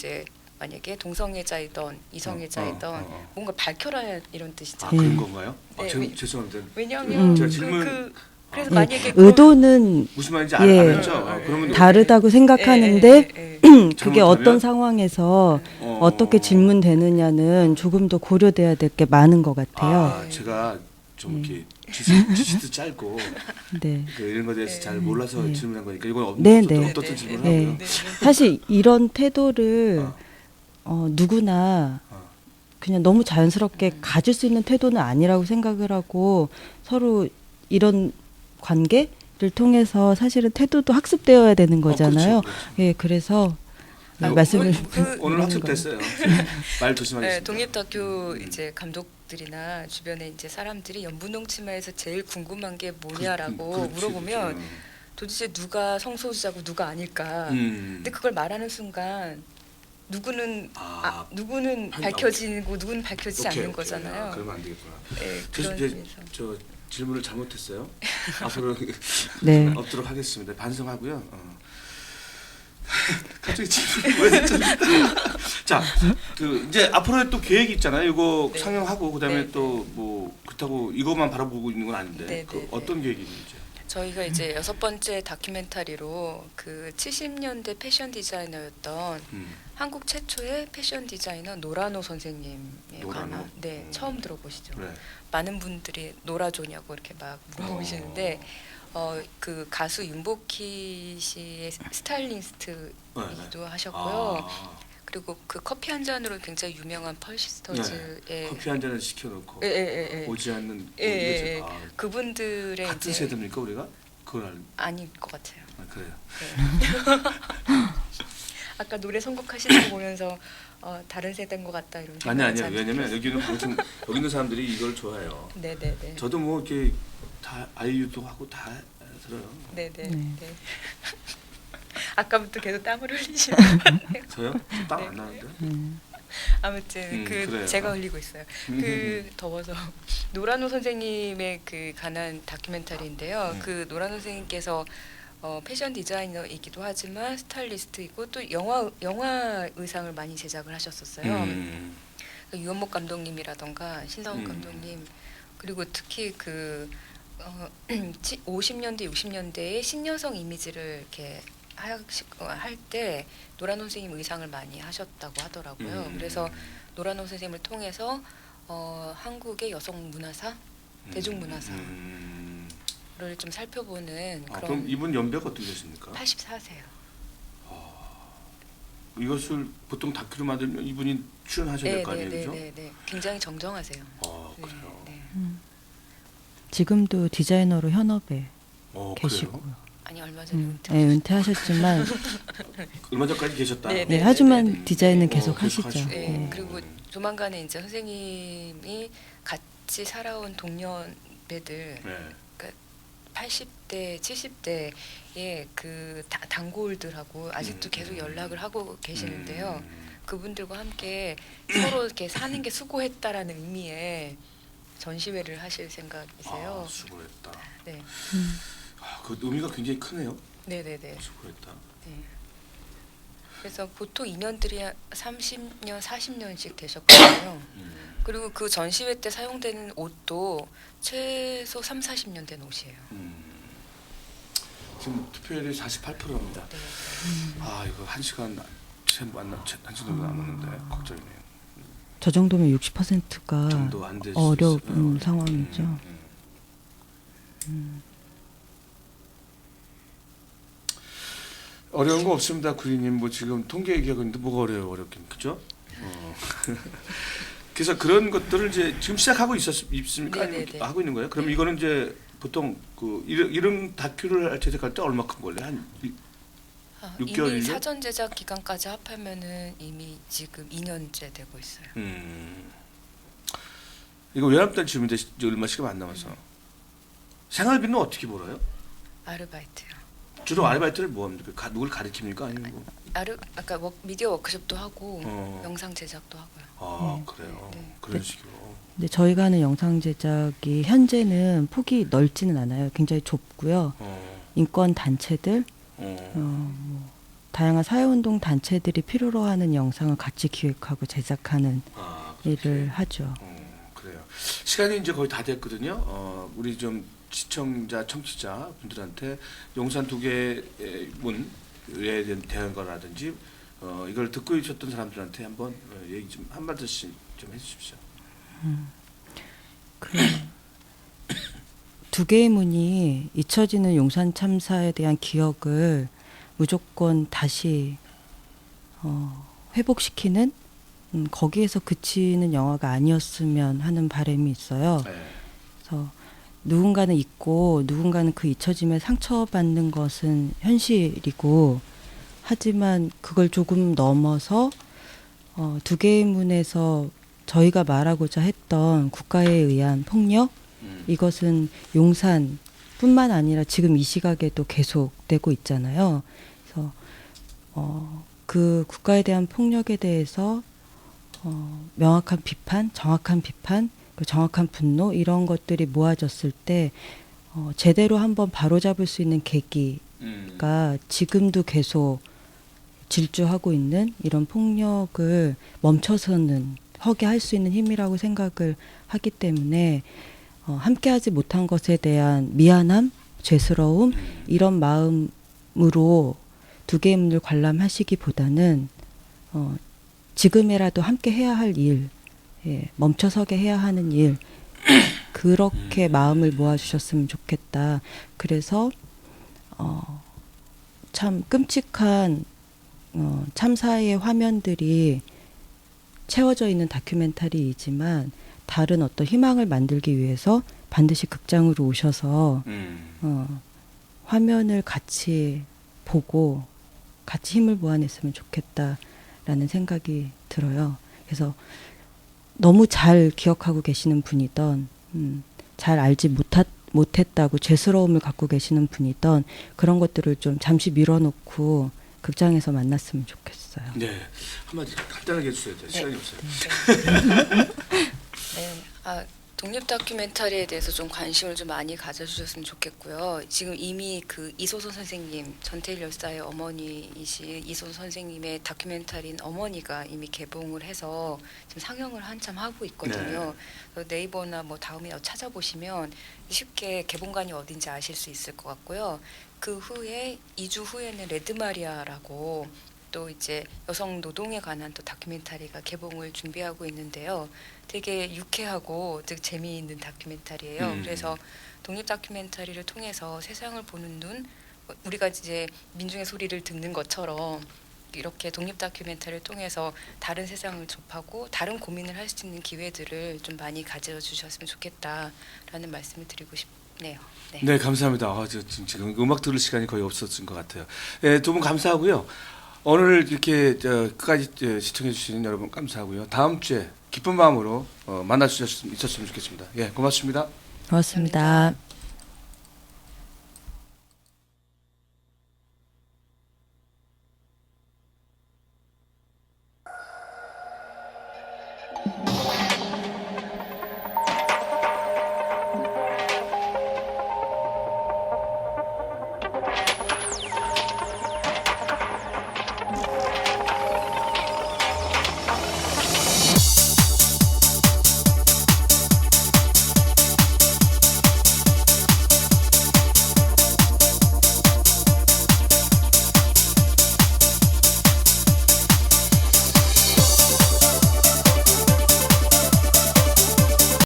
동성애자이던 이성애자이던 뭔가 밝혀라 이런 뜻이잖아요. 그런 건가요? 네, 죄송합니다. 왜냐하면 제가 질문 그래서 만약에 의도는 무슨 말인지 알았죠? 그러면 다르다고 생각하는데 그게 어떤 상황에서 어떻게 질문되느냐는 조금 더 고려돼야 될 게 많은 것 같아요. 제가 좀 이렇게 지식도 짧고 네. 이런 것에 대해서 잘 몰라서 질문한 거니까 이건 어떤 질문을 하고요. 사실 이런 태도를 누구나 그냥 너무 자연스럽게 가질 수 있는 태도는 아니라고 생각을 하고 서로 이런 관계를 통해서 사실은 태도도 학습되어야 되는 거잖아요. 그렇죠. 예, 그래서 말씀을 오늘 학습됐어요. 말 조심하겠습니다. 네, 독립다큐 이제 감독들이나 주변에 이제 사람들이 연분홍 치마에서 제일 궁금한 게 뭐냐라고 물어보면 도대체 누가 성소수자고 누가 아닐까. 근데 그걸 말하는 순간 누구는 누구는 밝혀지고 누구는 밝혀지지 않는 거잖아요. 그러면 안 되겠구나. 네, 그런 의미에서. 저 질문을 잘못했어요. 앞으로 네. 없도록 하겠습니다. 반성하고요. 갑자기 질문을 왜 했잖아요. 자, 이제 앞으로의 또 계획이 있잖아요. 이거 상영하고 그다음에 또 뭐 그렇다고 이것만 바라보고 있는 건 아닌데 어떤 계획이 있는지. 저희가 이제 6번째 다큐멘터리로 그 70년대 패션 디자이너였던 한국 최초의 패션 디자이너 노라노 선생님에 관한 처음 들어보시죠. 네. 많은 분들이 노라조냐고 이렇게 막 물어보시는데 그 가수 윤복희 씨의 스타일리스트이기도 하셨고요. 그리고 그 커피 한 잔으로 굉장히 유명한 펄시스터즈의 커피 한 잔을 시켜놓고 오지 않는 그분들의 같은 이제 세대입니까 우리가? 그걸 아닐 것 같아요. 그래요. 아까 노래 선곡하시는 거 보면서 다른 세대인 것 같다 이런 생각이 아니야. 왜냐면 여기는 방송 여기 있는 사람들이 이걸 좋아해요. 네네네. 저도 뭐 이렇게 다 아이유도 하고 다 들어요. 네네. 아까부터 계속 땀을 흘리시는 저요? 땀 안 나는데. 아무튼 그래요. 제가 흘리고 있어요. 더워서 노라노 선생님의 관한 다큐멘터리인데요. 그 노라노 선생님께서 패션 디자이너이기도 하지만 스타일리스트이고 또 영화 의상을 많이 제작을 하셨었어요. 유원목 감독님이라던가 신상훈 감독님 그리고 특히 50년대 60년대의 신여성 이미지를 이렇게 할 때 노라노 선생님 의상을 많이 하셨다고 하더라고요. 그래서 노라노 선생님을 통해서 한국의 여성 문화사, 대중 문화사를 좀 살펴보는 그런. 그럼 이분 연배가 어떻게 되십니까? 84세요. 이것을 보통 다큐로 만들면 이분이 출연하셔야 될 거 아니에요, 그죠? 네. 굉장히 정정하세요. 그래요. 네. 지금도 디자이너로 현업에 계시고요. 그래요? 아니 얼마 전에 은퇴하셨지만 얼마 전까지 계셨다. 네, 하지만 디자인은 계속 하시죠. 그리고 조만간에 이제 선생님이 같이 살아온 동년배들, 그러니까 80대, 70대의 그 단골들하고 아직도 계속 연락을 하고 계시는데요. 그분들과 함께 서로 이렇게 사는 게 수고했다라는 의미의 전시회를 하실 생각이세요. 수고했다. 네. 그 의미가 굉장히 크네요. 네네네. 수고했다. 네. 그래서 보통 인연들이 30년, 40년씩 되셨거든요. 그리고 그 전시회 때 사용되는 옷도 최소 3, 40년 된 옷이에요. 지금 투표율이 48%입니다. 네. 이거 1시간 정도 남았는데 걱정이네요. 저 정도면 60%가 정도 안 될 수 어려운 있어요. 상황이죠. 어려운 거 없습니다, 구리님. 뭐 지금 통계 얘기하고 있는데 뭐가 어렵긴 그죠? 그래서 그런 것들을 이제 지금 시작하고 있습니까? 아니면 네네네. 하고 있는 거예요? 그럼 이거는 이제 보통 그 이런 다큐를 제작할 때 얼마큼 걸려요? 한 6개월, 이미 1년? 사전 제작 기간까지 합하면은 이미 지금 2년째 되고 있어요. 이거 외람단 지는데 얼마 시간 안 남아서 생활비는 어떻게 벌어요? 아르바이트요. 주로 아르바이트를 뭐 합니까? 누굴 가르칩니까? 아니면 뭐? 아까 미디어 워크숍도 하고 어. 영상 제작도 하고요. 아 그래요. 네. 그런 식으로. 근데 저희가 하는 영상 제작이 현재는 폭이 넓지는 않아요. 굉장히 좁고요. 인권 단체들, 뭐 다양한 사회운동 단체들이 필요로 하는 영상을 같이 기획하고 제작하는 일을 하죠. 그래요. 시간이 이제 거의 다 됐거든요. 우리 좀 시청자, 청취자 분들한테 용산 2개의 문에 대한 거라든지 이걸 듣고 있었던 사람들한테 한번 얘기 좀 한마디씩 좀 해주십시오. 두 개의 문이 잊혀지는 용산 참사에 대한 기억을 무조건 다시 회복시키는 거기에서 그치는 영화가 아니었으면 하는 바람이 있어요. 그래서 누군가는 잊고 누군가는 그 잊혀짐에 상처받는 것은 현실이고, 하지만 그걸 조금 넘어서 두 개의 문에서 저희가 말하고자 했던 국가에 의한 폭력, 이것은 용산뿐만 아니라 지금 이 시각에도 계속되고 있잖아요. 그래서 그 국가에 대한 폭력에 대해서 명확한 비판, 정확한 비판, 그 정확한 분노, 이런 것들이 모아졌을 때 제대로 한번 바로잡을 수 있는 계기가 지금도 계속 질주하고 있는 이런 폭력을 멈춰서는 하게 할 수 있는 힘이라고 생각을 하기 때문에 함께하지 못한 것에 대한 미안함, 죄스러움, 이런 마음으로 두 개의 문을 관람하시기보다는 지금이라도 함께 해야 할 일, 멈춰서게 해야 하는 일, 그렇게 마음을 모아주셨으면 좋겠다. 그래서 참 끔찍한 참사의 화면들이 채워져 있는 다큐멘터리이지만 다른 어떤 희망을 만들기 위해서 반드시 극장으로 오셔서 화면을 같이 보고 같이 힘을 모아냈으면 좋겠다라는 생각이 들어요. 그래서 너무 잘 기억하고 계시는 분이던 잘 알지 못했다고 죄스러움을 갖고 계시는 분이던 그런 것들을 좀 잠시 밀어놓고 극장에서 만났으면 좋겠어요. 네, 한마디 간단하게 해주셔야 돼요. 시간이 없어요. 네. 독립 다큐멘터리에 대해서 좀 관심을 좀 많이 가져주셨으면 좋겠고요. 지금 이미 그 이소선 선생님, 전태일 열사의 어머니이신 이소선 선생님의 다큐멘터리인 어머니가 이미 개봉을 해서 지금 상영을 한참 하고 있거든요. 그래서 네이버나 뭐 다음에 찾아보시면 쉽게 개봉관이 어딘지 아실 수 있을 것 같고요. 그 후에 2주 후에는 레드마리아라고 또 이제 여성 노동에 관한 또 다큐멘터리가 개봉을 준비하고 있는데요. 되게 유쾌하고 되게 재미있는 다큐멘터리예요. 그래서 독립 다큐멘터리를 통해서 세상을 보는 눈, 우리가 이제 민중의 소리를 듣는 것처럼 이렇게 독립 다큐멘터리를 통해서 다른 세상을 접하고 다른 고민을 할 수 있는 기회들을 좀 많이 가져주셨으면 좋겠다라는 말씀을 드리고 싶네요. 네, 감사합니다. 지금 음악 들을 시간이 거의 없었던 것 같아요. 네, 두 분 감사하고요. 오늘 이렇게 끝까지 시청해 주시는 여러분 감사하고요. 다음 주에 기쁜 마음으로 만날 수 있었으면 좋겠습니다. 예, 고맙습니다. 고맙습니다.